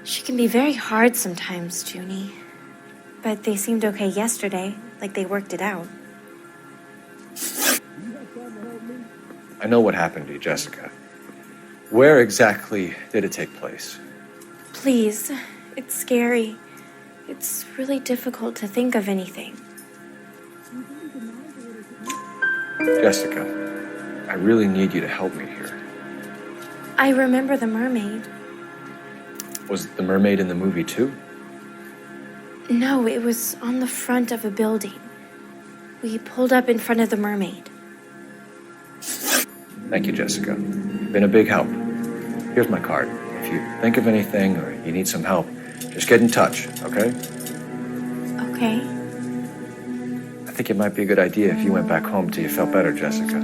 She can be very hard sometimes, Junie. But they seemed okay yesterday, like they worked it out. I know what happened to you, Jessica. Where exactly did it take place? Please, it's scary. It's really difficult to think of anything. Jessica, I really need you to help me here. I remember the mermaid. Was the mermaid in the movie too? No, it was on the front of a building. We pulled up in front of the Mermaid. Thank you, Jessica. You've been a big help. Here's my card. If you think of anything or you need some help, just get in touch, okay? Okay. I think it might be a good idea if you went back home till you felt better, Jessica.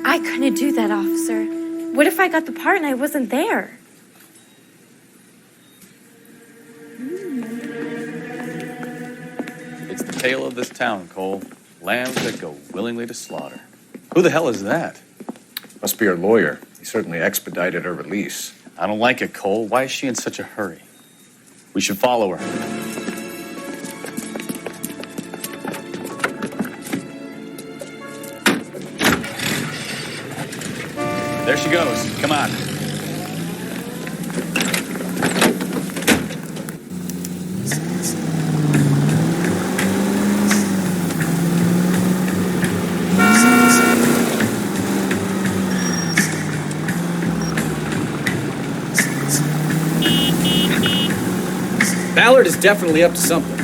I couldn't do that, officer. What if I got the part and I wasn't there? It's the tale of this town, Cole. Lambs that go willingly to slaughter. Who the hell is that? Must be her lawyer. He certainly expedited her release. I don't like it, Cole. Why is she in such a hurry? We should follow her. There she goes. Come on. Ballard is definitely up to something.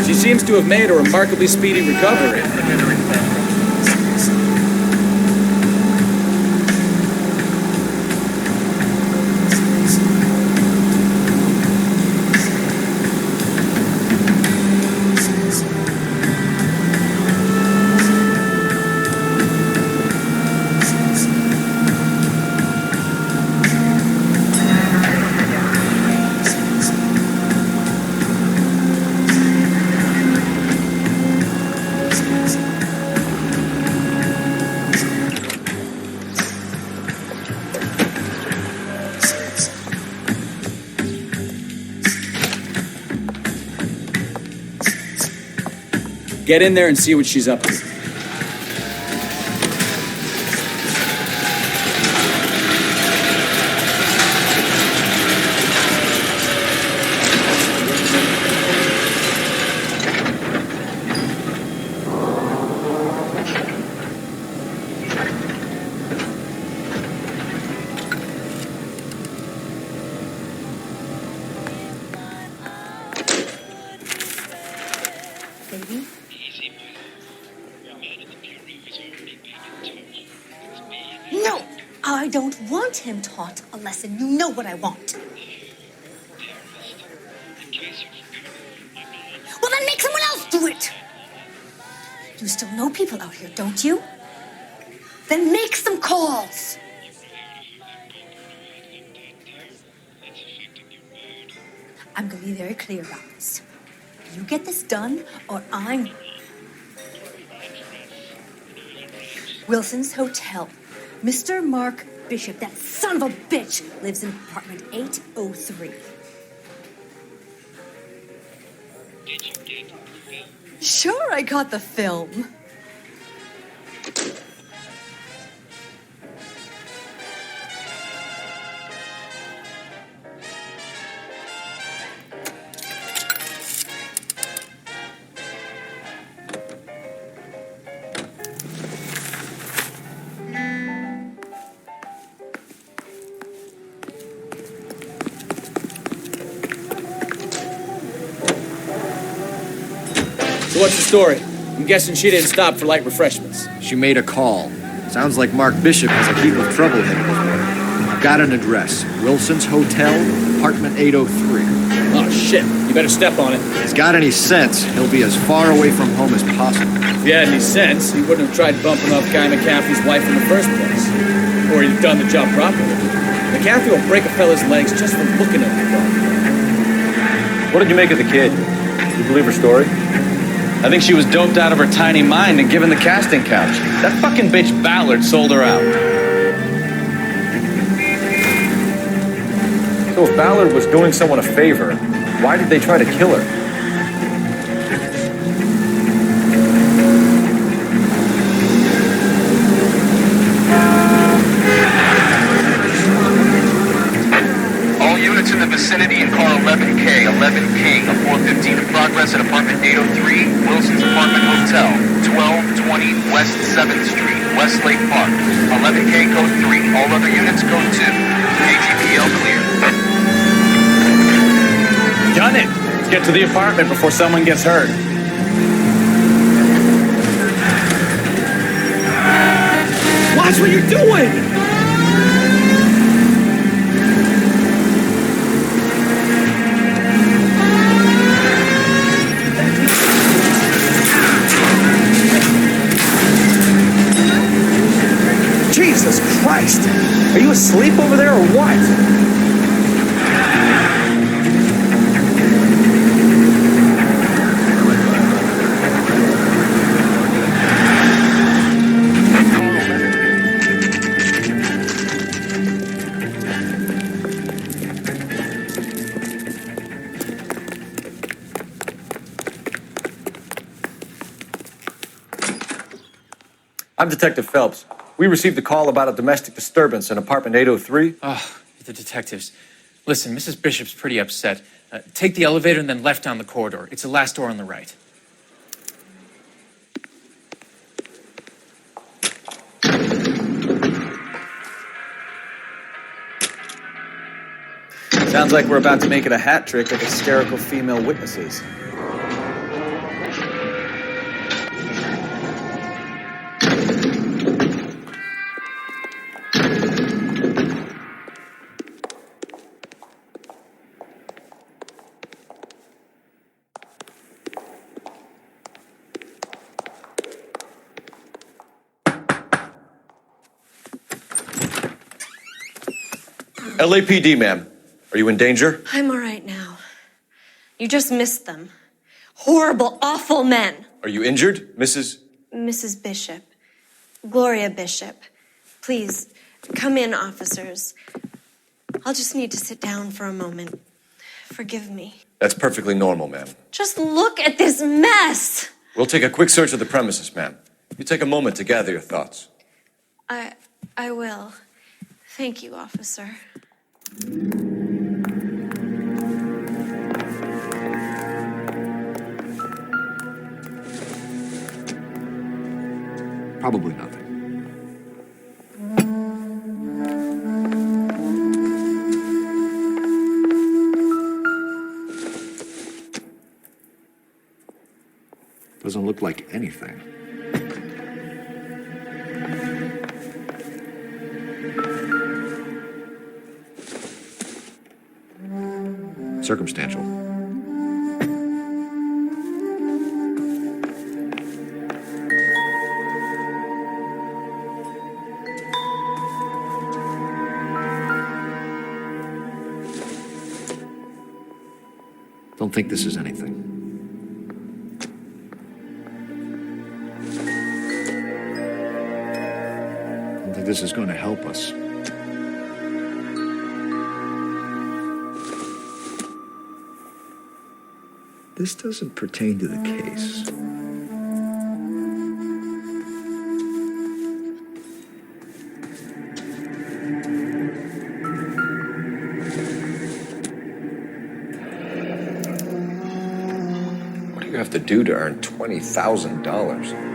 She seems to have made a remarkably speedy recovery. Get in there and see what she's up to. Baby? No, I don't want him taught a lesson. You know what I want. Well, then make someone else do it. You still know people out here, don't you? Then make some calls. I'm going to be very clear about this. You get this done, or I'm... Wilson's Hotel. Mr. Mark Bishop, that son of a bitch, lives in apartment 803. Sure, I got the film. So what's the story? I'm guessing she didn't stop for light refreshments. She made a call. Sounds like Mark Bishop has a heap of trouble heading his way. I've got an address. Wilson's Hotel, apartment 803. Oh, shit. You better step on it. If he's got any sense, he'll be as far away from home as possible. If he had any sense, he wouldn't have tried bumping off Guy McCaffrey's wife in the first place. Or he'd done the job properly. McCaffrey will break a fella's legs just from looking at the dog. What did you make of the kid? You believe her story? I think she was doped out of her tiny mind and given the casting couch. That fucking bitch Ballard sold her out. So if Ballard was doing someone a favor, why did they try to kill her? All units in the vicinity in car 11K, 11 King, a 415 in progress at apartment 803, Wilson's Apartment Hotel, 1220 West 7th Street, Westlake Park. 11K code 3, all other units code 2. KGPL clear. Done it! Let's get to the apartment before someone gets hurt. Watch what you're doing! Jesus Christ! Are you asleep over there or what? I'm Detective Phelps. We received a call about a domestic disturbance in apartment 803. Oh, the detectives. Listen, Mrs. Bishop's pretty upset. Take the elevator and then left down the corridor. It's the last door on the right. Sounds like we're about to make it a hat trick of hysterical female witnesses. LAPD, ma'am. Are you in danger? I'm all right now. You just missed them. Horrible, awful men. Are you injured, Mrs. Mrs. Bishop. Gloria Bishop. Please, come in, officers. I'll just need to sit down for a moment. Forgive me. That's perfectly normal, ma'am. Just look at this mess! We'll take a quick search of the premises, ma'am. You take a moment to gather your thoughts. I will. Thank you, officer. Probably nothing. Doesn't look like anything. Circumstantial. Don't think this is anything. Don't think this is going to help us. This doesn't pertain to the case. What do you have to do to earn $20,000?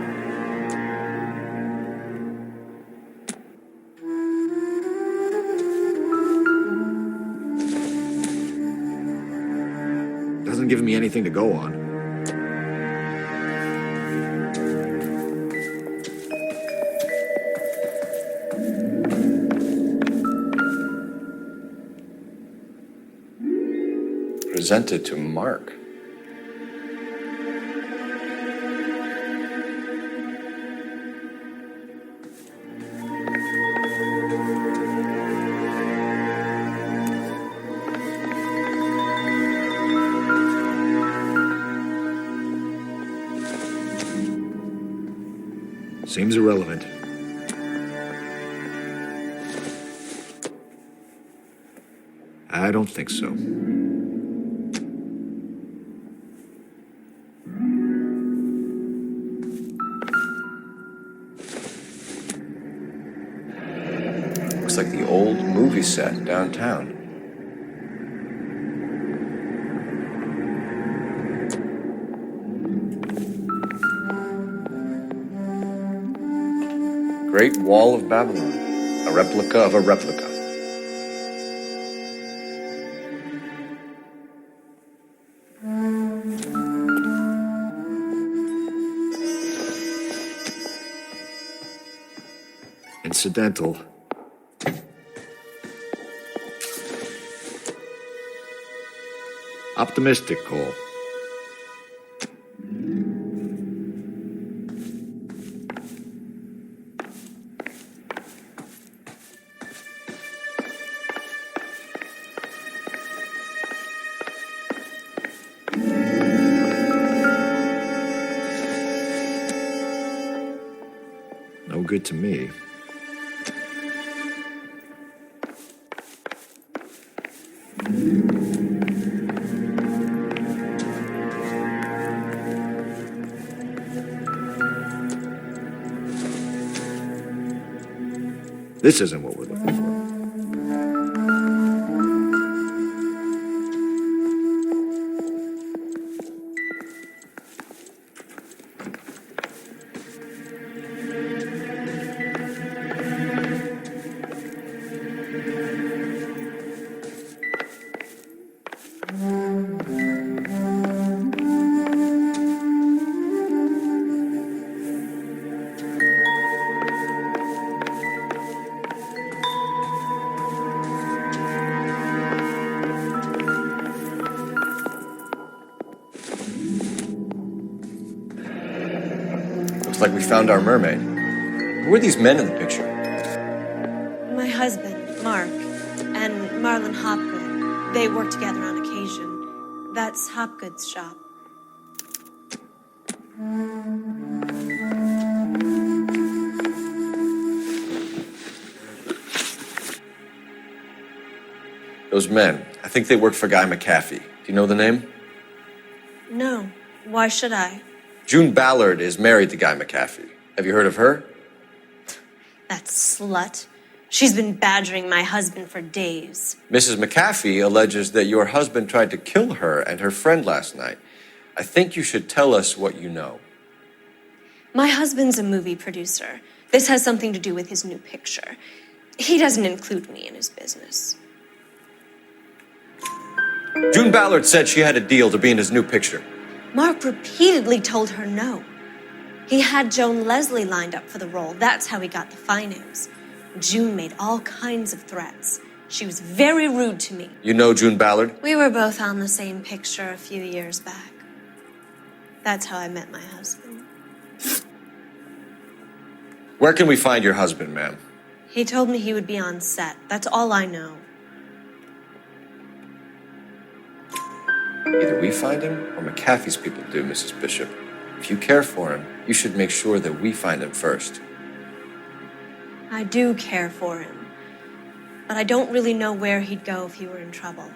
Doesn't give me anything to go on. Presented to Mark. Seems irrelevant. I don't think so. Looks like the old movie set downtown. Great Wall of Babylon. A replica of a replica. Incidental. Optimistic, Cole. No good to me. This isn't what we're looking for. Looks like we found our mermaid. Who are these men in the picture? My husband, Mark, and Marlon Hopgood. They work together on occasion. That's Hopgood's shop. Those men, I think they work for Guy McAfee. Do you know the name? No. Why should I? June Ballard is married to Guy McAfee. Have you heard of her? That slut. She's been badgering my husband for days. Mrs. McAfee alleges that your husband tried to kill her and her friend last night. I think you should tell us what you know. My husband's a movie producer. This has something to do with his new picture. He doesn't include me in his business. June Ballard said she had a deal to be in his new picture. Mark repeatedly told her no. He had Joan Leslie lined up for the role. That's how he got the finance. June made all kinds of threats. She was very rude to me. You know June Ballard? We were both on the same picture a few years back. That's how I met my husband. Where can we find your husband, ma'am? He told me he would be on set. That's all I know. Either we find him or McAfee's people do, Mrs. Bishop. If you care for him, you should make sure that we find him first. I do care for him, but I don't really know where he'd go if he were in trouble.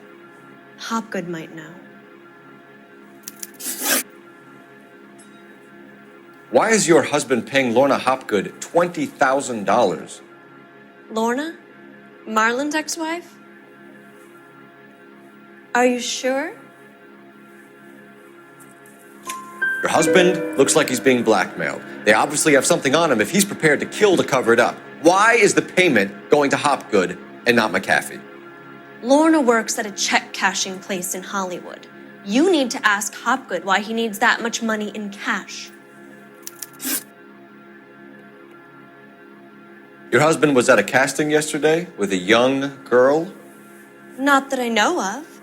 Hopgood might know. Why is your husband paying Lorna Hopgood $20,000? Lorna? Marlon's ex-wife? Are you sure? Your husband looks like he's being blackmailed. They obviously have something on him if he's prepared to kill to cover it up. Why is the payment going to Hopgood and not McAfee? Lorna works at a check-cashing place in Hollywood. You need to ask Hopgood why he needs that much money in cash. Your husband was at a casting yesterday with a young girl? Not that I know of.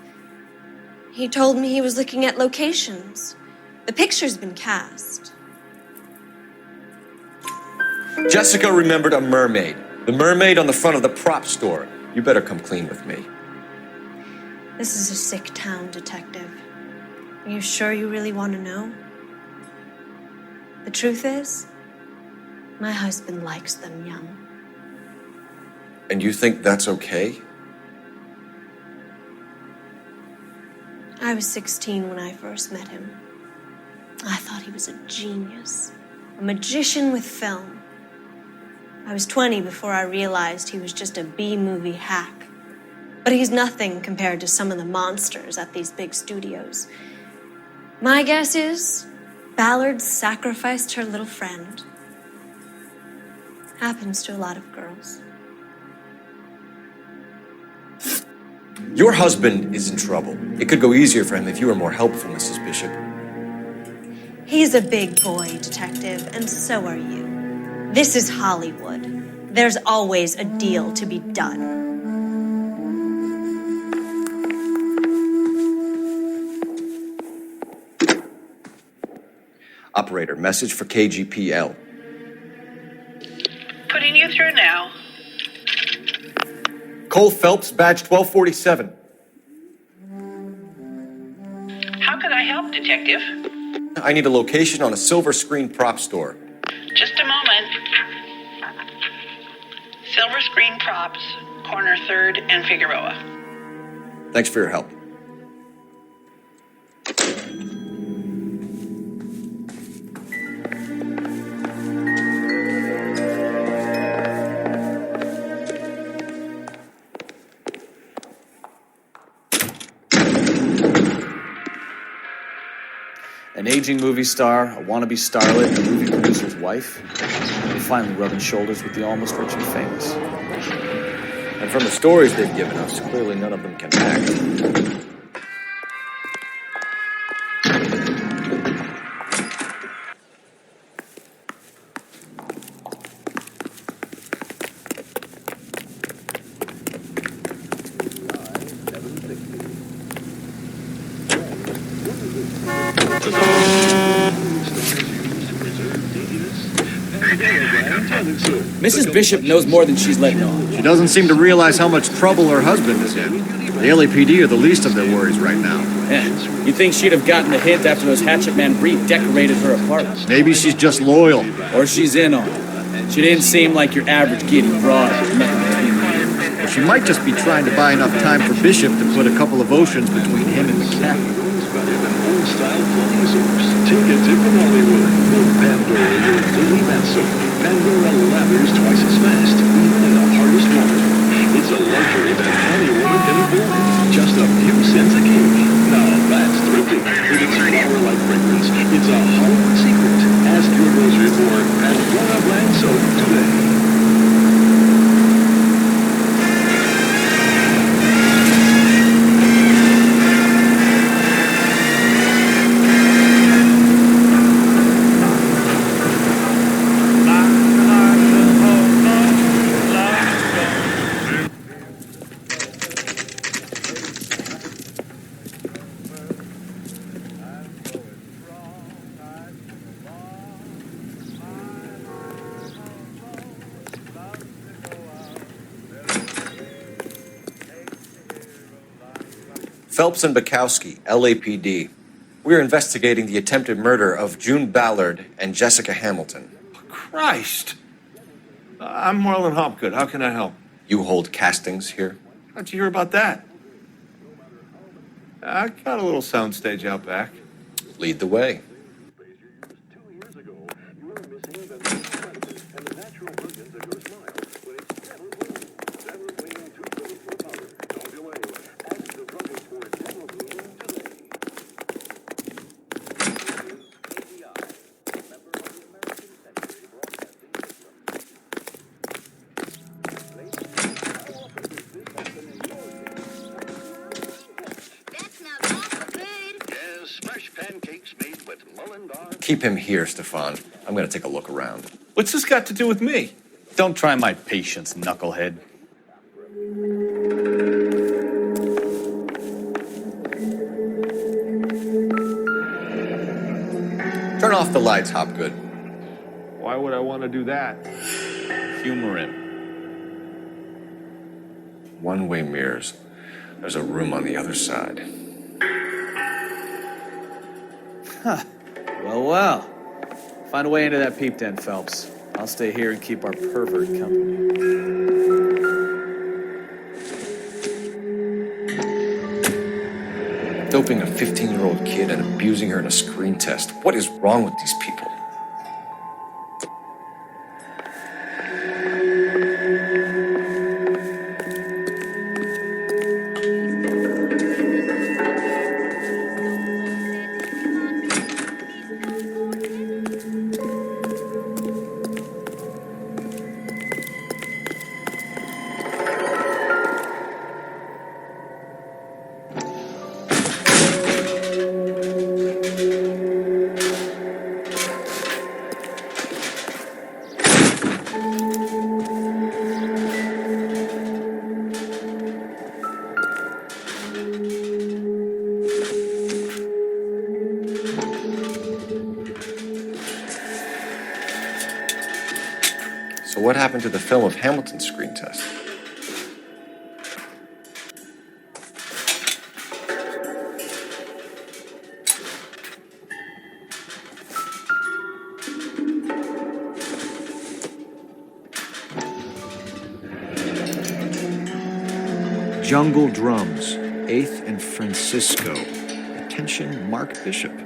He told me he was looking at locations. The picture's been cast. Jessica remembered a mermaid. The mermaid on the front of the prop store. You better come clean with me. This is a sick town, Detective. Are you sure you really want to know? The truth is, my husband likes them young. And you think that's okay? I was 16 when I first met him. I thought he was a genius, a magician with film. I was 20 before I realized he was just a B-movie hack. But he's nothing compared to some of the monsters at these big studios. My guess is Ballard sacrificed her little friend. Happens to a lot of girls. Your husband is in trouble. It could go easier for him if you were more helpful, Mrs. Bishop. He's a big boy, Detective, and so are you. This is Hollywood. There's always a deal to be done. Operator, message for KGPL. Putting you through now. Cole Phelps, badge 1247. How can I help, Detective? I need a location on a silver screen prop store. Just a moment. Silver Screen Props, corner 3rd and Figueroa. Thanks for your help. An aging movie star, a wannabe starlet, and a movie producer's wife. They're finally rubbing shoulders with the almost rich and famous. And from the stories they've given us, clearly none of them can act. Mrs. Bishop knows more than she's letting on. She doesn't seem to realize how much trouble her husband is in. The LAPD are the least of their worries right now. Yeah. You'd think she'd have gotten the hint after those Hatchet Man redecorated her apartment. Maybe she's just loyal. Or she's in on it. She didn't seem like your average giddy broad. Or she might just be trying to buy enough time for Bishop to put a couple of oceans between him and the captain. Take a dip in Hollywood. The Pandora, your daily bath soap. Pandora lathers twice as fast, even in the hardest water. It's a luxury that any woman can afford. Just a few cents a cake. Now that's thrifty. With its flower-like fragrance, it's a Hollywood secret. Ask your grocery for Pandora brand soap today. Phelps and Bukowski, LAPD. We're investigating the attempted murder of June Ballard and Jessica Hamilton. Christ! I'm Marlon Hopgood. How can I help? You hold castings here? How'd you hear about that? I got a little soundstage out back. Lead the way. Keep him here, Stefan. I'm going to take a look around. What's this got to do with me? Don't try my patience, knucklehead. Turn off the lights, Hopgood. Why would I want to do that? Humor him. One-way mirrors. There's a room on the other side. Huh. Well. Find a way into that peep den, Phelps. I'll stay here and keep our pervert company. Doping a 15-year-old kid and abusing her in a screen test. What is wrong with these people? So what happened to the film of Hamilton's screen test? Jungle Drums, 8th and Francisco. Attention, Mark Bishop.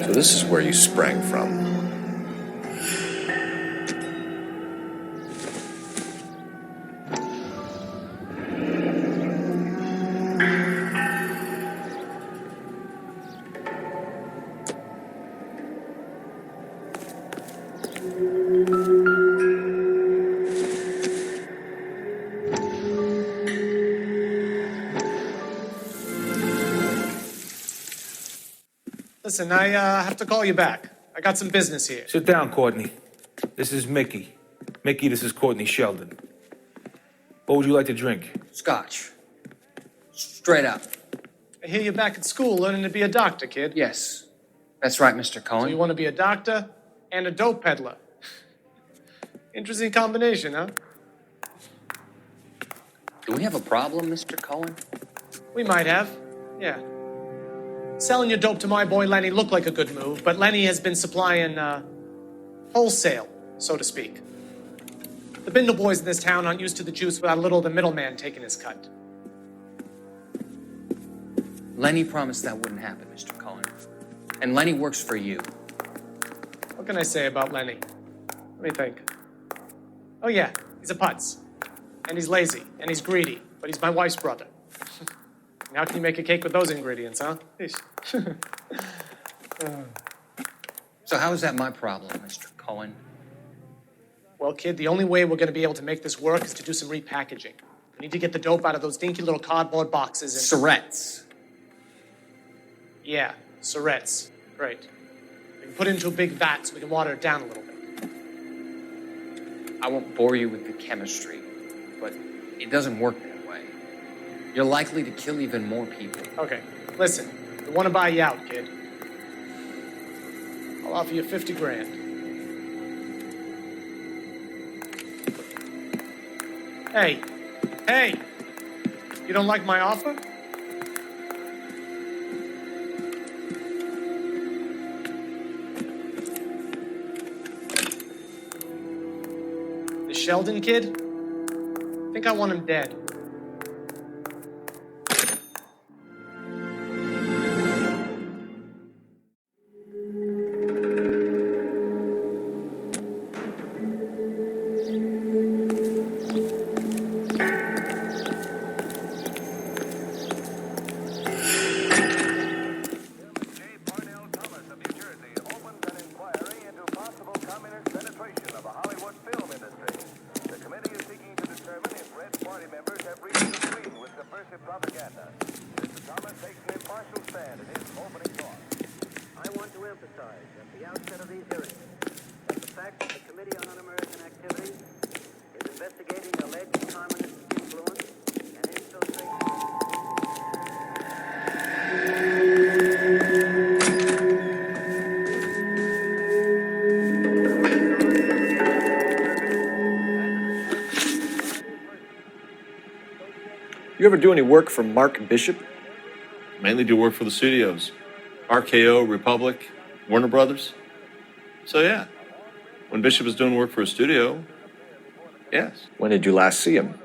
So this is where you sprang from. Listen, I have to call you back. I got some business here. Sit down, Courtney. This is Mickey. Mickey, this is Courtney Sheldon. What would you like to drink? Scotch. Straight up. I hear you're back at school learning to be a doctor, kid. Yes. That's right, Mr. Cohen. So you want to be a doctor and a dope peddler. Interesting combination, huh? Do we have a problem, Mr. Cohen? We might have. Yeah. Selling your dope to my boy Lenny looked like a good move, but Lenny has been supplying, wholesale, so to speak. The Bindle boys in this town aren't used to the juice without a little of the middleman taking his cut. Lenny promised that wouldn't happen, Mr. Cohen. And Lenny works for you. What can I say about Lenny? Let me think. Oh yeah, he's a putz. And he's lazy, and he's greedy, but he's my wife's brother. And how can you make a cake with those ingredients, huh? So how is that my problem, Mr. Cohen? Well, kid, the only way we're going to be able to make this work is to do some repackaging. We need to get the dope out of those dinky little cardboard boxes and... Surrettes. Yeah, Surrettes. Great. We can put it into a big vat so we can water it down a little bit. I won't bore you with the chemistry, but it doesn't work that way. You're likely to kill even more people. Okay, listen. We want to buy you out, kid. I'll offer you 50 grand. Hey! You don't like my offer? The Sheldon kid? I think I want him dead. You ever do any work for Mark Bishop? Mainly do work for the studios. RKO, Republic, Warner Brothers. So yeah, when Bishop is doing work for a studio, yes. When did you last see him?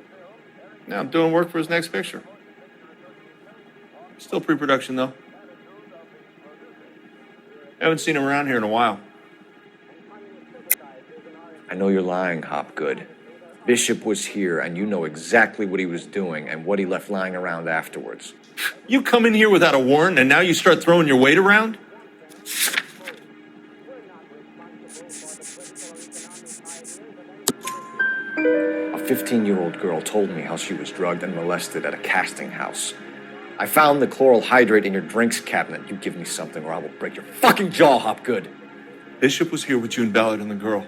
Now I'm doing work for his next picture. Still pre-production though. I haven't seen him around here in a while. I know you're lying, Hopgood. Bishop was here, and you know exactly what he was doing and what he left lying around afterwards. You come in here without a warrant, and now you start throwing your weight around? A 15-year-old girl told me how she was drugged and molested at a casting house. I found the chloral hydrate in your drinks cabinet. You give me something or I will break your fucking jaw, Hopgood. Bishop was here with June Ballard and the girl.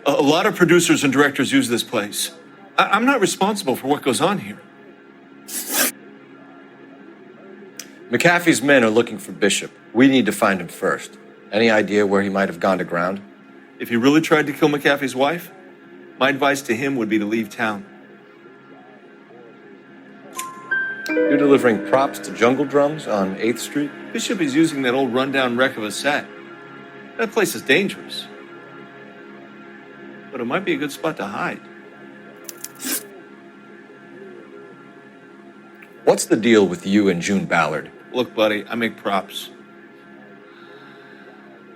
A lot of producers and directors use this place. I'm not responsible for what goes on here. McAfee's men are looking for Bishop. We need to find him first. Any idea where he might have gone to ground? If he really tried to kill McAfee's wife, my advice to him would be to leave town. You're delivering props to Jungle Drums on 8th Street? Bishop is using that old rundown wreck of a set. That place is dangerous. But it might be a good spot to hide. What's the deal with you and June Ballard? Look, buddy, I make props.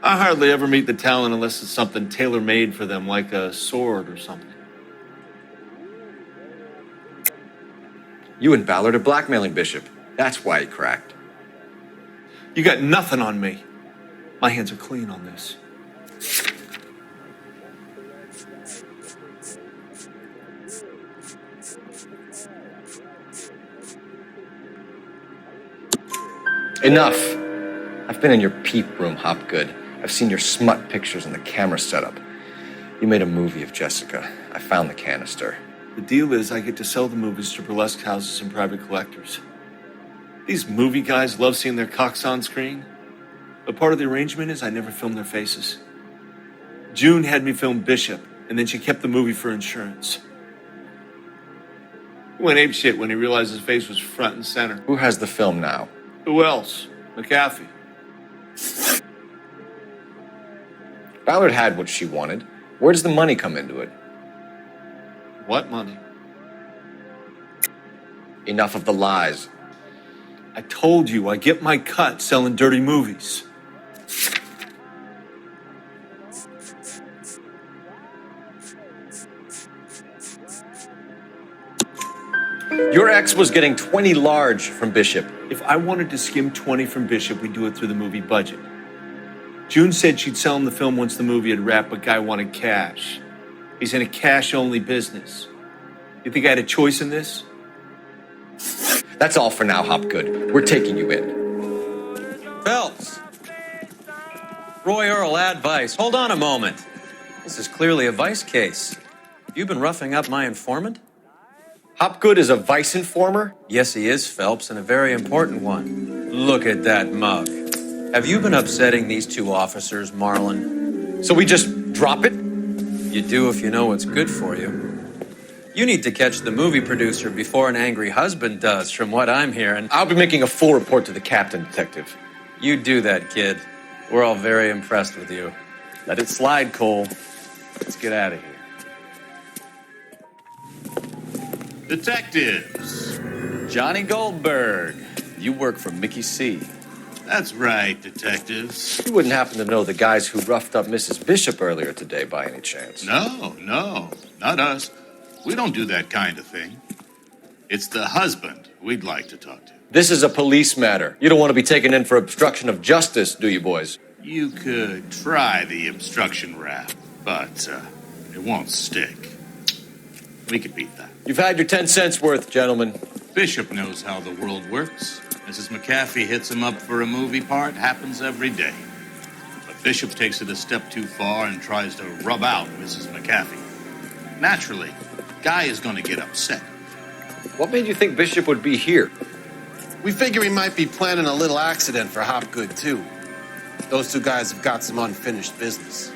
I hardly ever meet the talent unless it's something tailor-made for them, like a sword or something. You and Ballard are blackmailing Bishop. That's why he cracked. You got nothing on me. My hands are clean on this. Enough. I've been in your peep room, Hopgood. I've seen your smut pictures and the camera setup. You made a movie of Jessica. I found the canister. The deal is I get to sell the movies to burlesque houses and private collectors. These movie guys love seeing their cocks on screen. But part of the arrangement is I never film their faces. June had me film Bishop, and then she kept the movie for insurance. He went apeshit when he realized his face was front and center. Who has the film now? Who else? McAfee. Ballard had what she wanted. Where does the money come into it? What money? Enough of the lies. I told you I get my cut selling dirty movies. Your ex was getting 20 large from Bishop. If I wanted to skim 20 from Bishop, we'd do it through the movie budget. June said she'd sell him the film once the movie had wrapped, but Guy wanted cash. He's in a cash-only business. You think I had a choice in this? That's all for now, Hopgood. We're taking you in. Phelps. Roy Earl, ad vice. Hold on a moment. This is clearly a vice case. Have you been roughing up my informant? Hopgood is a vice informer? Yes, he is, Phelps, and a very important one. Look at that mug. Have you been upsetting these two officers, Marlin? So we just drop it? You do if you know what's good for you. You need to catch the movie producer before an angry husband does, from what I'm hearing. I'll be making a full report to the captain, Detective. You do that, kid. We're all very impressed with you. Let it slide, Cole. Let's get out of here. Detectives. Johnny Goldberg. You work for Mickey C. That's right, detectives. You wouldn't happen to know the guys who roughed up Mrs. Bishop earlier today by any chance? No, not us. We don't do that kind of thing. It's the husband we'd like to talk to. This is a police matter. You don't want to be taken in for obstruction of justice, do you, boys? You could try the obstruction rap, but it won't stick. We could beat that. You've had your 10 cents worth, gentlemen. Bishop knows how the world works. Mrs. McAfee hits him up for a movie part. Happens every day. But Bishop takes it a step too far and tries to rub out Mrs. McAfee. Naturally, Guy is going to get upset. What made you think Bishop would be here? We figure he might be planning a little accident for Hopgood, too. Those two guys have got some unfinished business.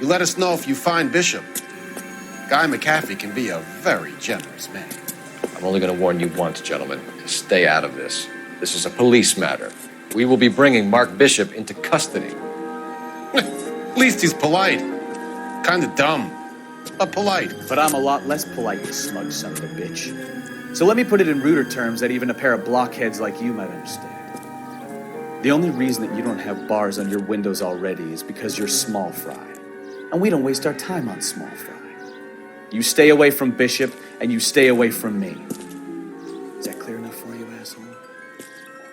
You let us know if you find Bishop. Guy McAfee can be a very generous man. I'm only going to warn you once, gentlemen. Stay out of this. This is a police matter. We will be bringing Mark Bishop into custody. At least he's polite. Kind of dumb, but polite. But I'm a lot less polite, you smug son of a bitch. So let me put it in ruder terms that even a pair of blockheads like you might understand. The only reason that you don't have bars on your windows already is because you're small fry. And we don't waste our time on small fry. You stay away from Bishop, and you stay away from me. Is that clear enough for you, asshole?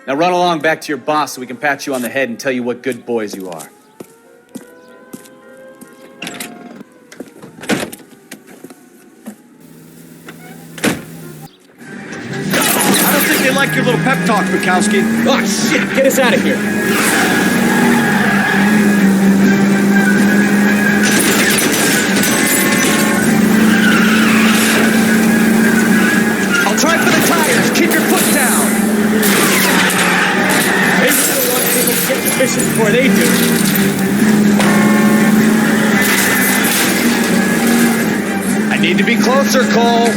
Now run along back to your boss so we can pat you on the head and tell you what good boys you are. I don't think they like your little pep talk, Bukowski. Oh, shit! Get us out of here! I'll try for the tires. Keep your foot down. Maybe you don't want people to get to Bishop before they do. I need to be closer, Cole.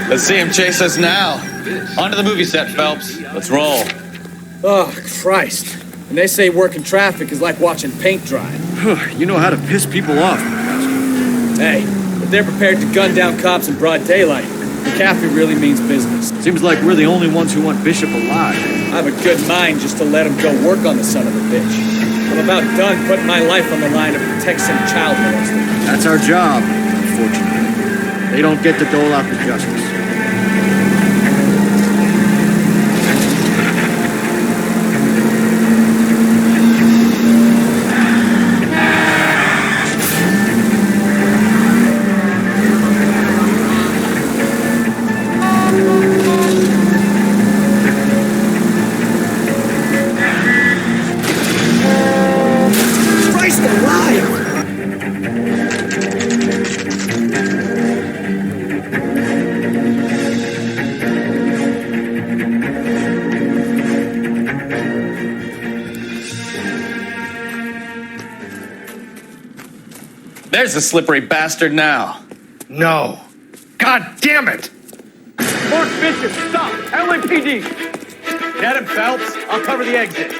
Let's see him chase us now. On to the movie set, Phelps. Let's roll. Oh, Christ. And they say working traffic is like watching paint dry. You know how to piss people off. Hey, if they're prepared to gun down cops in broad daylight, McAfee really means business. Seems like we're the only ones who want Bishop alive. I have a good mind just to let him go work on the son of a bitch. I'm about done putting my life on the line to protect some child molester. That's our job, unfortunately. They don't get to dole out the justice. There's the slippery bastard now. No. God damn it! Mark Bishop, stop! LAPD! Get him, Phelps. I'll cover the exit.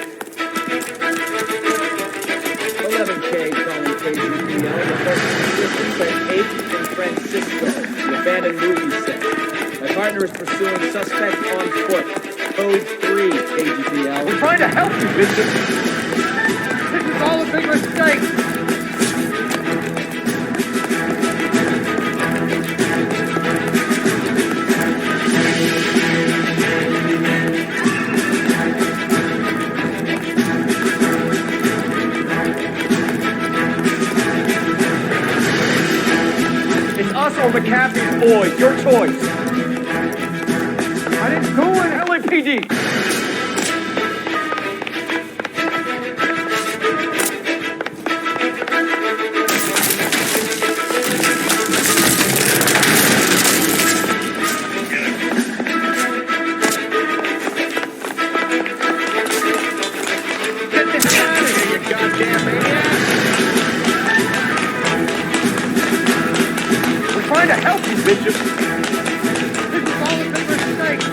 11K calling KGPL. The 8 in Francisco, the abandoned movie set. My partner is pursuing suspect on foot. Code 3, KGPL. We're trying to help you, Bishop. This is all a big mistake. Or McAfee's boys, your choice. I didn't do it, LAPD. Get the hell out of here, you goddamn maniac. Trying to help you, Bishop. This is all a big mistake.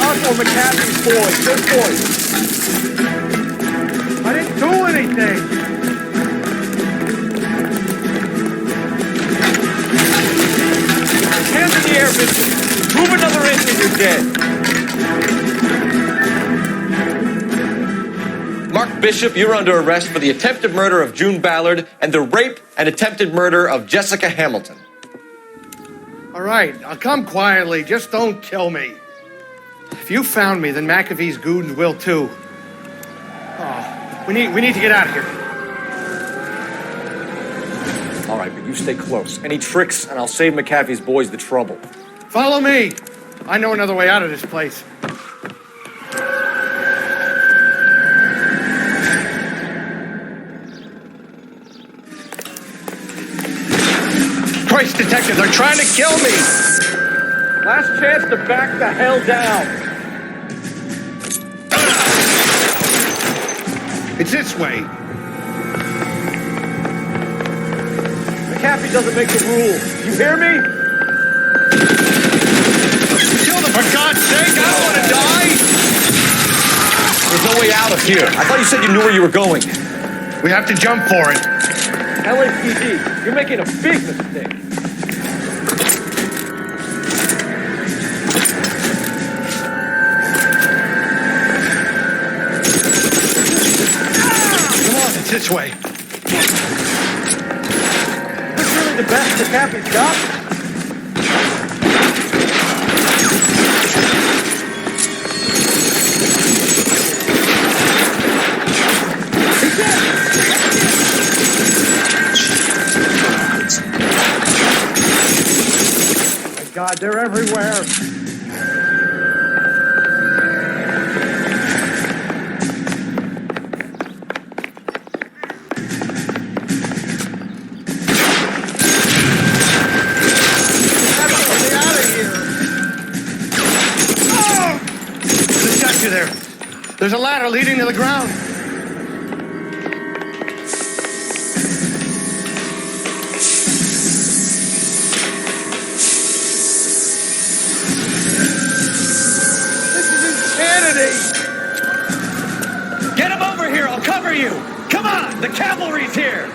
Also, McAfee's boys, good boys. I didn't do anything! Hands in the air, Bishop! Move another inch and you're dead! Mark Bishop, you're under arrest for the attempted murder of June Ballard and the rape and attempted murder of Jessica Hamilton. All right, I'll come quietly. Just don't kill me. If you found me, then McAfee's goons will too. Oh. We need to get out of here. All right, but you stay close. Any tricks, and I'll save McAfee's boys the trouble. Follow me. I know another way out of this place. Christ, detective, they're trying to kill me. Last chance to back the hell down. It's this way. McAfee doesn't make the rules. You hear me? Kill them, for God's sake! I don't want to die! There's no way out of here. I thought you said you knew where you were going. We have to jump for it. LAPD, you're making a big mistake. Come on, it's this way. Is this really the best McAfee's got? God, they're everywhere. There's a ladder leading to the ground. This is insanity. Get him over here. I'll cover you. Come on. The cavalry's here.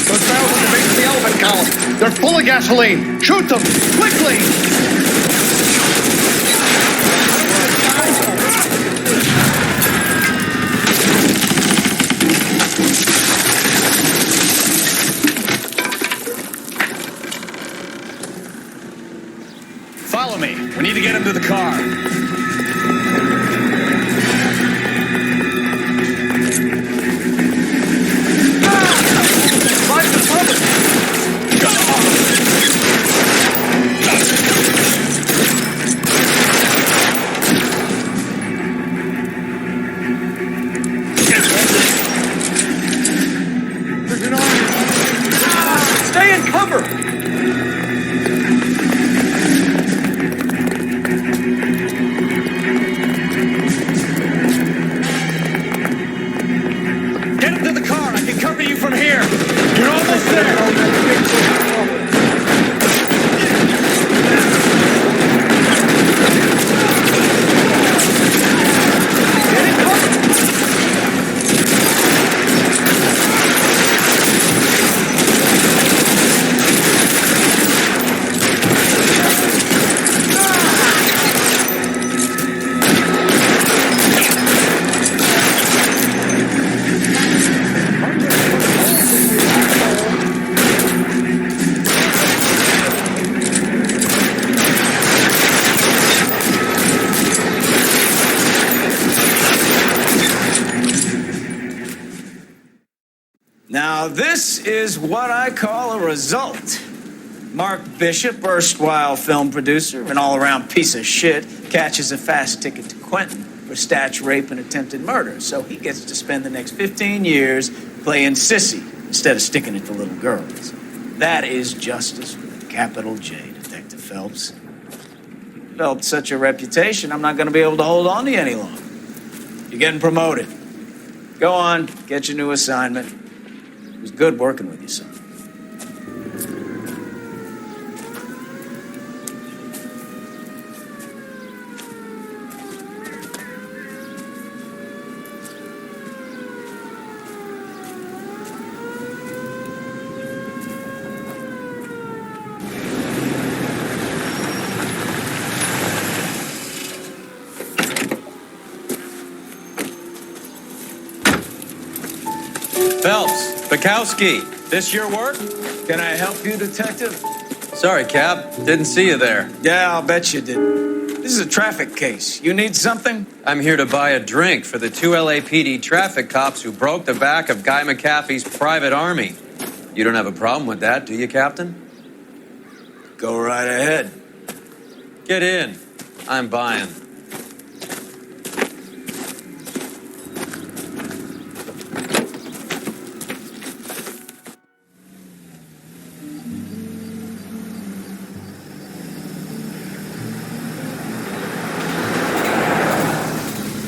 Those barrels at the base of the elephant column. They're full of gasoline. Shoot them, quickly! Follow me. We need to get him to the car. Stay in cover! Get him to the car. I can cover you from here. You're almost there. Now, this is what I call a result. Mark Bishop, erstwhile film producer and all-around piece of shit, catches a fast ticket to Quentin for statch rape and attempted murder, so he gets to spend the next 15 years playing sissy instead of sticking it to little girls. That is justice with a capital J, Detective Phelps. Developed such a reputation, I'm not going to be able to hold on to you any longer. You're getting promoted. Go on, get your new assignment. It was good working with you, son. Phelps, Bukowski, this your work? Can I help you, Detective? Sorry, Cap. Didn't see you there. Yeah, I'll bet you did. This is a traffic case. You need something? I'm here to buy a drink for the 2 LAPD traffic cops who broke the back of Guy McAfee's private army. You don't have a problem with that, do you, Captain? Go right ahead. Get in. I'm buying.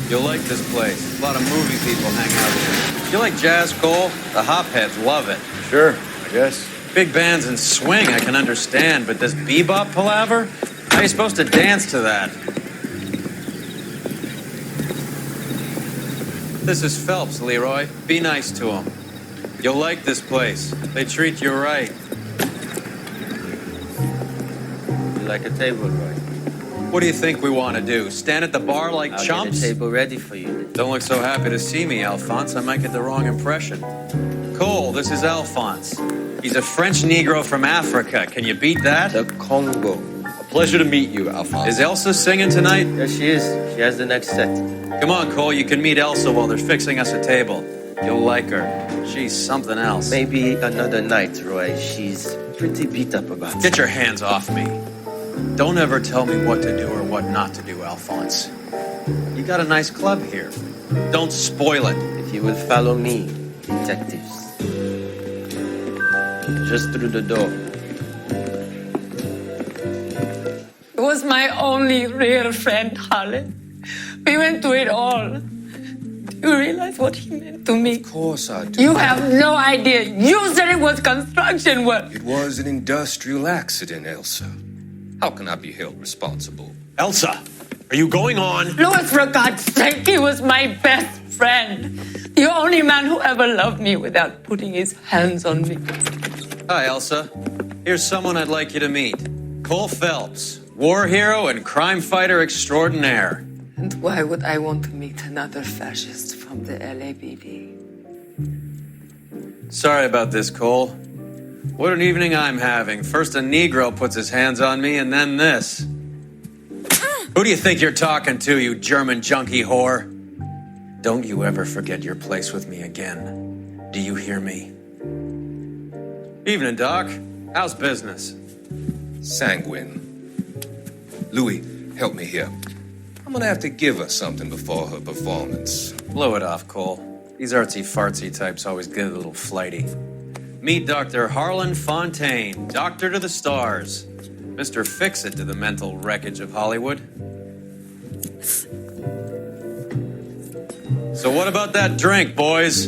You'll like this place. A lot of movie people hang out here. You like jazz, Cole? The hopheads love it. Sure, I guess. Big bands and swing I can understand, but this bebop palaver? How are you supposed to dance to that? This is Phelps, Leroy. Be nice to him. You'll like this place. They treat you right. You like a table, Roy? What do you think we want to do? Stand at the bar like I'll chumps? get a table ready for you. Don't look so happy to see me, Alphonse. I might get the wrong impression. Cole, this is Alphonse. He's a French Negro from Africa. Can you beat that? The Congo. A pleasure to meet you, Alphonse. Is Elsa singing tonight? Yes, she is. She has the next set. Come on, Cole. You can meet Elsa while they're fixing us a table. You'll like her. She's something else. Maybe another night, Roy. She's pretty beat up about it. Get your hands off me. Don't ever tell me what to do or what not to do, Alphonse. You got a nice club here. Don't spoil it. If you will follow me, detectives. Just through the door. He was my only real friend, Harlan. We went through it all. Do you realize what he meant to me? Of course I do. You have no idea. You said it was construction work. It was an industrial accident, Elsa. How can I be held responsible? Elsa, are you going on? Louis, for God's sake, he was my best friend. The only man who ever loved me without putting his hands on me. Hi, Elsa. Here's someone I'd like you to meet. Cole Phelps, war hero and crime fighter extraordinaire. And why would I want to meet another fascist from the LAPD? Sorry about this, Cole. What an evening I'm having. First a Negro puts his hands on me, and then this. Who do you think you're talking to, you German junkie whore? Don't you ever forget your place with me again. Do you hear me? Evening, Doc. How's business? Sanguine. Louis, help me here. I'm gonna have to give her something before her performance. Blow it off, Cole. These artsy-fartsy types always get a little flighty. Meet Dr. Harlan Fontaine, doctor to the stars. Mr. Fix-It to the mental wreckage of Hollywood. So what about that drink, boys?